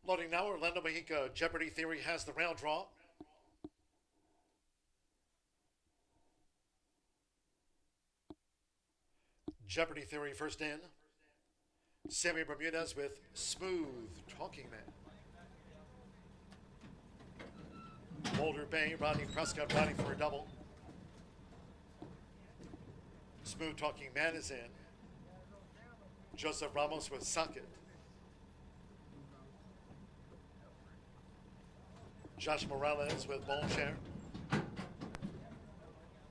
Loading now, Orlando Mexica. Jeopardy Theory has the round draw. Jeopardy Theory first in. Sammy Bermudez with Smooth Talking Man. Boulder Bay, Rodney Prescott riding for a double. Smooth Talking Man is in. Joseph Ramos with Socket. Josh Morales with Bon Cher.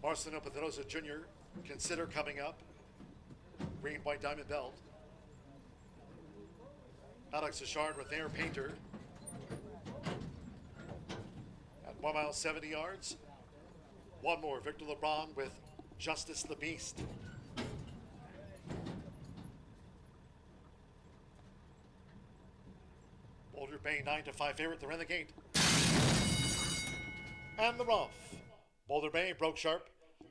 Marcelino Pedrosa Jr. Consider coming up. Green, white, diamond belt. Alex Achard with Air Painter. At 1 mile, 70 yards. One more, Victor LeBron with Justice the Beast. Boulder Bay 9-5 favorite. They're in the gate. And the rough. Boulder Bay broke sharp.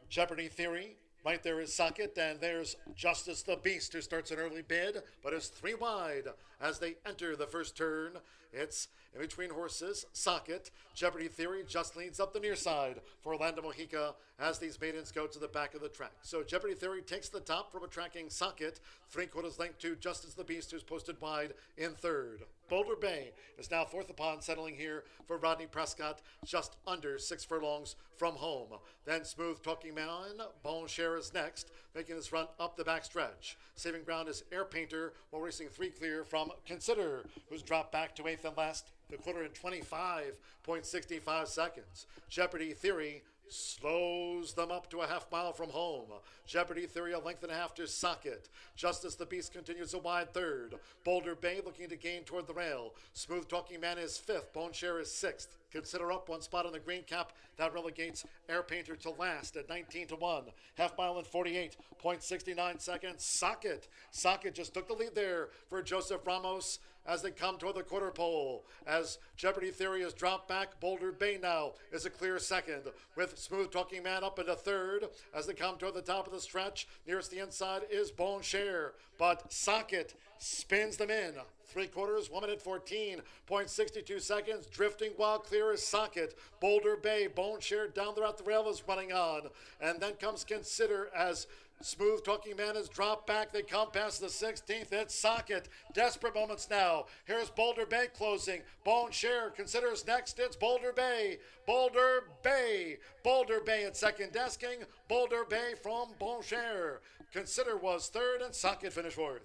Jeopardy Theory. Right there is Socket, and there's Justice the Beast, who starts an early bid, but is 3 wide as they enter the first turn. It's in between horses, Socket. Jeopardy Theory just leads up the near side for Orlando Mexica as these maidens go to the back of the track. So Jeopardy Theory takes the top from a tracking Socket, 3/4 length to Justice the Beast, who's posted wide in third. Boulder Bay is now fourth upon, settling here for Rodney Prescott, just under 6 furlongs from home. Then Smooth Talking Man, Bon Cher is next, making this run up the back stretch. Saving ground is Air Painter, while racing 3 clear from Consider, who's dropped back to 8th and last, the quarter in 25.65 seconds. Jeopardy Theory slows them up to a half mile from home. Jeopardy Theory a length and a half to Socket. Justice the Beast continues a wide third. Boulder Bay looking to gain toward the rail. Smooth Talking Man is fifth. Bon Cher is sixth. Consider up 1 spot on the green cap. That relegates Air Painter to last at 19-1. Half mile in 48.69 seconds. Socket just took the lead there for Joseph Ramos as they come toward the quarter pole. As Jeopardy Theory has dropped back, Boulder Bay now is a clear second, with Smooth Talking Man up into third as they come toward the top of the stretch. Nearest the inside is Bon Cher, but Socket spins them in. 3/4, 1 minute 14.62 seconds. Drifting wild clear is Socket. Boulder Bay, Bon Cher down there at the rail is running on. And then comes Consider as Smooth Talking Man has dropped back. They come past the 16th. It's Socket. Desperate moments now. Here's Boulder Bay closing. Bon Cher Considers next. It's Boulder Bay. Boulder Bay. Boulder Bay at second desking. Boulder Bay from Bon Cher. Consider was third and Socket finished fourth.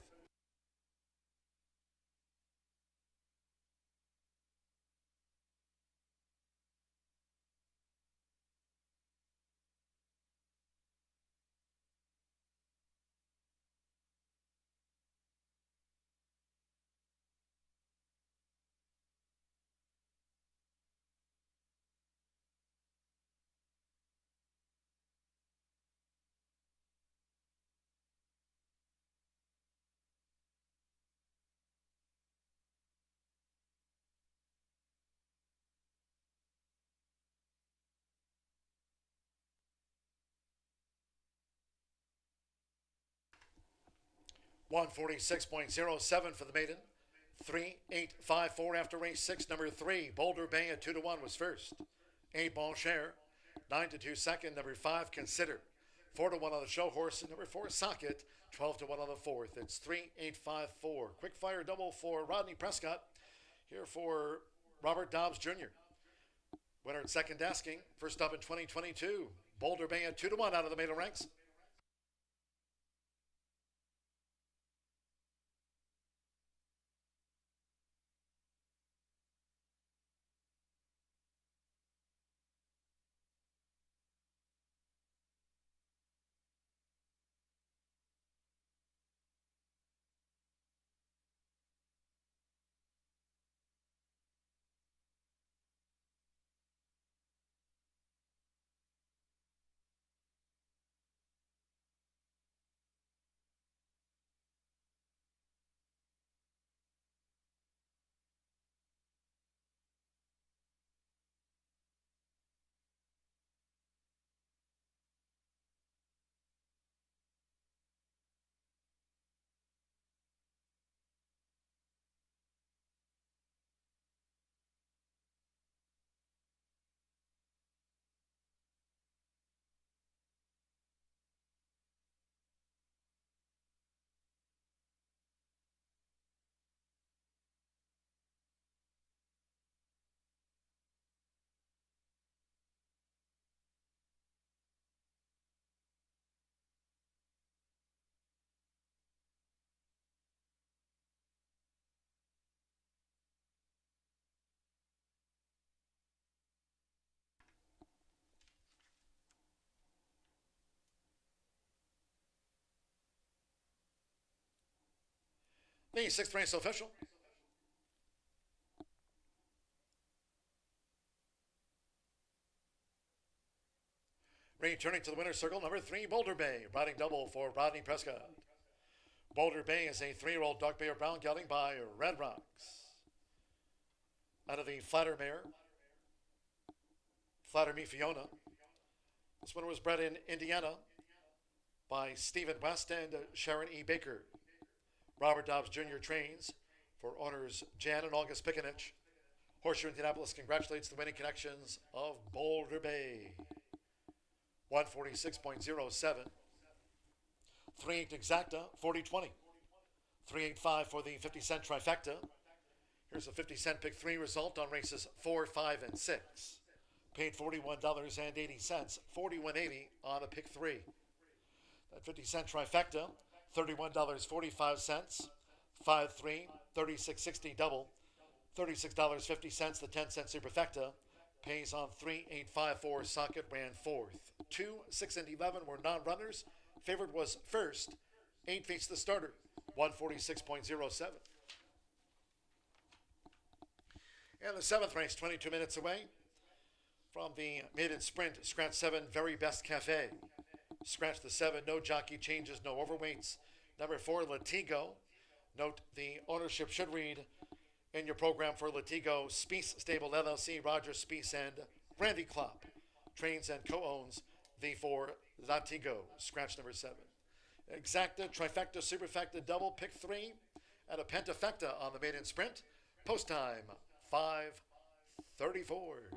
146.07 for the maiden. 3.854 after race 6. Number 3, Boulder Bay at 2-1 was first. 8 Bon Cher. 9-2 second. Number 5, Consider. 4-1 on the show horse. And number 4, Socket. 12-1 on the fourth. It's 3.854. Quick fire double for Rodney Prescott. Here for Robert Dobbs Jr. Winner at second asking. First up in 2022. Boulder Bay at 2-1 out of the maiden ranks. The sixth race official. Returning to the winner's circle, number 3, Boulder Bay, riding double for Rodney Prescott. Boulder Bay is a 3-year-old dark bay or brown gelding by Red Rocks. Out of the Flatter mare, Flatter Me Fiona. This winner was bred in Indiana by Stephen West and Sharon E. Baker. Robert Dobbs Jr. trains for owners Jan and August Pickenich. Horseshoe Indianapolis congratulates the winning connections of Boulder Bay. 146.07. 3.8 exacta, 40-20. 3.85 for the 50-cent trifecta. Here's a 50-cent pick 3 result on races 4, 5, and 6. Paid $41.80, $41.80 on a pick 3. That 50-cent trifecta, $31.45, 5-3, $36.60 double, $36.50, the 10-cent superfecta, pays on 3.854. Socket ran fourth. 2, 6, and 11 were non-runners. Favorite was first. 8 faced the starter. 146.07. And the seventh race, 22 minutes away from the maiden sprint. Scratch 7, Very Best Cafe. Scratch the 7, no jockey changes, no overweights. Number 4, Latigo. Note the ownership should read in your program for Latigo, Spiess Stable LLC, Roger Spiess and Randy Klopp. Trains and co-owns the 4 Latigo. Scratch number 7. Exacta, trifecta, superfecta, double, pick 3, and a pentafecta on the maiden sprint. Post time, 5:34.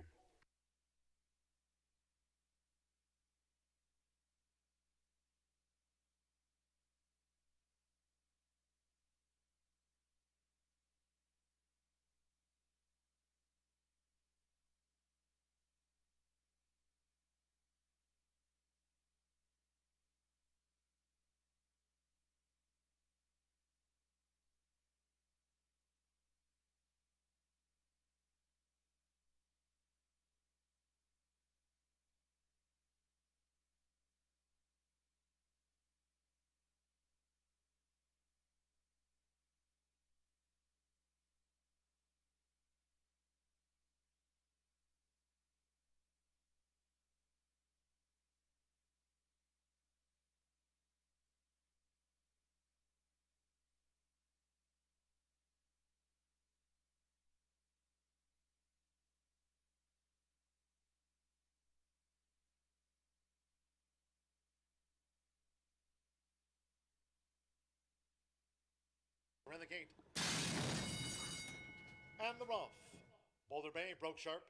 behind the gate. And the rough. Boulder Bay broke sharp.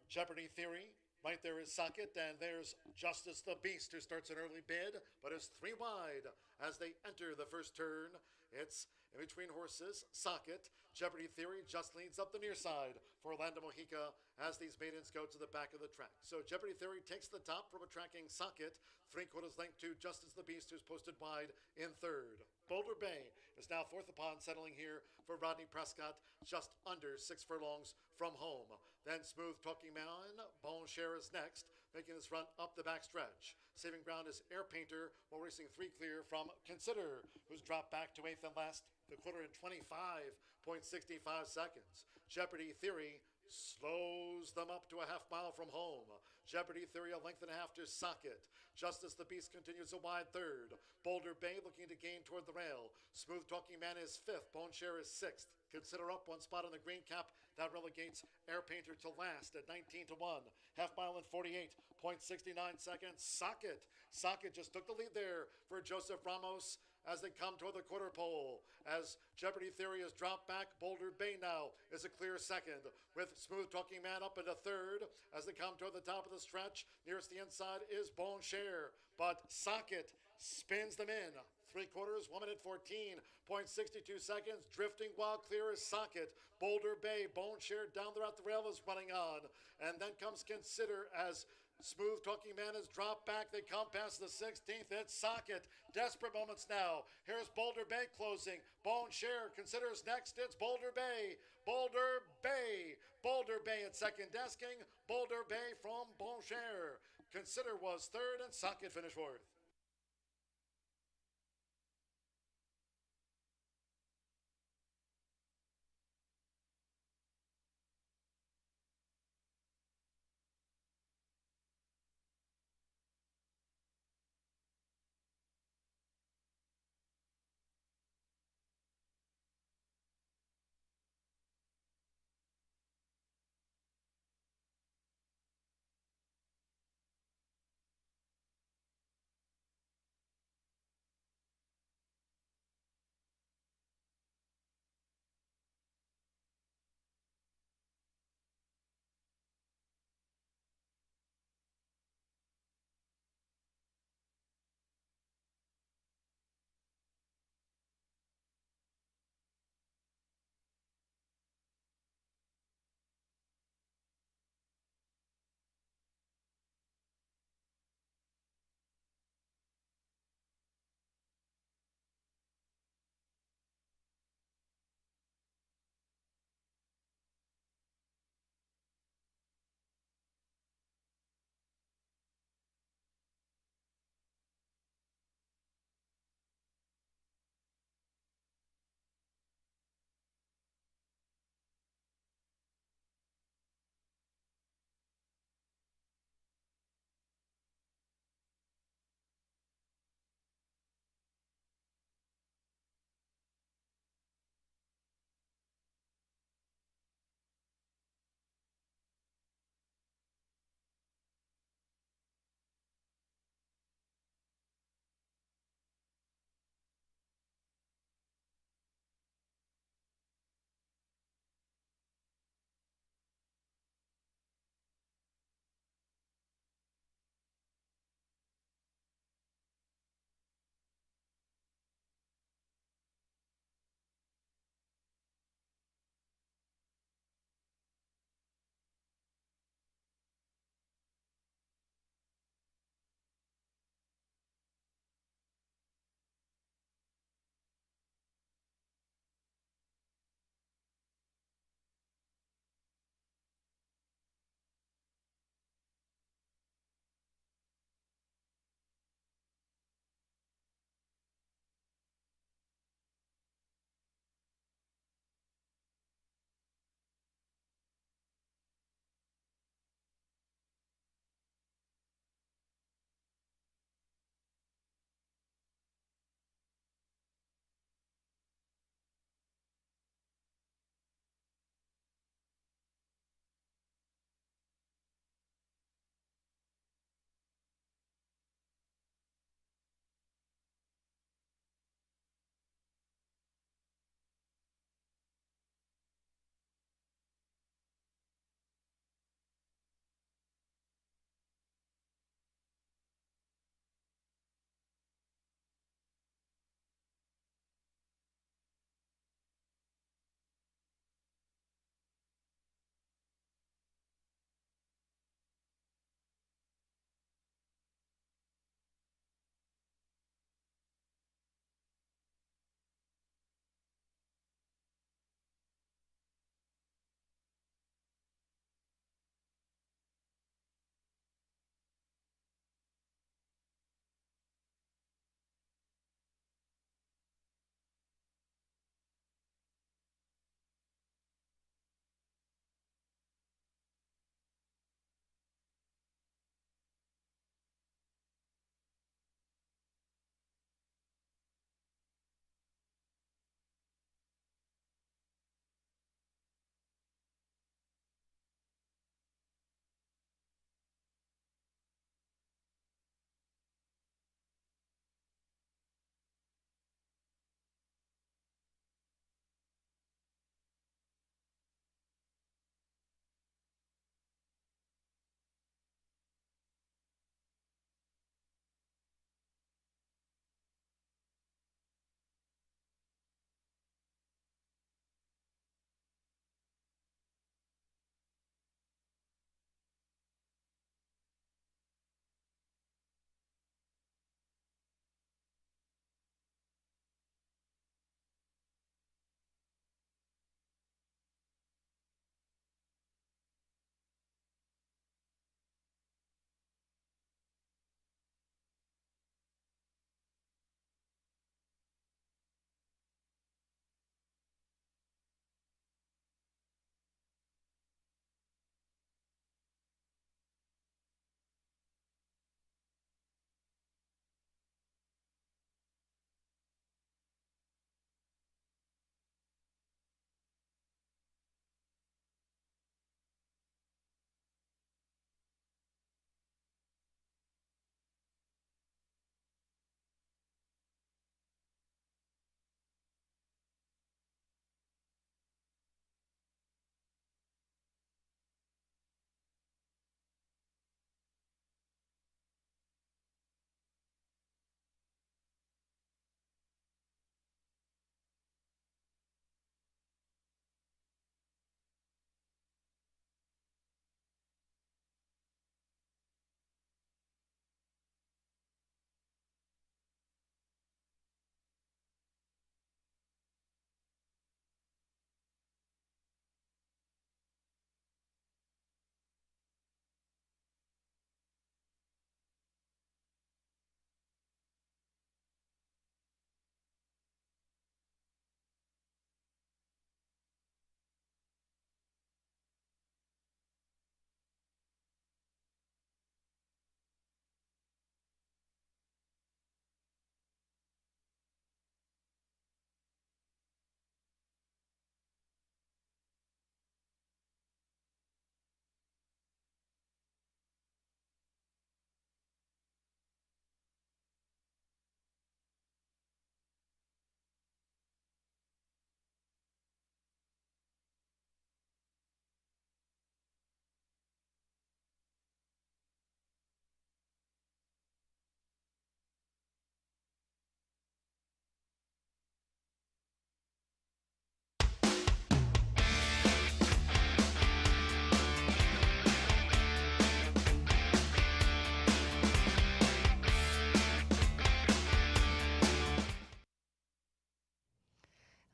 Jeopardy Theory. Right there is Socket, and there's Justice the Beast, who starts an early bid, but is 3 wide as they enter the first turn. It's in between horses, Socket. Jeopardy Theory just leads up the near side for Orlando Mojica as these maidens go to the back of the track. So Jeopardy Theory takes the top from a tracking Socket, 3/4 length to Justice the Beast, who's posted wide in third. Boulder Bay is now fourth upon, settling here for Rodney Prescott, just under 6 furlongs from home. Then Smooth Talking Man, Bon Cher is next, making his run up the backstretch. Saving ground is Air Painter, while racing 3 clear from Consider, who's dropped back to 8th and last, the quarter in 25.65 seconds. Jeopardy Theory slows them up to a half mile from home. Jeopardy Theory a length and a half to Socket. Justice the Beast continues a wide third. Boulder Bay looking to gain toward the rail. Smooth Talking Man is fifth. Bone Share is sixth. Consider up 1 spot on the green cap. That relegates Air Painter to last at 19-1. Half mile in 48.69 seconds. Socket just took the lead there for Joseph Ramos as they come toward the quarter pole. As Jeopardy Theory has dropped back, Boulder Bay now is a clear second, with Smooth Talking Man up into third as they come toward the top of the stretch. Nearest the inside is Bon Cher, but Socket spins them in. 3/4, 1 minute 14.62 seconds. Drifting wild clear is Socket. Boulder Bay, Bone Cher down there at the rail is running on. And then comes Consider as Smooth Talking Man has dropped back. They come past the 16th. It's Socket. Desperate moments now. Here's Boulder Bay closing. Bone Cher Considers next. It's Boulder Bay. Boulder Bay. Boulder Bay at second desking. Boulder Bay from Bon Cher. Consider was third and Socket finished fourth.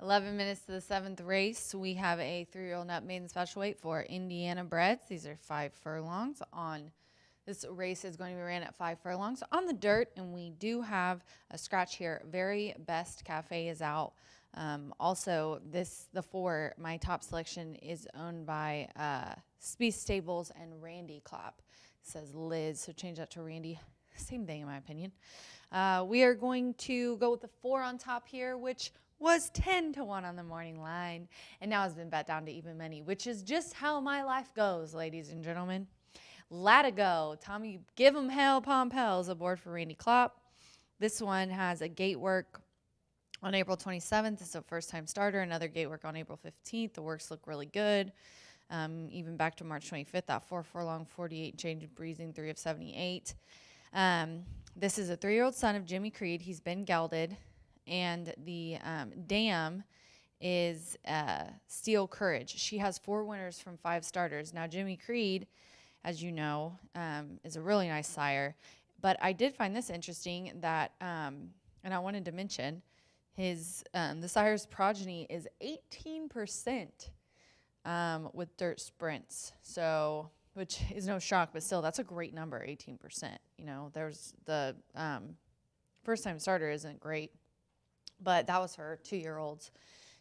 11 minutes to the 7th race. We have a 3-year-old nut maiden special weight for Indiana breds. These are 5 furlongs on. This race is going to be ran at 5 furlongs on the dirt, and we do have a scratch here. Very Best Cafe is out. Also, my top selection is owned by Speed Stables and Randy Klopp. It says Liz, so change that to Randy. Same thing in my opinion. We are going to go with the 4 on top here, which was 10-1 on the morning line, and now has been bet down to even money, which is just how my life goes, ladies and gentlemen. Latigo, Tommy, give 'em hell, Pompels aboard for Randy Klopp. This one has a gate work on April 27th. It's a first-time starter. Another gate work on April 15th. The works look really good. Even back to March 25th, that 4 furlong, 48 change of breezing, 3 of 78. This is a 3-year-old son of Jimmy Creed. He's been gelded. And the dam is Steel Courage. She has 4 winners from 5 starters. Now, Jimmy Creed, as you know, is a really nice sire. But I did find this interesting that, and I wanted to mention, the sire's progeny is 18% with dirt sprints. So, which is no shock, but still, that's a great number, 18%. You know, there's the first-time starter isn't great, but that was for 2-year-olds.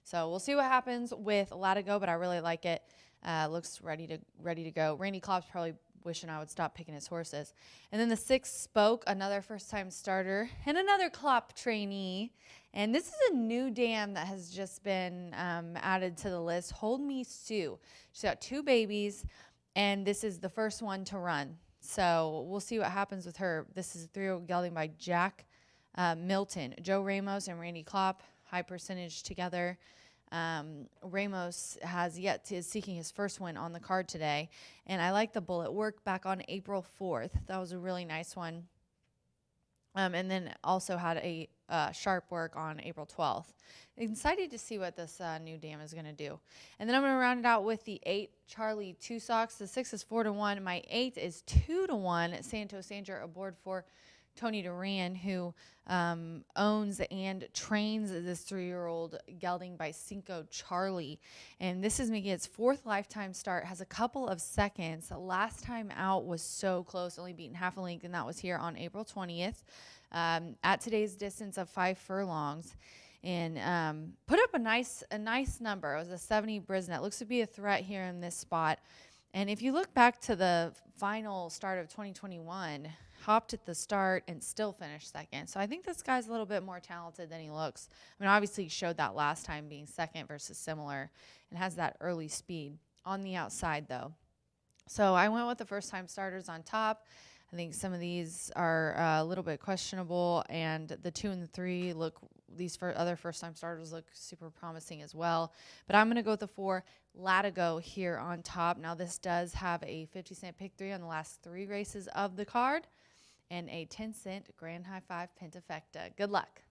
So we'll see what happens with Latigo, but I really like it. Looks ready to go. Randy Klopp's probably wishing I would stop picking his horses. And then the 6 Spoke, another first-time starter, and another Klopp trainee. And this is a new dam that has just been added to the list. Hold Me Sue. She's got 2 babies, and this is the first one to run. So we'll see what happens with her. This is a 3-year-old gelding by Jack Milton. Joe Ramos and Randy Klopp, high percentage together. Ramos is seeking his first win on the card today. And I like the bullet work back on April 4th. That was a really nice one. And then also had a sharp work on April 12th. Excited to see what this new dam is going to do. And then I'm going to round it out with the 8 Charlie Two Socks. The 6 is 4-1. My 8 is 2-1. Santos Sanger aboard for Tony Duran, who owns and trains this 3-year-old gelding by Cinco Charlie. And this is making its 4th lifetime start, has a couple of seconds. Last time out was so close, only beaten half a length, and that was here on April 20th at today's distance of 5 furlongs. And put up a nice number. It was a 70 Brisnet. Looks to be a threat here in this spot. And if you look back to the final start of 2021, hopped at the start and still finished second. So I think this guy's a little bit more talented than he looks. I mean, obviously he showed that last time being second versus similar and has that early speed on the outside though. So I went with the first time starters on top. I think some of these are a little bit questionable, and the 2 and the 3 other first-time starters look super promising as well. But I'm going to go with the 4 Latigo here on top. Now this does have a 50-cent pick 3 on the last 3 races of the card, and a 10-cent Grand High 5 Pentafecta. Good luck.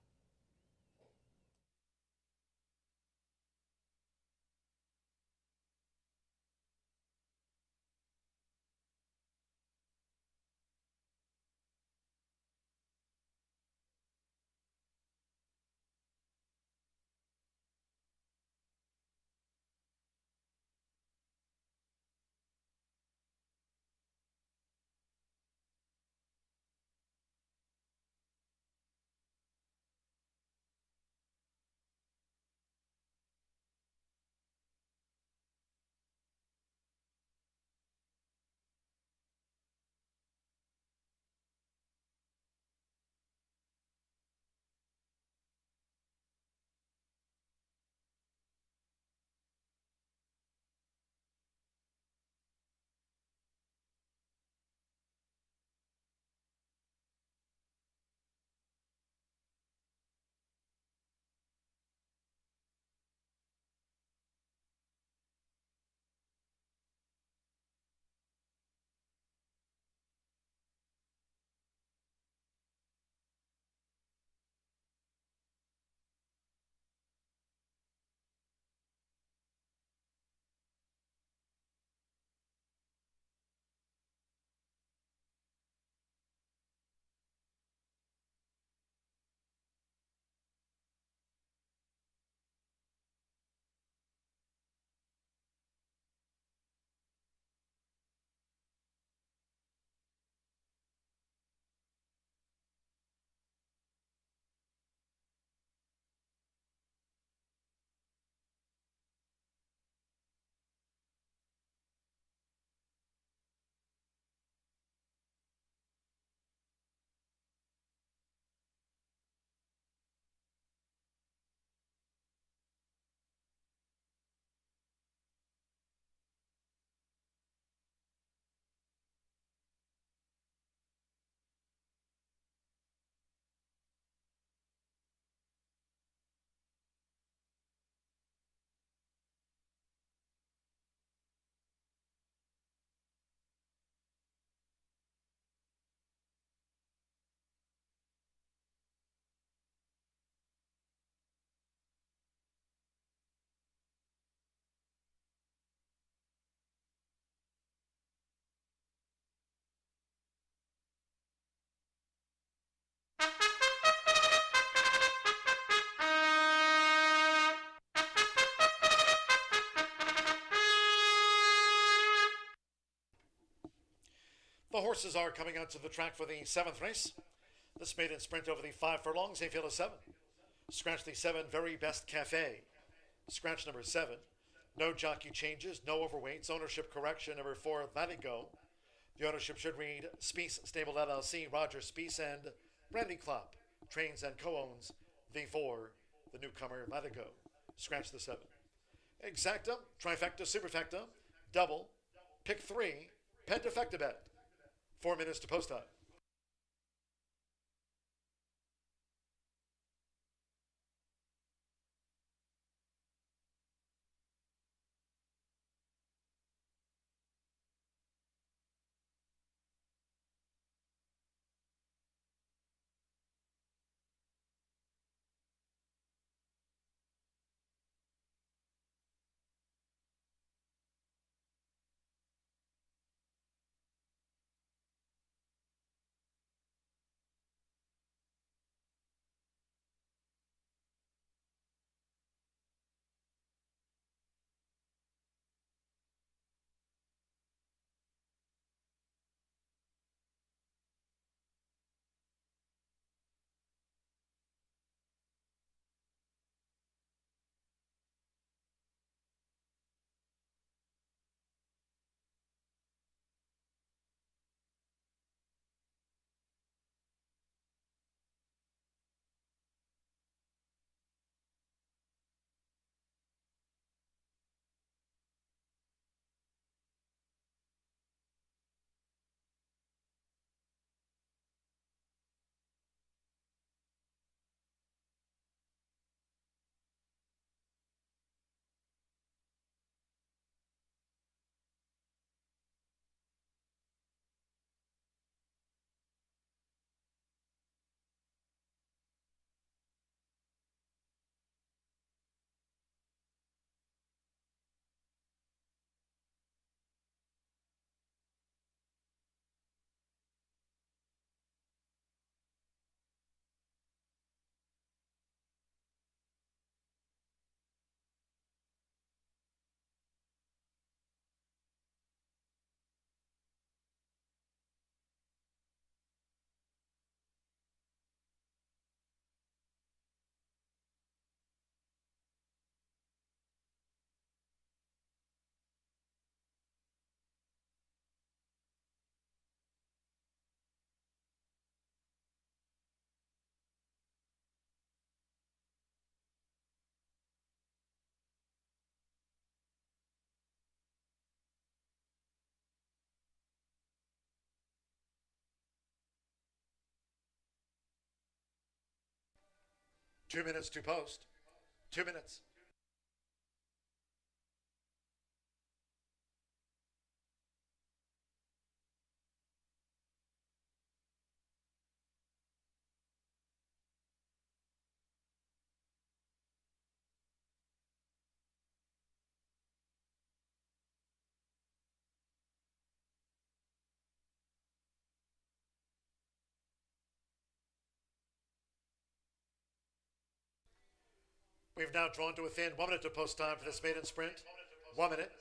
horses are coming out to the track for the 7th race. This maiden sprint over the 5 furlongs, a field of 7. Scratch the 7, Very Best Cafe. Scratch number 7, no jockey changes, no overweights. Ownership correction, number 4, Latigo. The ownership should read Speece Stable LLC, Roger Speece and Brandy Klopp trains and co-owns the 4, the newcomer Latigo. Scratch the 7. Exacta, trifecta, superfecta, double, pick 3, pentafecta bet. 4 minutes to post time. Two minutes to post. 2 minutes. We've now drawn to within 1 minute to post time for this maiden sprint. 1 minute.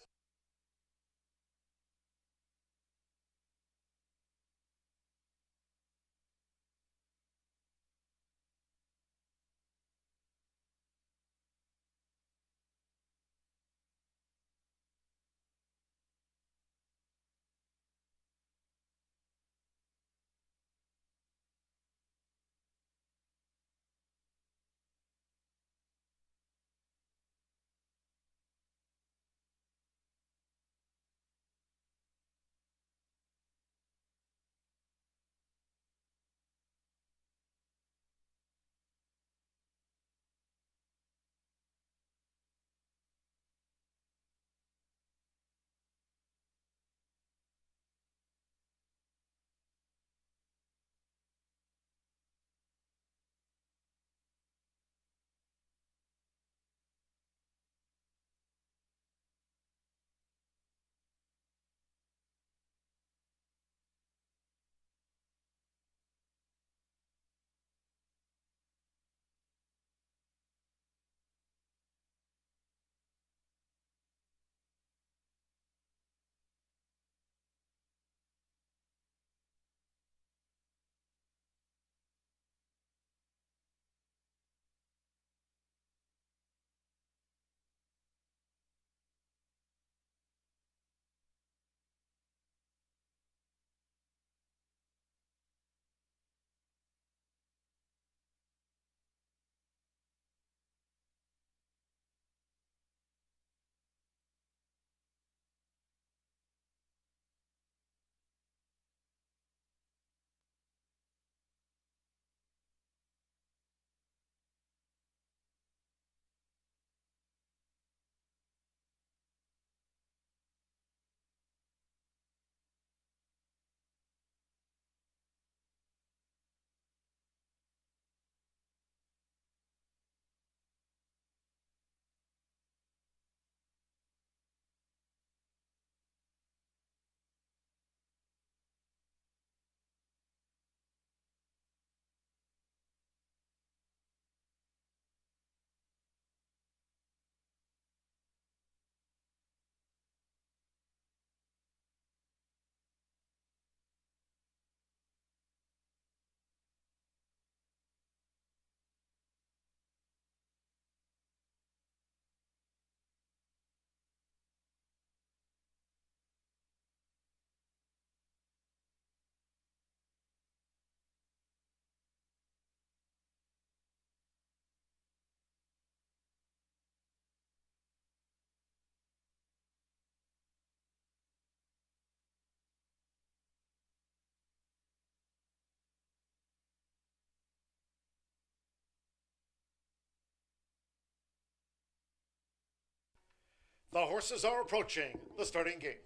The horses are approaching the starting gate.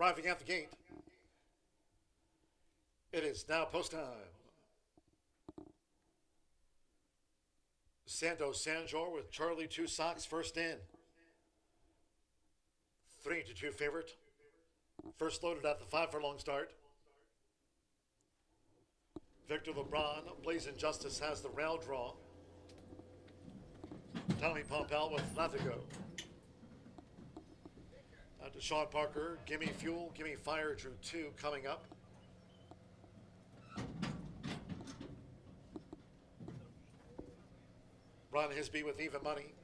Arriving at the gate, it is now post time. Santos Sanjor with Charlie Two Socks first in. 3-2 favorite. First loaded at the 5 furlong start. Victor LeBron, Blazing Justice has the rail draw. Tommy Pompel with Latigo. To Sean Parker, Gimme Fuel, Gimme Fire, drew 2 coming up. Ron Hisby with Even Money,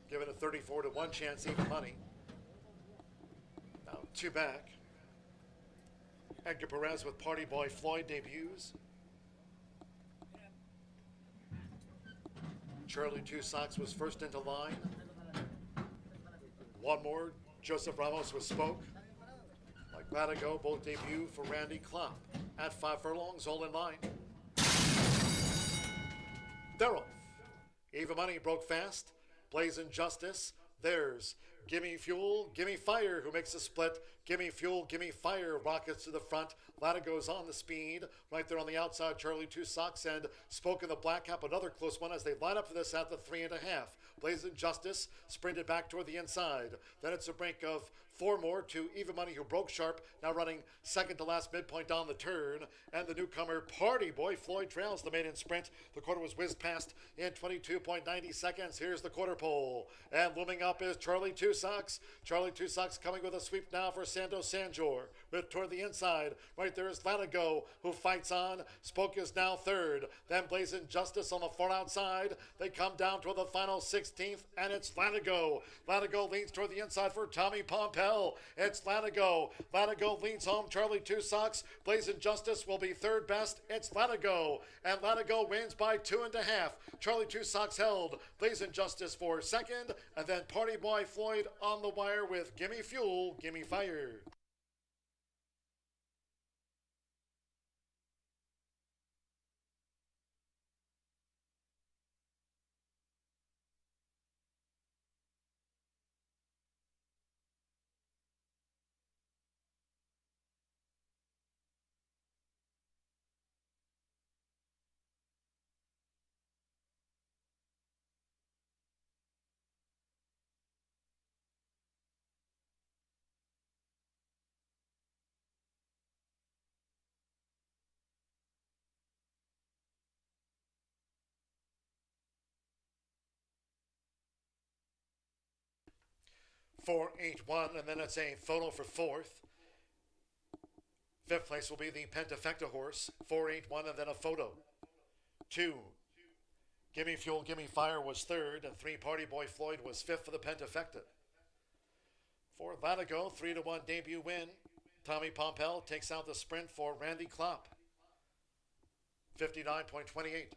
given a 34-1 chance, Even Money. Now 2 back. Edgar Perez with Party Boy Floyd debuts. Charlie Two Socks was first into line. One more. Joseph Ramos with Spoke. Like Latigo, both debut for Randy Klopp. At 5 furlongs, all in line. They're off. Eva Money broke fast. Blazing Justice. There's Gimme Fuel, Gimme Fire, who makes a split. Gimme Fuel, Gimme Fire, rockets to the front. Latigo's on the speed. Right there on the outside, Charlie Two Socks and Spoke in the black cap. Another close one as they line up for this at the 3.5. Blazing Justice sprinted back toward the inside. Then it's a break of 4 more to Even Money, who broke sharp, now running second to last midpoint down the turn. And the newcomer, Party Boy Floyd, trails the maiden sprint. The quarter was whizzed past in 22.90 seconds. Here's the quarter pole. And looming up is Charlie Two Socks. Charlie Two Socks coming with a sweep now for Santos Sanjor. With toward the inside, right there is Latigo, who fights on. Spoke is now third. Then Blazing Justice on the far outside. They come down toward the final 16th, and it's Latigo. Latigo leans toward the inside for Tommy Pompel. It's Latigo. Latigo leans home. Charlie Two Socks. Blazing Justice will be third best. It's Latigo. And Latigo wins by 2.5. Charlie Two Socks held. Blazing Justice for second. And then Party Boy Floyd on the wire with Gimme Fuel, Gimme Fire. Four, 8-1, and then it's a photo for 4th. 5th place will be the Pentafecta horse. 4-8-1, and then a photo. 2. Gimme Fuel, Gimme Fire was 3rd, and 3 Party Boy Floyd was 5th for the Pentafecta. 4 Latigo, 3-1 debut win. Tommy Pompel takes out the sprint for Randy Klopp. 59.28.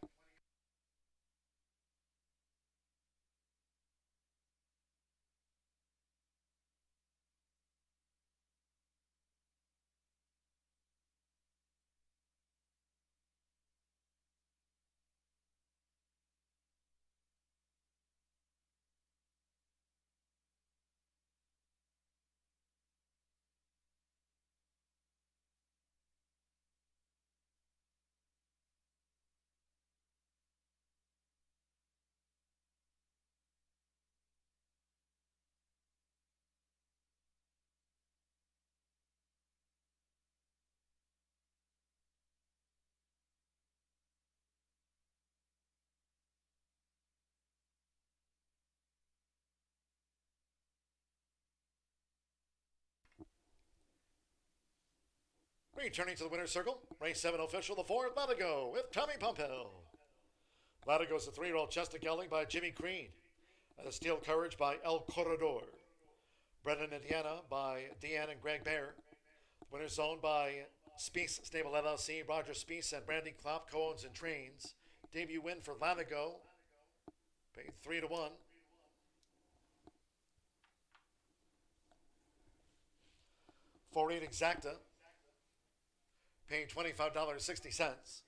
Returning to the winner's circle, race 7 official, the 4, Latigo with Tommy Pompel. Latigo is a 3-year-old chestnut gelding by Jimmy Creed. And the Steel Courage by El Corredor. Bred in Indiana by Deanne and Greg Baer. The winner's owned by Speece Stable LLC, Roger Speece and Brandy Klopp, co-owns and trains. Debut win for Latigo, paid 3-1. $4.8 Exacta, paying $25.60.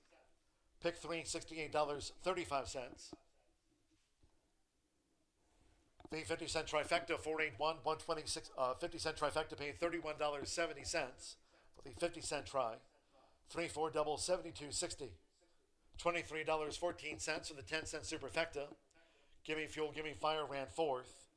Pick 3, $68.35. The 50-cent trifecta, 481, 126, 50-cent trifecta paying $31.70 for the 50-cent try. 3-4 double, $72.60. $23.14 for the 10-cent superfecta. Gimme Fuel, Gimme Fire ran 4th.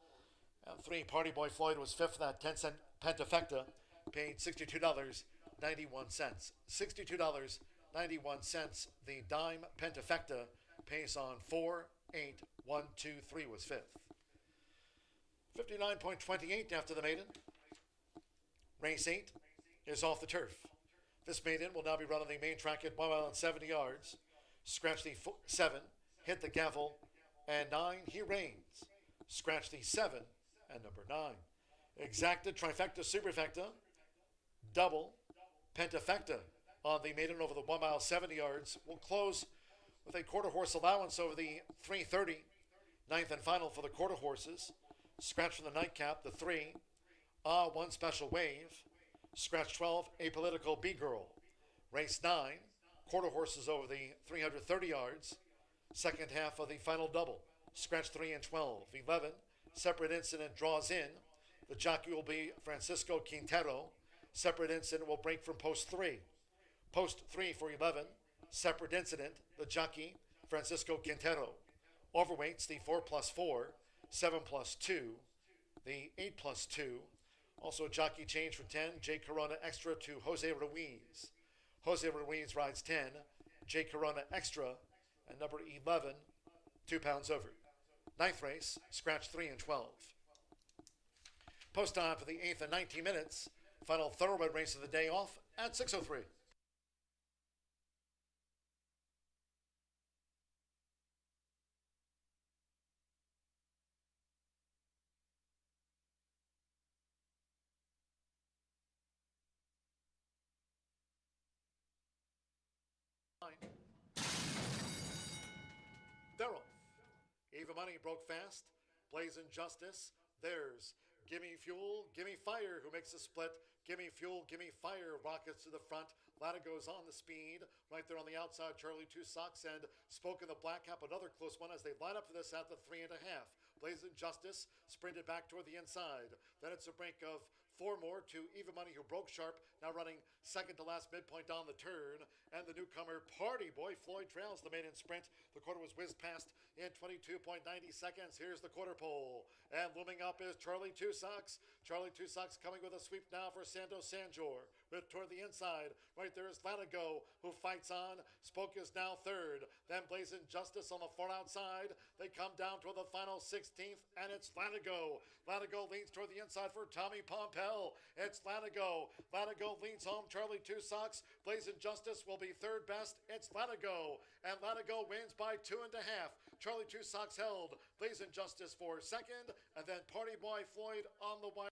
And 3 Party Boy Floyd was 5th. That 10-cent pentafecta paid $62.91. $62.91. The dime pentafecta pays on 4, 8, 1, 2, 3 was 5th. 59.28 after the maiden. Race 8 is off the turf. This maiden will now be run on the main track at 1 mile and 70 yards. Scratch the 7, hit the gavel, and 9, he reigns. Scratch the 7 and number 9. Exacta, trifecta, superfecta, double, pentafecta on the maiden over the 1 mile 70 yards. We'll close with a quarter horse allowance over the 3:30, 9th and final for the quarter horses. Scratch from the nightcap, the 3, One Special Wave. Scratch 12, Apolitical B-Girl. Race 9, quarter horses over the 330 yards. Second half of the final double. Scratch 3 and 12. 11, Separate Incident draws in. The jockey will be Francisco Quintero. Separate Incident will break from post 3. Post 3 for 11, Separate Incident. The jockey, Francisco Quintero. Overweights, the 4+4. 7+2, the 8+2. Also a jockey change for 10, J Corona Extra to Jose Ruiz. Jose Ruiz rides 10, J Corona Extra, and number 11, 2 pounds over. 9th race, scratch 3 and 12. Post time for the 8th and 19 minutes. Final thoroughbred race of the day off at 6:03. They're off. Eva Money broke fast. Blazing Justice. There's Gimme Fuel, Gimme Fire, who makes a split. Gimme Fuel, Gimme Fire rockets to the front. Latigo's on the speed. Right there on the outside, Charlie Two Socks and Spoke in the Black Cap, another close one as they line up for this at the 3.5. Blazing Justice sprinted back toward the inside. Then it's a break of 4 more to Eva Money, who broke sharp, now running second to last midpoint down the turn. And the newcomer, Party Boy Floyd, trails the maiden sprint. The quarter was whizzed past in 22.90 seconds. Here's the quarter pole. And looming up is Charlie Two Socks. Charlie Two Socks coming with a sweep now for Santos Sanjor. With toward the inside, right there is Latigo, who fights on. Spoke is now third. Then Blazing Justice on the far outside. They come down toward the final 16th, and it's Latigo. Latigo leans toward the inside for Tommy Pompel. It's Latigo. Latigo leans home Charlie Two Socks. Blazing Justice will be third best. It's Latigo. And Latigo wins by 2.5. Charlie Two Socks held. Blazing Justice for second. And then Party Boy Floyd on the wire.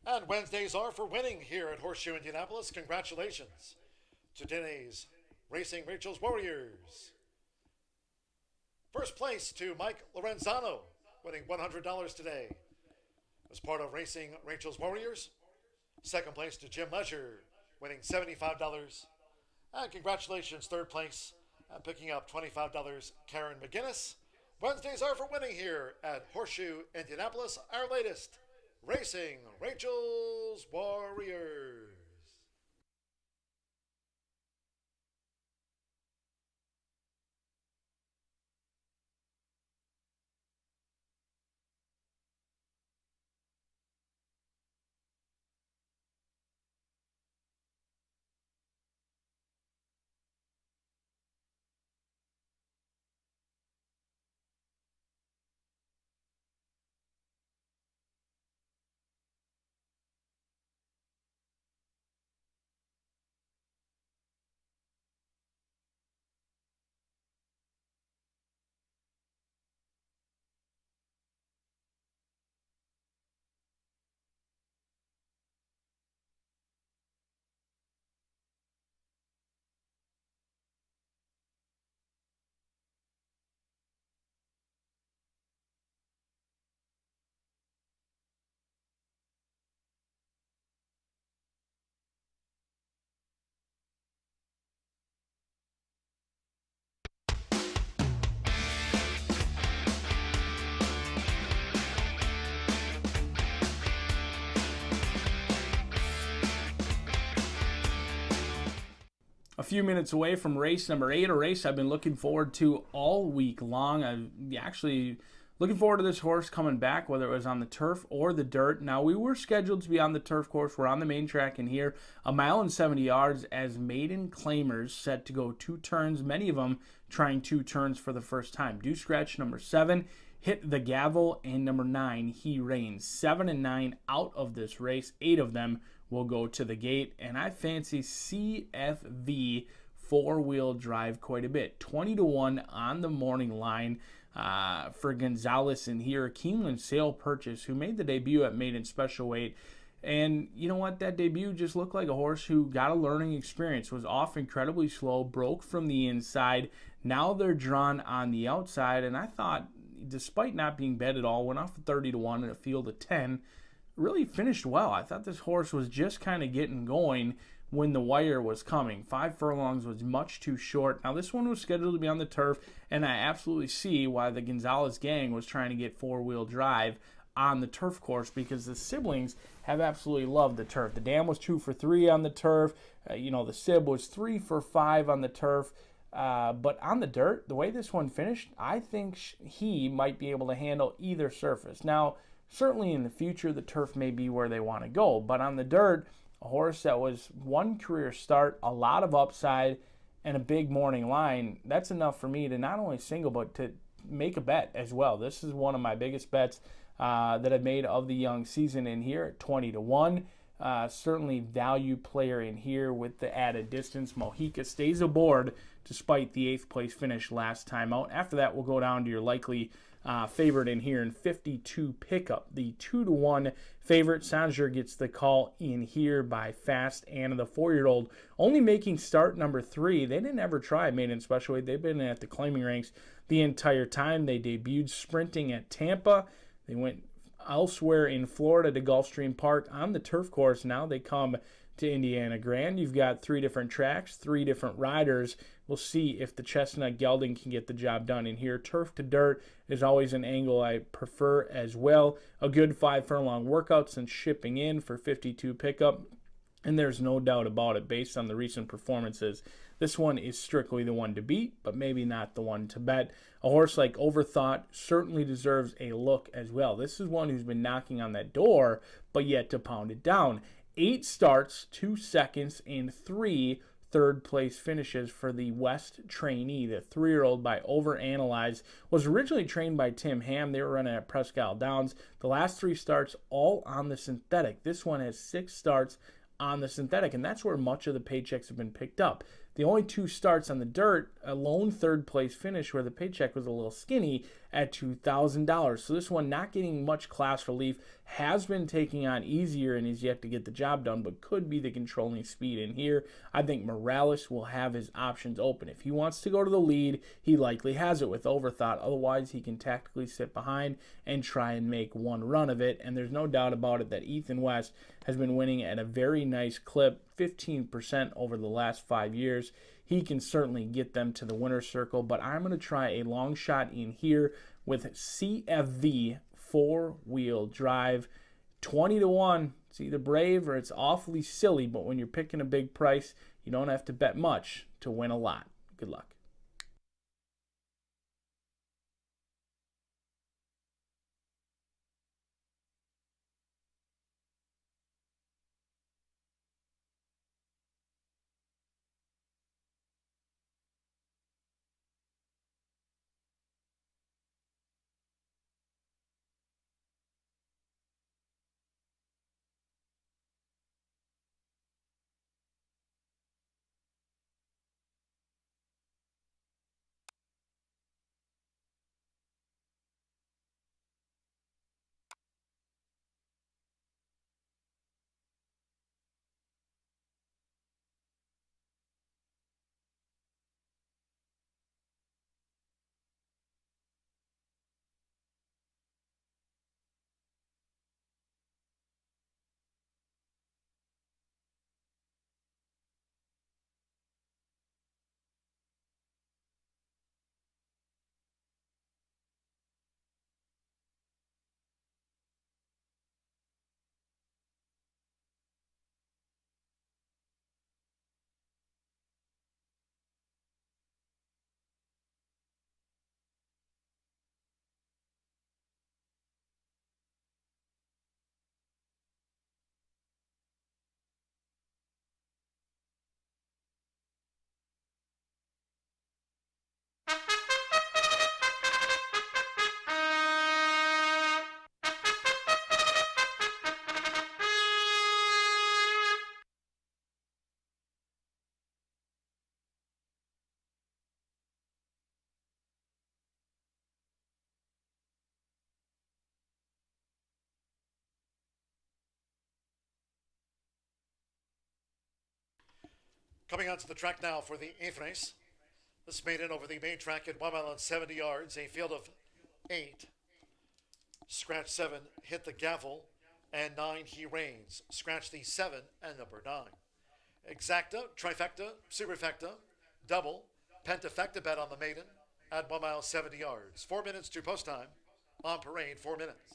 And Wednesdays are for winning here at Horseshoe Indianapolis. Congratulations to today's Racing Rachel's Warriors. First place to Mike Lorenzano, winning $100 today as part of Racing Rachel's Warriors. Second place to Jim Leisure, winning $75. And congratulations, third place, picking up $25, Karen McGinnis. Wednesdays are for winning here at Horseshoe Indianapolis. Our latest Racing Rachel's Warriors. A few minutes away from race number 8, a race I've been looking forward to all week long. I'm actually looking forward to this horse coming back, whether it was on the turf or the dirt. Now, we were scheduled to be on the turf course. We're on the main track in here, 1 mile and 70 yards as maiden claimers set to go 2 turns, many of them trying 2 turns for the first time. Do Scratch number 7 hit the gavel, and number 9, He Reigns. 7 and 9 out of this race. 8 of them will go to the gate, and I fancy CFV four-wheel drive quite a bit. 20-1 on the morning line for Gonzalez in here. Keeneland Sale Purchase, who made the debut at maiden special weight. And you know what? That debut just looked like a horse who got a learning experience, was off incredibly slow, broke from the inside. Now they're drawn on the outside, and I thought, despite not being bet at all, went off 30-1 in a field of 10, really finished well. I thought this horse was just kind of getting going when the wire was coming. 5 furlongs was much too short. Now, this one was scheduled to be on the turf, and I absolutely see why the Gonzalez gang was trying to get four-wheel drive on the turf course, because the siblings have absolutely loved the turf. The dam was 2 for 3 on the turf. The sib was 3 for 5 on the turf. But on the dirt, the way this one finished, I think he might be able to handle either surface. Now, certainly in the future, the turf may be where they want to go. But on the dirt, a horse that was 1 career start, a lot of upside, and a big morning line, that's enough for me to not only single, but to make a bet as well. This is one of my biggest bets that I've made of the young season in here at 20-1. Certainly value player in here with the added distance. Mojica stays aboard despite the 8th place finish last time out. After that, we'll go down to your likely favorite in here in 52 pickup. The 2-1 favorite, Sanger, gets the call in here by Fast Anna, the 4-year-old, only making start number 3. They didn't ever try maiden special weight. They've been at the claiming ranks the entire time. They debuted sprinting at Tampa. They went elsewhere in Florida to Gulfstream Park on the turf course. Now they come to Indiana Grand. You've got 3 different tracks, 3 different riders. We'll see if the Chestnut Gelding can get the job done in here. Turf to dirt is always an angle I prefer as well. A good 5 furlong workout since shipping in for 52 pickup. And there's no doubt about it, based on the recent performances, this one is strictly the one to beat, but maybe not the one to bet. A horse like Overthought certainly deserves a look as well. This is one who's been knocking on that door, but yet to pound it down. 8 starts, 2 seconds, and 3 third-place finishes for the West trainee. The 3-year-old by Overanalyze was originally trained by Tim Ham. They were running at Presque Isle Downs. The last 3 starts all on the synthetic. This one has 6 starts on the synthetic, and that's where much of the paychecks have been picked up. the only 2 starts on the dirt, a lone third place finish where the paycheck was a little skinny at $2,000. So this one not getting much class relief, has been taking on easier and is yet to get the job done, but could be the controlling speed in here. I think Morales will have his options open. If he wants to go to the lead, he likely has it with Overthought. Otherwise, he can tactically sit behind and try and make one run of it. And there's no doubt about it that Ethan West has been winning at a very nice clip, 15% over the last 5 years. He can certainly get them to the winner's circle, but I'm going to try a long shot in here with CFV 4-wheel drive, 20-1. It's either brave or it's awfully silly, but when you're picking a big price, you don't have to bet much to win a lot. Good luck. Coming onto the track now for the 8th race. This maiden over the main track at 1 mile and 70 yards, a field of 8. Scratch 7, hit the gavel, and 9, he reigns. Scratch the 7 and number 9. Exacta, trifecta, superfecta, double, pentafecta bet on the maiden at 1 mile 70 yards. 4 minutes to post time. On parade, 4 minutes.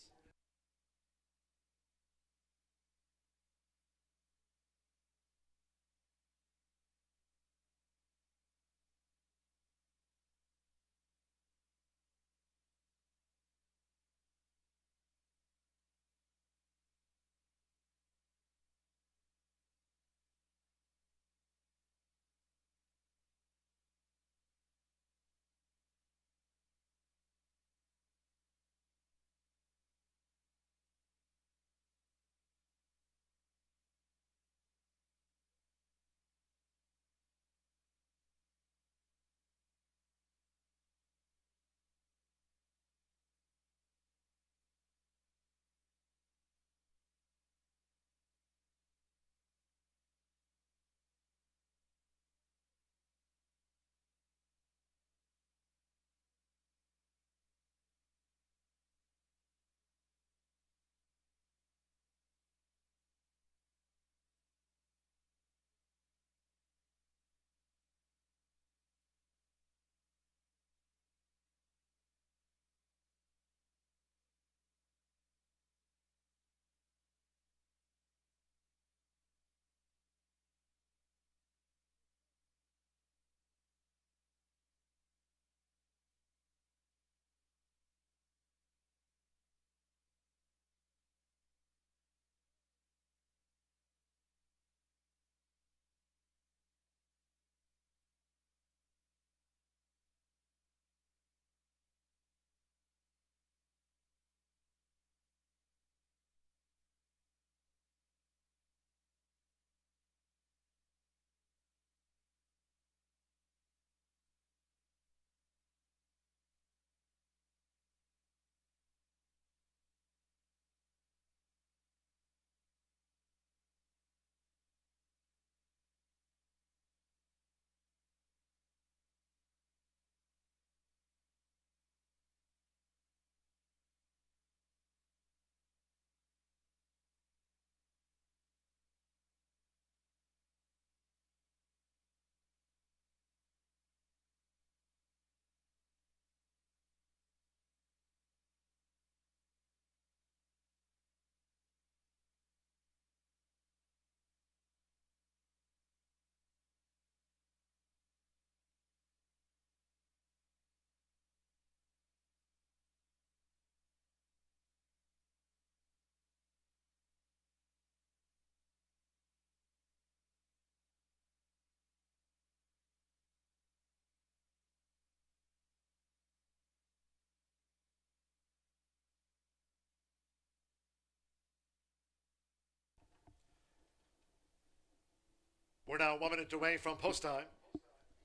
We're now 1 minute away from post time.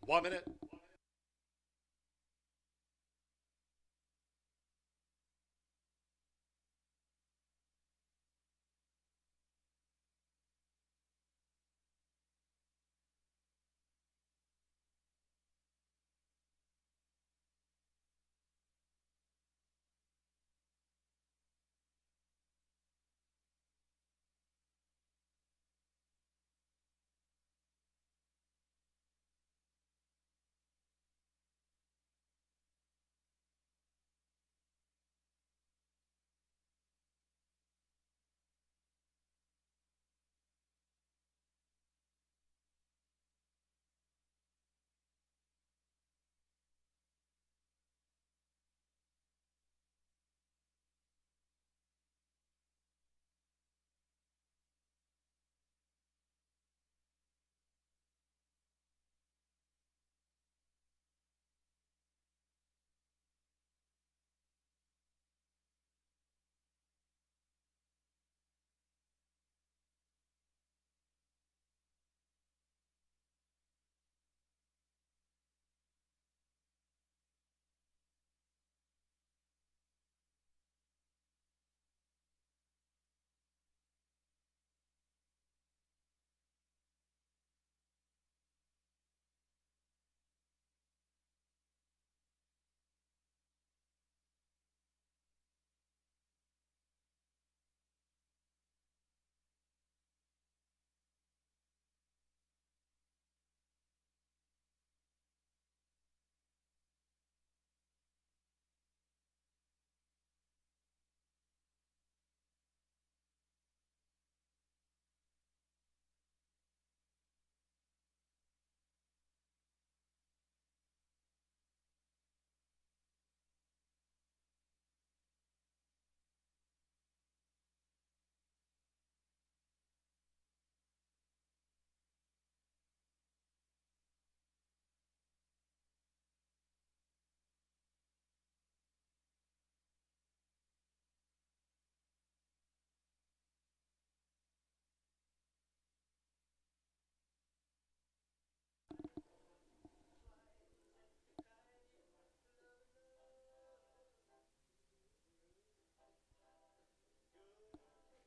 1 minute.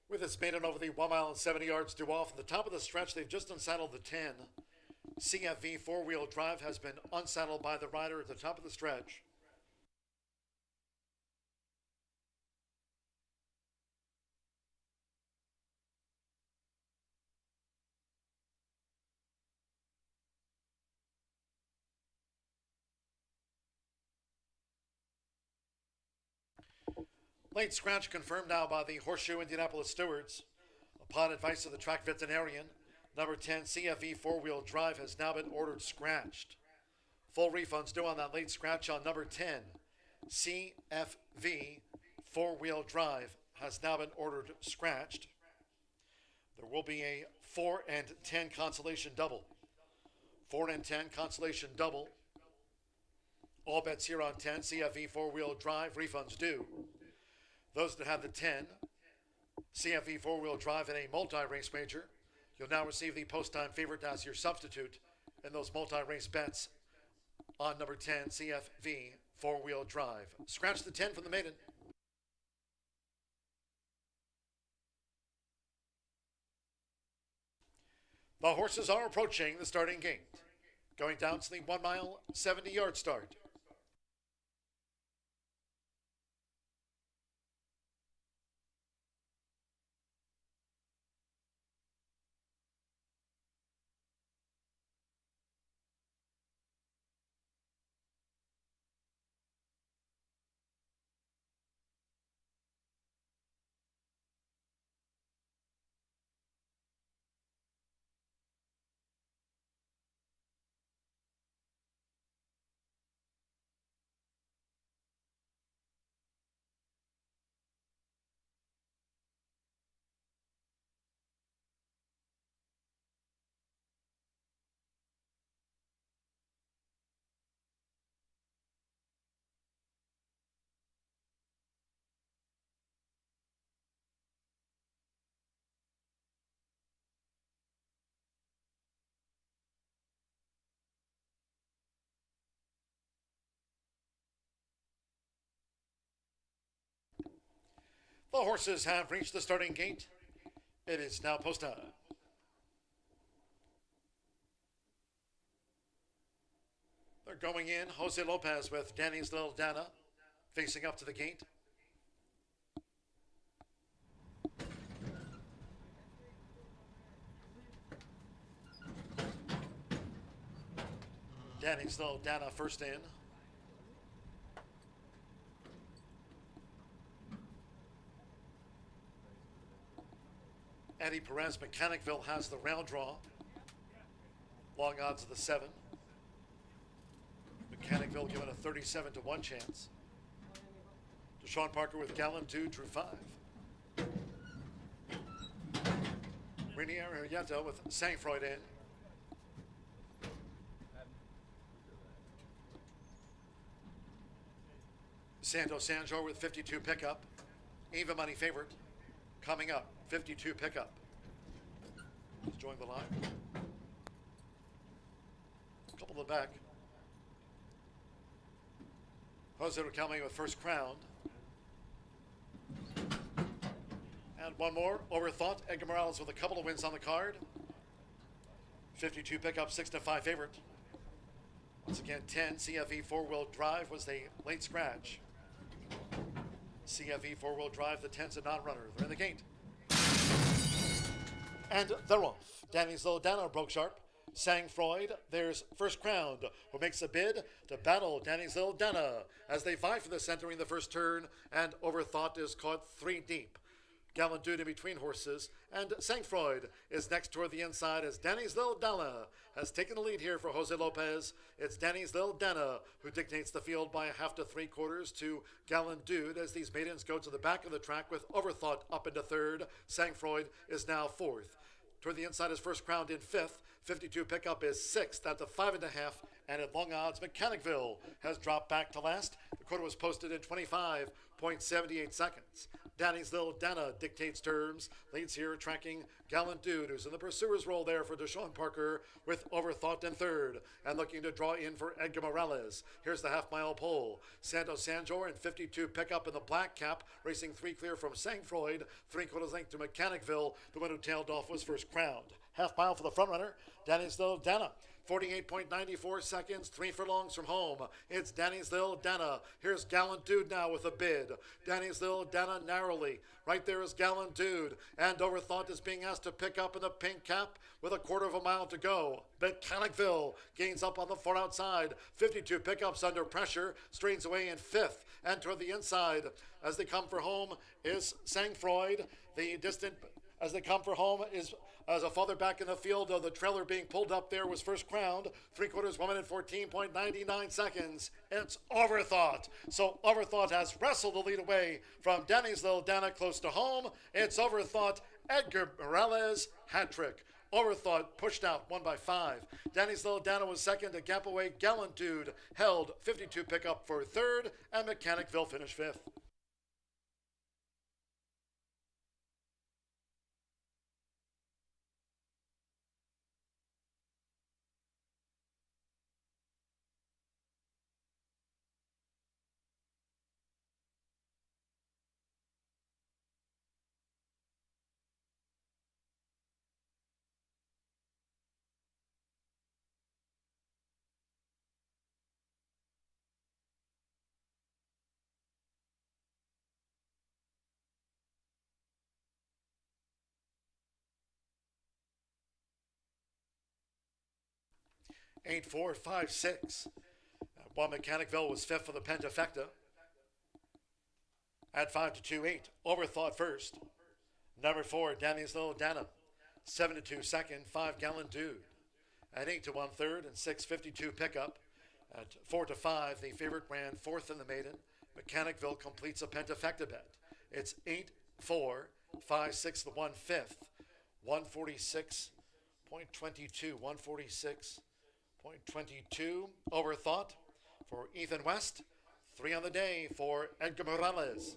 With its maiden over the 1 mile and 70 yards due off, at the top of the stretch, they've just unsaddled the 10. CFV four-wheel drive has been unsaddled by the rider at the top of the stretch. Late scratch confirmed now by the Horseshoe Indianapolis stewards. Upon advice of the track veterinarian, number 10 CFE four-wheel drive has now been ordered scratched. Full refunds due on that late scratch on number 10 CFV four-wheel drive has now been ordered scratched. There will be a 4 and 10 consolation double. 4 and 10 consolation double. All bets here on 10 CFE four-wheel drive, refunds due. Those that have the 10 CFE four-wheel drive in a multi-race major, you'll now receive the post-time favorite as your substitute in those multi-race bets on number 10 CFV four-wheel drive. Scratch the 10 from the maiden. The horses are approaching the starting gate, going down to the 1 mile, 70 yard start. The horses have reached the starting gate. It is now post time. They're going in. Jose Lopez with Danny's Little Dana facing up to the gate. Danny's Little Dana first in. Eddie Perez Mechanicville has the round draw. Long odds of the 7. Mechanicville given a 37-1 chance. Deshaun Parker with Gallon 2 drew 5. Rini Arrieta with Sangfroid in. Santos Sanjor with 52 pickup. Even money favorite coming up. 52 pickup. Let's join the line. A couple of the back. Jose Riquelme with first crown. And one more. Overthought. Edgar Morales with a couple of wins on the card. 52 pickup, 6-5 favorite. Once again, 10 CFE four-wheel drive was the late scratch. CFE four-wheel drive, the 10's a non-runner. They're in the gate. And they're off. Danny's Little Dana broke sharp. Sangfroid, there's First Crown, who makes a bid to battle Danny's Little Dana as they vie for this entering the first turn, and Overthought is caught 3 deep. Gallant Dude in between horses, and Sangfroid is next toward the inside as Danny's Little Dana has taken the lead here for Jose Lopez. It's Danny's Little Dana who dictates the field by 1/2 to 3/4 to Gallant Dude as these maidens go to the back of the track with Overthought up into 3rd. Sangfroid is now 4th. Toward the inside is First Crown in 5th. 52 pickup is 6th at the 5.5. And at long odds, Mechanicville has dropped back to last. The quarter was posted in 25.78 seconds. Danny's Little Dana dictates terms. Leads here tracking Gallant Dude, who's in the pursuer's role there for Deshaun Parker with Overthought in 3rd. And looking to draw in for Edgar Morales. Here's the half-mile pole. Santos Sanjor and 52 pickup in the black cap, racing 3 clear from Sangfroid. 3/4 length to Mechanicville. The one who tailed off was First Crowned. Half-mile for the front runner, Danny's Little Dana. 48.94 seconds, 3 furlongs from home. It's Danny's Little Dana. Here's Gallant Dude now with a bid. Danny's Little Dana narrowly. Right there is Gallant Dude. And Overthought is being asked to pick up in the pink cap with 1/4 mile to go. Mechanicville gains up on the far outside. 52 pickups under pressure. Strains away in 5th. And toward the inside, as they come for home, is Sangfroid. The distant, as they come for home, is as a farther back in the field, the trailer being pulled up there was First Crowned. 3/4 1 minute 14.99 seconds. It's Overthought. So Overthought has wrestled the lead away from Danny's Little Dana close to home. It's Overthought, Edgar Morales, hat trick. Overthought pushed out 1 by 5. Danny's Little Dana was second. A gap away, Gallant Dude held 52 pickup for 3rd, and Mechanicville finished 5th. Eight, 4, 5, 6. While Mechanicville was 5th for the Pentafecta. At 5 to 2, 8. Overthought first. Number 4, Danny's Little Dana. 7 to 2 second, 5 Gallant Dude. At 8 to 1/3 and 6:52 pickup. At 4 to 5, the favorite ran 4th in the maiden. Mechanicville completes a Pentafecta bet. It's 8, 4, 5, 6, the 1/5. 146.22, 146.22. Overthought for Ethan West. 3 on the day for Edgar Morales.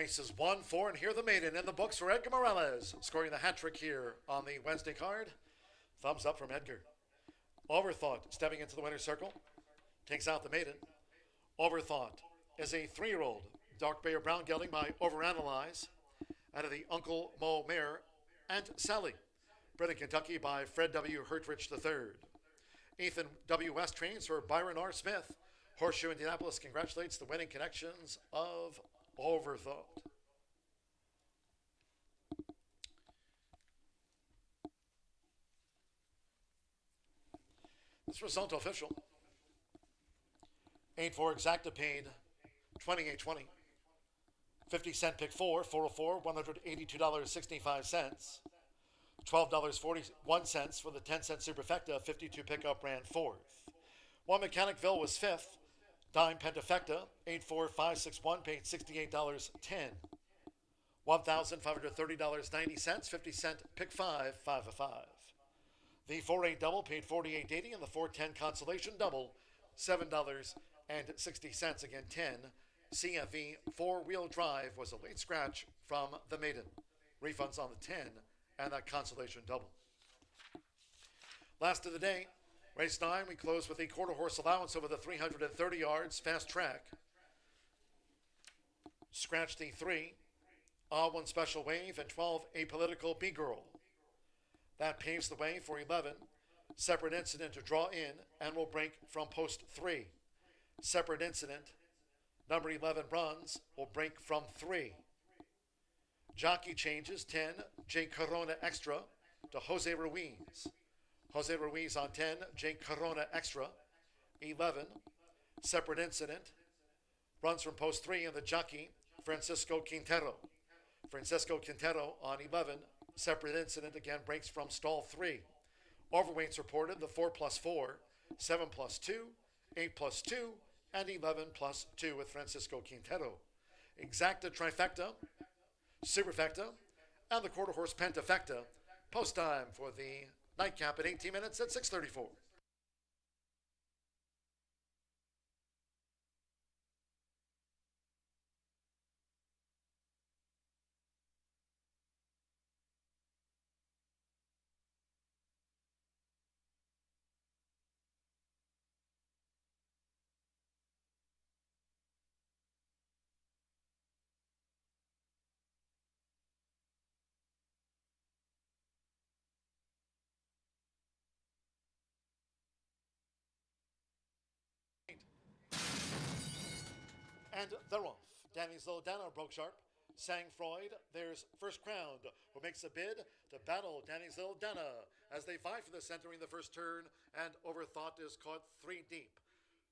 Races 1, 4, and here the maiden in the books for Edgar Morales, scoring the hat trick here on the Wednesday card. Thumbs up from Edgar. Overthought stepping into the winner's circle, takes out the maiden. Overthought is a 3-year-old dark bay or brown gelding by Overanalyze out of the Uncle Mo mare and Sally, bred in Kentucky by Fred W. Hertrich III. Ethan W. West trains for Byron R. Smith. Horseshoe Indianapolis congratulates the winning connections of Overthought. This result official. 8-4 exacta paid $28.20. 50-cent pick 4, 404, $182.65. $12.41 for the 10-cent superfecta. 52 pickup ran 4th. One Mechanicville was 5th. Dime Pentafecta, 84561, paid $68.10. $1,530.90, 50-cent pick 5, 5 of 5. The 4-8 double paid $48.80, and the 410 consolation double, $7.60. Again, 10. CFE 4-wheel drive was a late scratch from the maiden. Refunds on the 10 and that consolation double. Last of the day. Race 9, we close with a quarter horse allowance over the 330 yards, fast track. Scratch the 3, one special wave, and 12, apolitical B-girl. That paves the way for 11, separate incident to draw in, and will break from post 3. Separate incident, number 11 bronze, will break from 3. Jockey changes, 10, J. Corona Extra to Jose Ruiz. Jose Ruiz on 10, J. Corona Extra. 11, separate incident, runs from post 3, and the jockey, Francisco Quintero. Francisco Quintero on 11, separate incident, again breaks from stall 3. Overweights reported, the 4+4, 7+2, 8+2, and 11+2 with Francisco Quintero. Exacta trifecta, superfecta, and the quarter horse pentafecta. Post time for the nightcap at 18 minutes at 6:34. And they're off. Danny's Little Dana broke sharp. Sang Freud, there's First Crown, who makes a bid to battle Danny's Little Dana as they vie for the centering the first turn, and Overthought is caught 3 deep.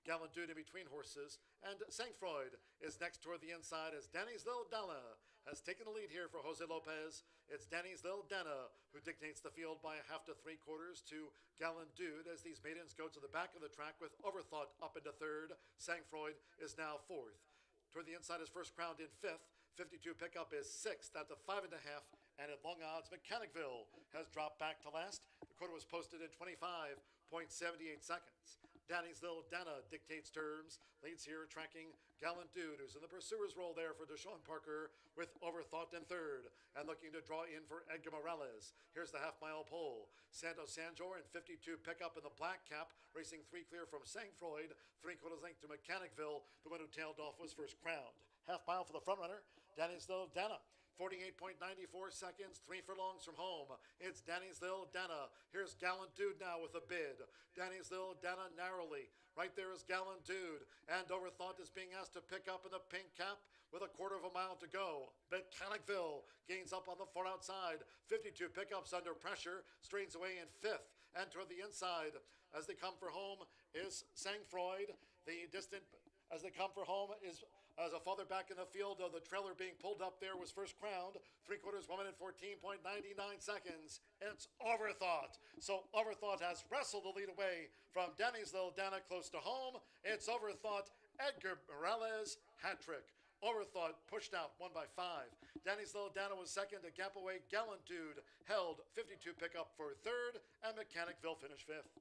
Gallant Dude in between horses, and Sang Freud is next toward the inside as Danny's Little Dana has taken the lead here for Jose Lopez. It's Danny's Little Dana who dictates the field by 1/2 to 3/4 to Gallant Dude as these maidens go to the back of the track with Overthought up into 3rd. Sang Freud is now 4th. Toward the inside is First Crown in 5th. 52 pickup is 6th at the 5.5. And at long odds, Mechanicville has dropped back to last. The quarter was posted in 25.78 seconds. Danny's Little Dana dictates terms. Leads here tracking Gallant Dude, who's in the pursuer's role there for Deshaun Parker with Overthought in 3rd. And looking to draw in for Edgar Morales. Here's the half-mile pole. Santos Sanjor in 52 pickup in the black cap, racing 3 clear from Sang Freud. 3/4 length to Mechanicville. The one who tailed off was First Crowned. Half mile for the front runner. Danny's Little Dana. 48.94 seconds, 3 furlongs from home. It's Danny's Little Dana. Here's Gallant Dude now with a bid. Danny's Little Dana narrowly. Right there is Gallant Dude. And Overthought is being asked to pick up in the pink cap with 1/4 mile to go. Mechanicville gains up on the far outside. 52 pickups under pressure. Strains away in 5th. And toward the inside, as they come for home, is Sang Freud. The distant, as they come for home, is as a farther back in the field, the trailer being pulled up there was First Crowned. 3/4 1 minute 14.99 seconds. It's Overthought. So Overthought has wrestled the lead away from Danny's Little Dana close to home. It's Overthought, Edgar Morales, hat trick. Overthought pushed out 1 by 5. Danny's Little Dana was second. A gap away, Gallant Dude held 52 pickup for 3rd, and Mechanicville finished 5th.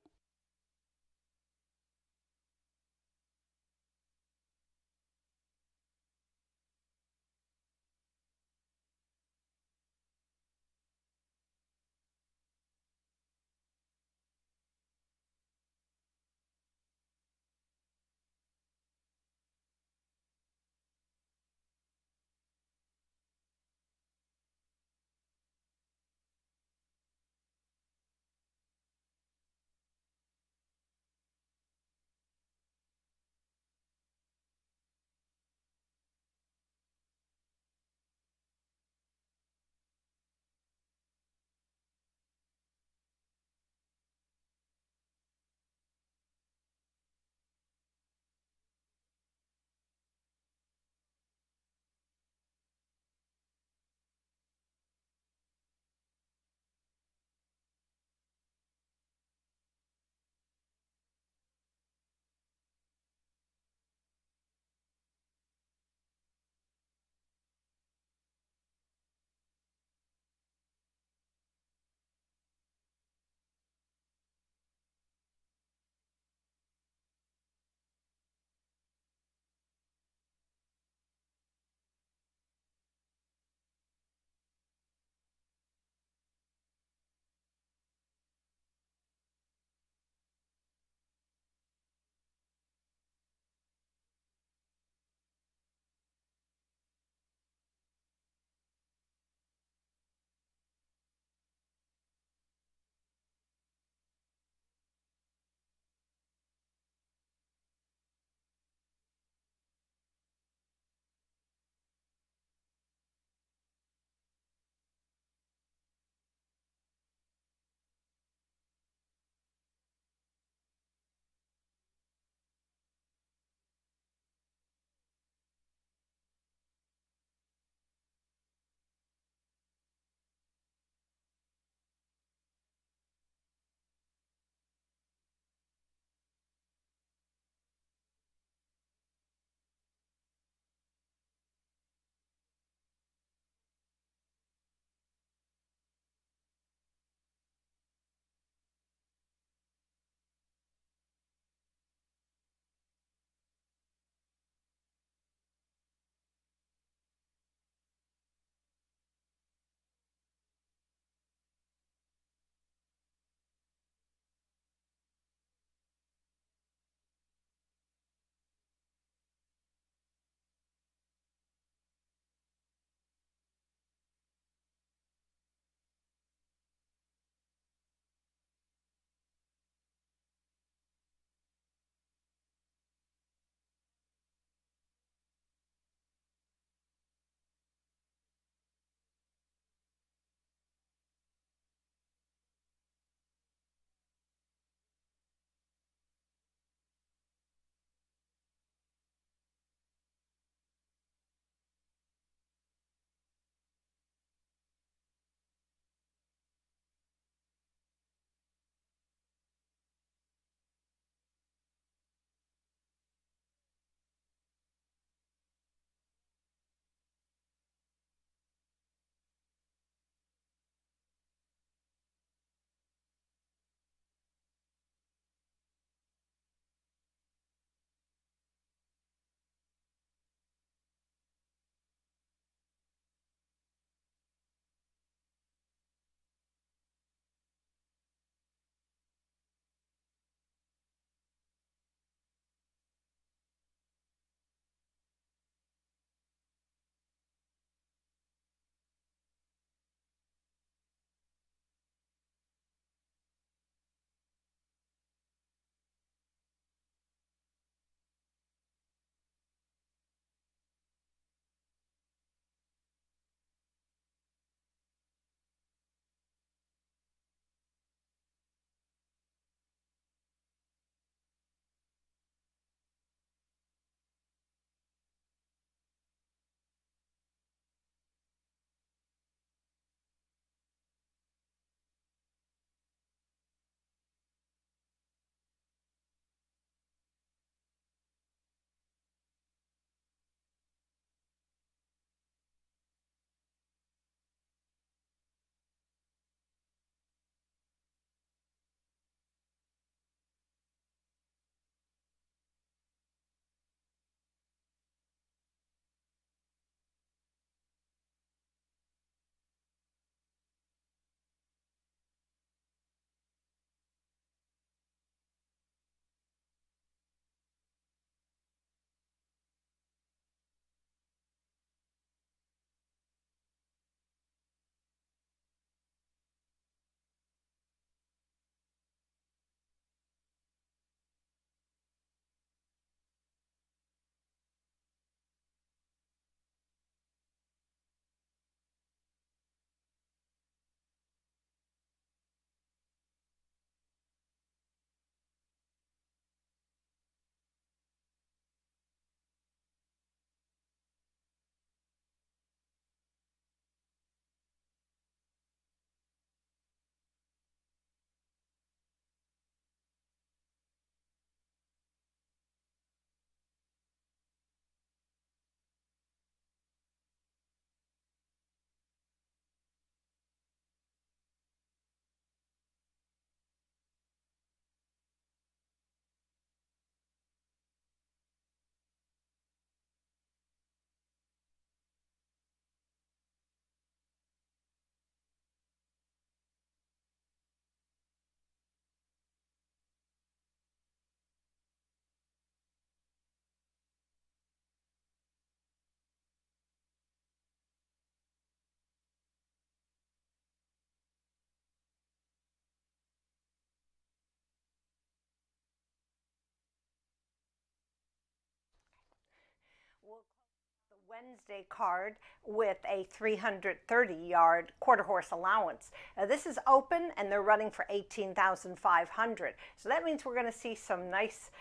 Wednesday card with a 330-yard quarter horse allowance. This is open and they're running for $18,500. So that means we're going to see some nice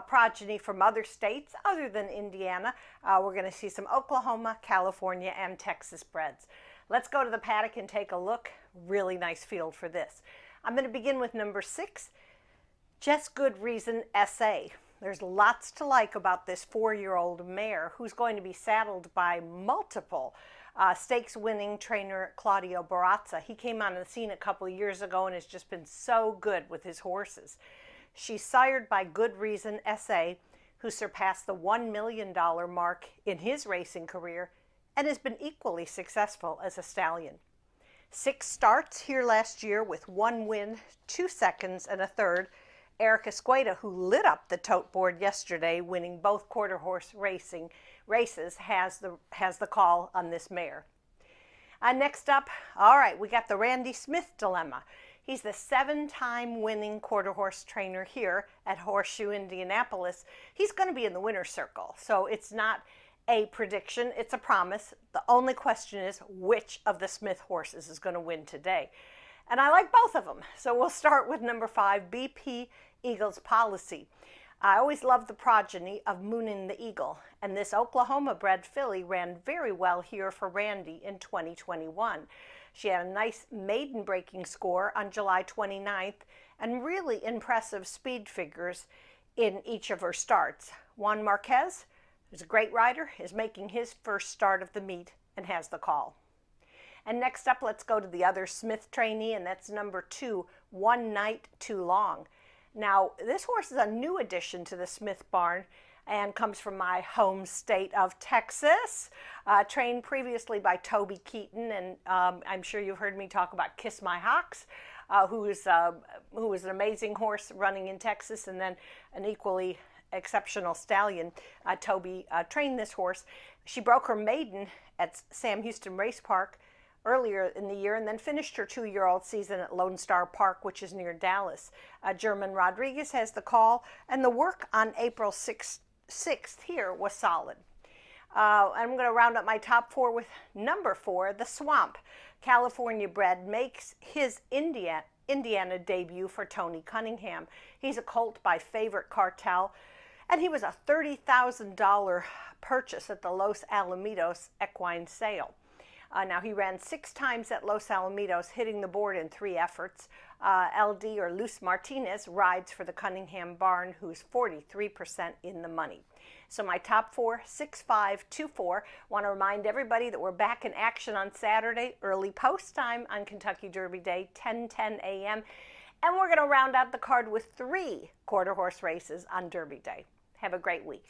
progeny from other states other than Indiana. We're going to see some Oklahoma, California, and Texas breds. Let's go to the paddock and take a look. Really nice field for this. I'm going to begin with number 6, Just Good Reason SA. There's lots to like about this 4-year-old mare who's going to be saddled by multiple stakes-winning trainer Claudio Barazza. He came on the scene a couple of years ago and has just been so good with his horses. She's sired by Good Reason SA, who surpassed the $1 million mark in his racing career and has been equally successful as a stallion. 6 starts here last year with 1 win, 2 seconds, and a third. Eric Escueda, who lit up the tote board yesterday, winning both quarter horse races, has the call on this mare. Next up, all right, we got the Randy Smith dilemma. He's the 7-time winning quarter horse trainer here at Horseshoe Indianapolis. He's going to be in the winner's circle, so it's not a prediction, it's a promise. The only question is which of the Smith horses is going to win today. And I like both of them. So we'll start with number 5, BP Eagles Policy. I always loved the progeny of Moonin the Eagle, and this Oklahoma-bred filly ran very well here for Randy in 2021. She had a nice maiden-breaking score on July 29th and really impressive speed figures in each of her starts. Juan Marquez, who's a great rider, is making his first start of the meet and has the call. And next up, let's go to the other Smith trainee, and that's number 2, One Night Too Long. Now, this horse is a new addition to the Smith barn and comes from my home state of Texas, trained previously by Toby Keaton, and I'm sure you've heard me talk about Kiss My Hawks, who was an amazing horse running in Texas, and then an equally exceptional stallion. Toby trained this horse. She broke her maiden at Sam Houston Race Park earlier in the year and then finished her 2-year-old season at Lone Star Park, which is near Dallas. German Rodriguez has the call, and the work on April 6th here was solid. I'm going to round up my top 4 with number 4, The Swamp. California bred makes his Indiana debut for Tony Cunningham. He's a colt by Favorite Cartel, and he was a $30,000 purchase at the Los Alamitos equine sale. Now, he ran 6 times at Los Alamitos, hitting the board in 3 efforts. LD, or Luz Martinez, rides for the Cunningham barn, who's 43% in the money. So my top 4, 6, 5, 2, 4. Want to remind everybody that we're back in action on Saturday, early post time on Kentucky Derby Day, 10:10 a.m. And we're going to round out the card with 3 quarter horse races on Derby Day. Have a great week.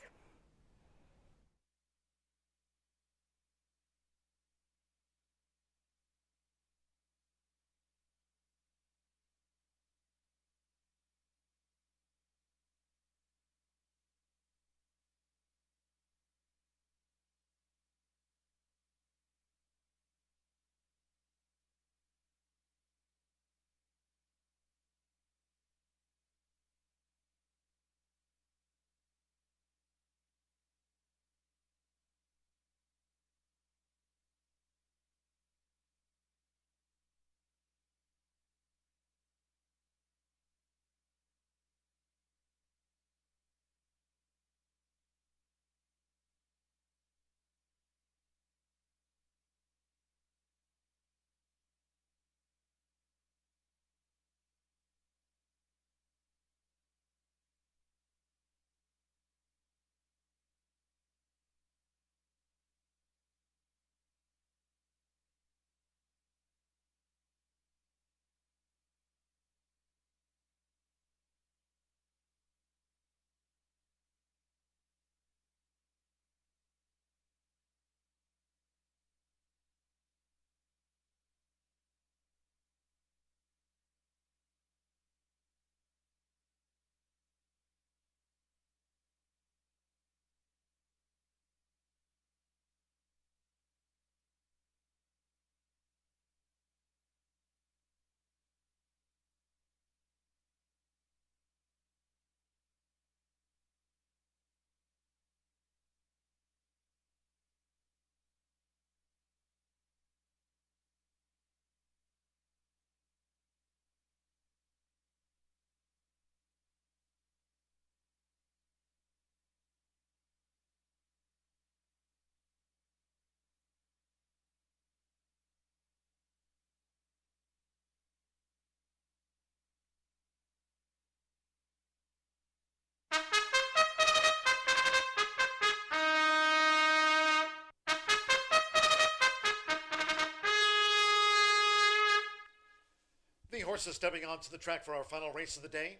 horses stepping onto the track for our final race of the day.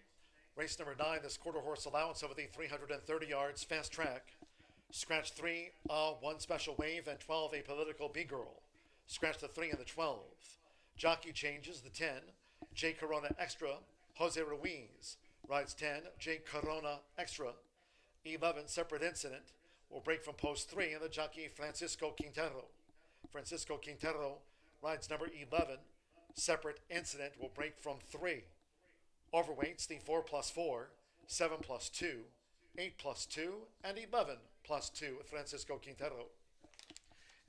Race number 9, this quarter horse allowance over the 330 yards fast track. Scratch 3, 1 special wave, and 12, a political B-girl. Scratch the 3 and the 12. Jockey changes the 10, J Corona Extra. Jose Ruiz rides 10, J Corona Extra. 11, Separate Incident will break from post 3, and the jockey Francisco Quintero. Francisco Quintero rides number 11, Separate Incident will break from 3. Overweights, the 4+4, 7+2, 8+2, and 11+2 with Francisco Quintero.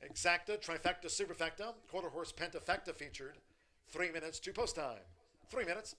Exacta, Trifecta, Superfecta, quarter horse Pentafecta featured. 3 minutes to post time. 3 minutes.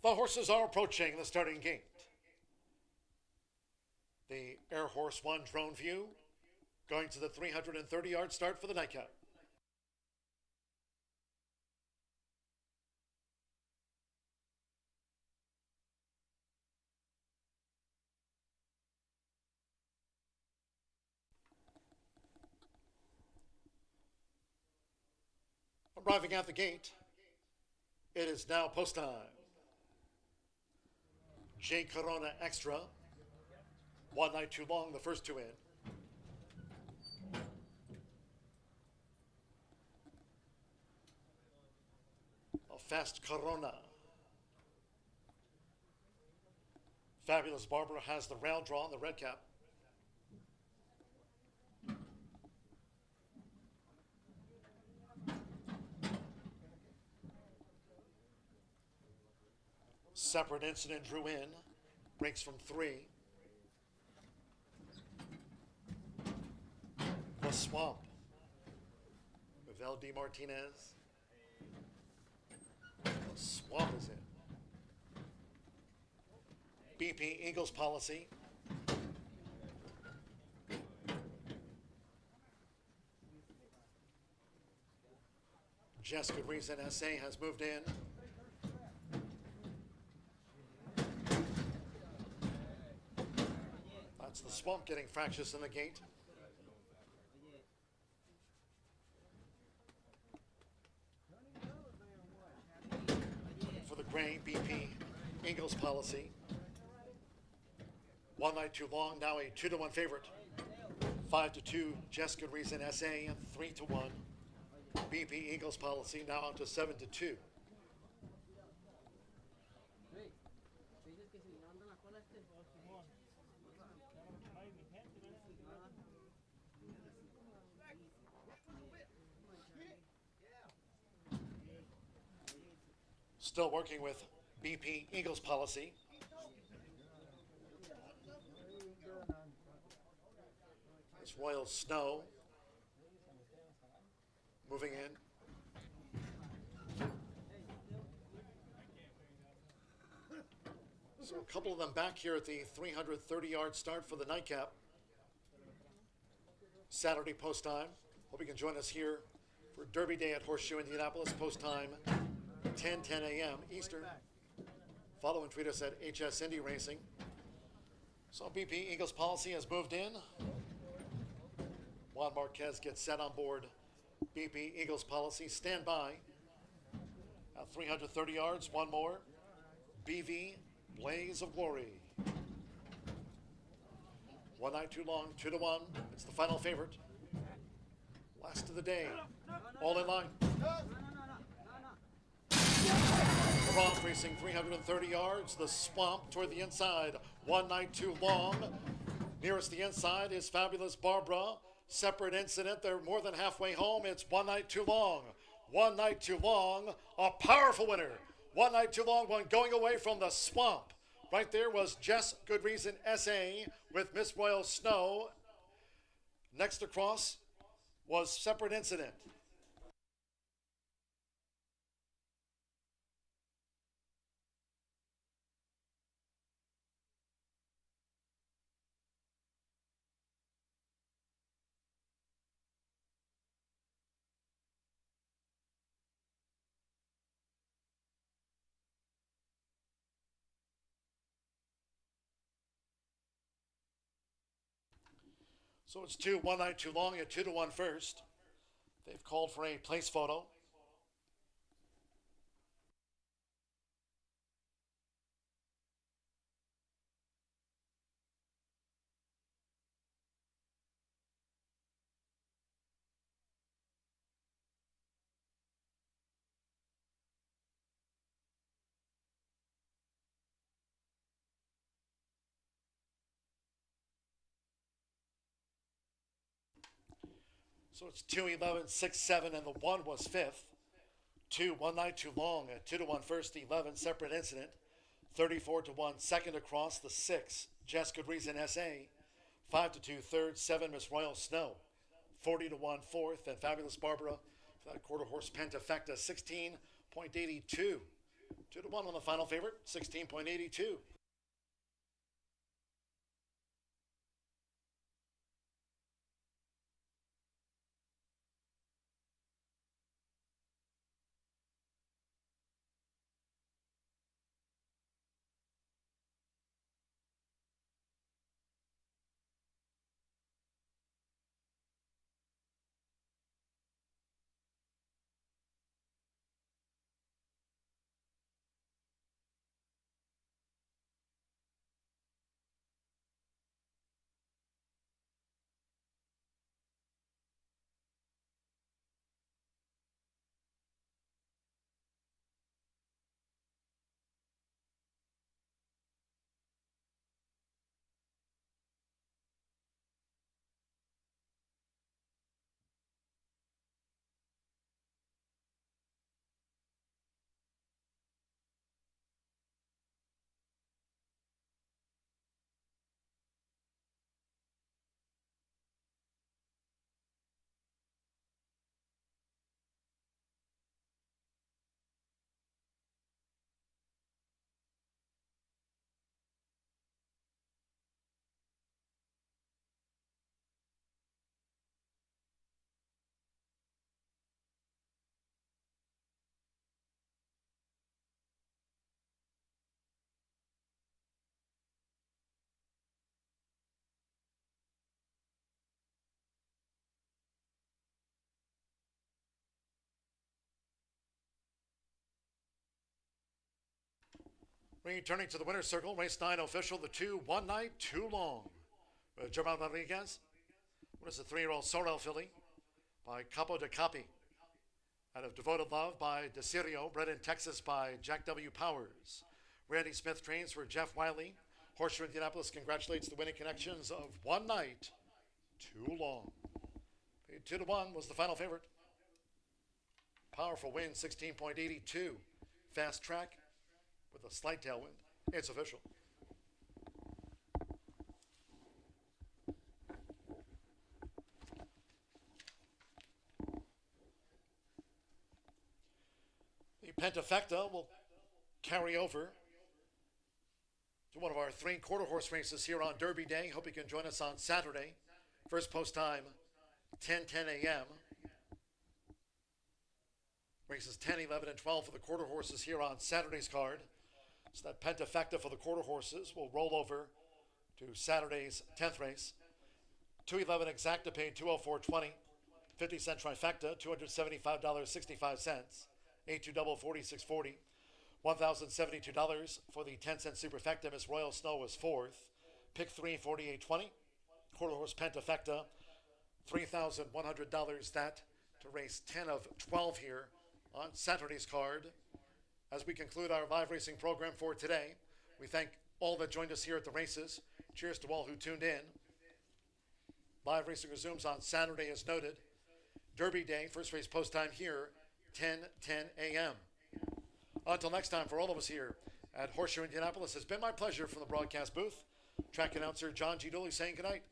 The horses are approaching the starting gate. The Air Horse 1 drone view going to the 330-yard start for the nightcap. Arriving at the gate, it is now post time. J Corona Extra, one night too long, the first two in. A fast Corona. Fabulous Barbara has the rail draw on the red cap. Separate Incident drew in, breaks from 3. The Swamp, Val D. Martinez. The Swamp is in. BP Eagles Policy. Just Good Reason SA has moved in. That's the Swamp getting fractious in the gate. For the gray, BP Eagles Policy. One night too long, now a 2-1 favorite. 5-2, Just Good Reason SA, 3-1. BP Eagles Policy now on to 7-2. Still working with BP Eagles Policy. It's Royal Snow moving in. So a couple of them back here at the 330-yard start for the nightcap. Saturday post time. Hope you can join us here for Derby Day at Horseshoe Indianapolis, post time 10 a.m. Eastern. Follow and tweet us at HS Indy Racing. So BP Eagles Policy has moved in. Juan Marquez gets set on board BP Eagles Policy. Stand by. At 330 yards, one more. BV Blaze of Glory. One night too long, 2-1. It's the final favorite. Last of the day. All in line. The Bronx racing 330 yards. The Swamp toward the inside. One night too long. Nearest the inside is Fabulous Barbara. Separate Incident. They're more than halfway home. It's One Night Too Long. One Night Too Long. A powerful winner. One Night Too Long. One going away from the Swamp. Right there was Just Good Reason SA with Miss Royal Snow. Next across was Separate Incident. So it's 2, 1 night too long, a 2-1 first. They've called for a place photo. So it's 2, 11, 6, 7, and the 1 was 5th. 2, 1 night too long, a 2-1 first, 11, Separate Incident. 34-1, second across, the 6, Just Good Reason SA. 5-2, third, 7, Miss Royal Snow. 40-1, fourth, and Fabulous Barbara for that quarter horse Pentafecta, 16.82. 2-1 on the final favorite, 16.82. Returning to the winner's circle, race 9 official, the 2, One Night Too Long. German Rodriguez, winners the 3-year-old Sorrel filly by Capo de Capi. Out of Devoted Love by DeCirio, bred in Texas by Jack W. Powers. Randy Smith trains for Jeff Wiley. Horseshoe Indianapolis congratulates the winning connections of One Night Too Long. Paid 2-1 was the final favorite. Powerful win, 16.82. Fast track with a slight tailwind. It's official. The Pentafecta will carry over to one of our 3 quarter horse races here on Derby Day. Hope you can join us on Saturday. First post time, 10:10 a.m. Races 10, 11, and 12 for the quarter horses here on Saturday's card. So that Pentafecta for the quarter horses will roll over to Saturday's 10th race. 211 exacta paid $204.20. 50-cent trifecta, $275.65. 8-2 double, $46.40. $1,072 for the 10-cent superfecta. Miss Royal Snow was 4th. Pick 3, $48.20. Quarter horse Pentafecta, $3,100. That to race 10 of 12 here on Saturday's card. As we conclude our live racing program for today, we thank all that joined us here at the races. Cheers to all who tuned in. Live racing resumes on Saturday as noted. Derby Day, first race post time here, 10:10 a.m. Until next time, for all of us here at Horseshoe Indianapolis, it's been my pleasure from the broadcast booth. Track announcer John G. Dooley saying goodnight.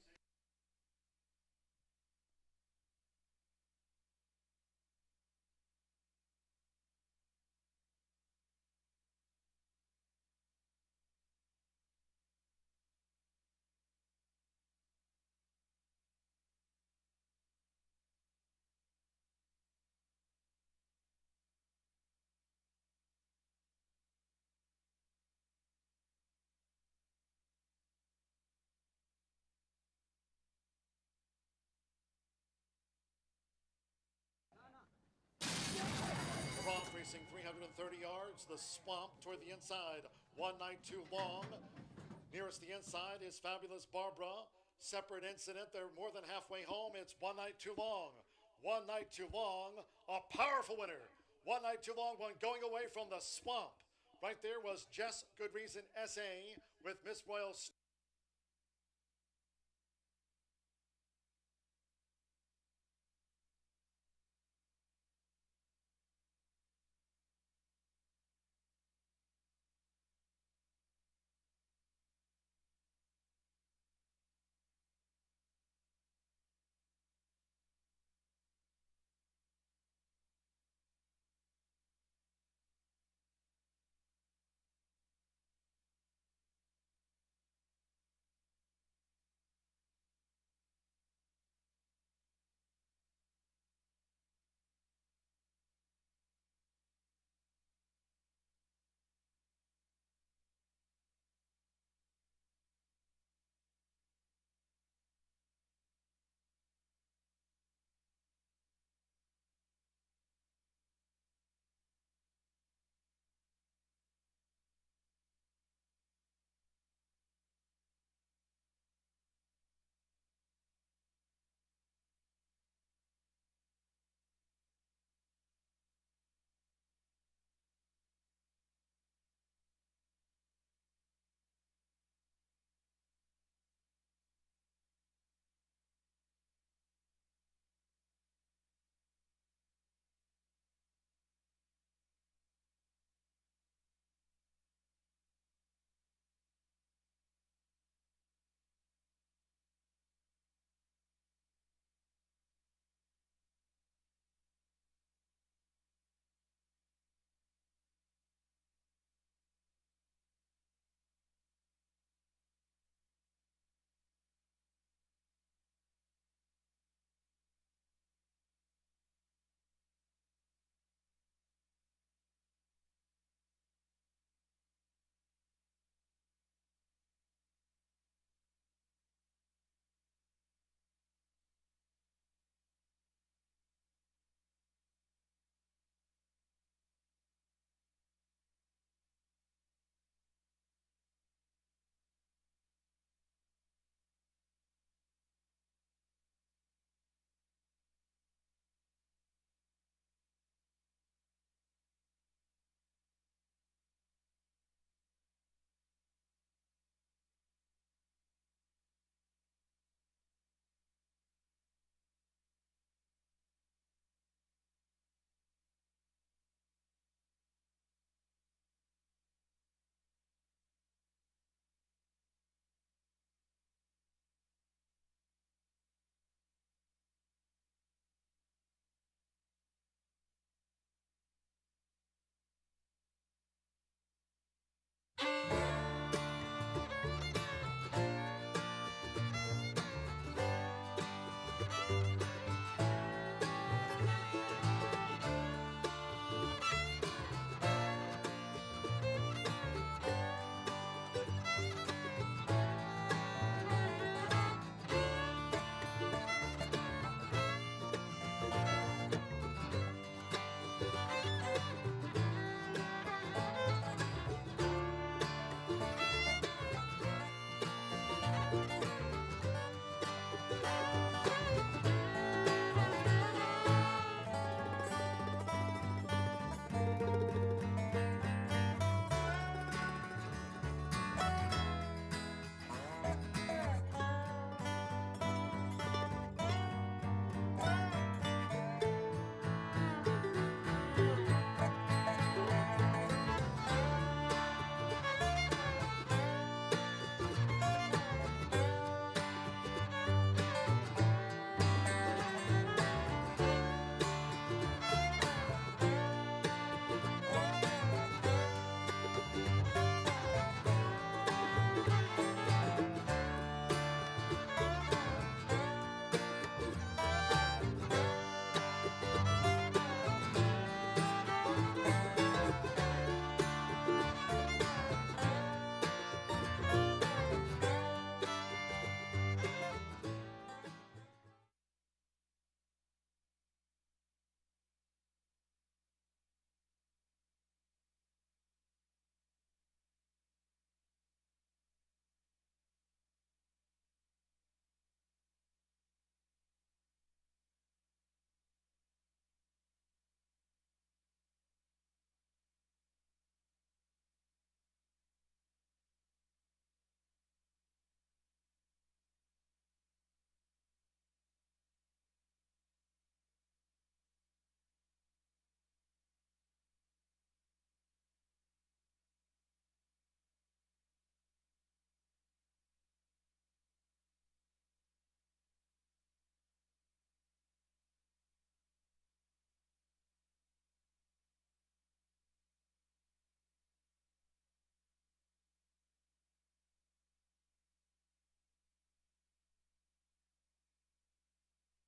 Racing 330 yards, the swamp toward the inside. One Night Too Long. Nearest the inside is Fabulous Barbara. Separate incident, they're more than halfway home. It's One Night Too Long. One Night Too Long, a powerful winner. One Night Too Long, one going away from the swamp. Right there was Jess Good Reason SA with Miss Royal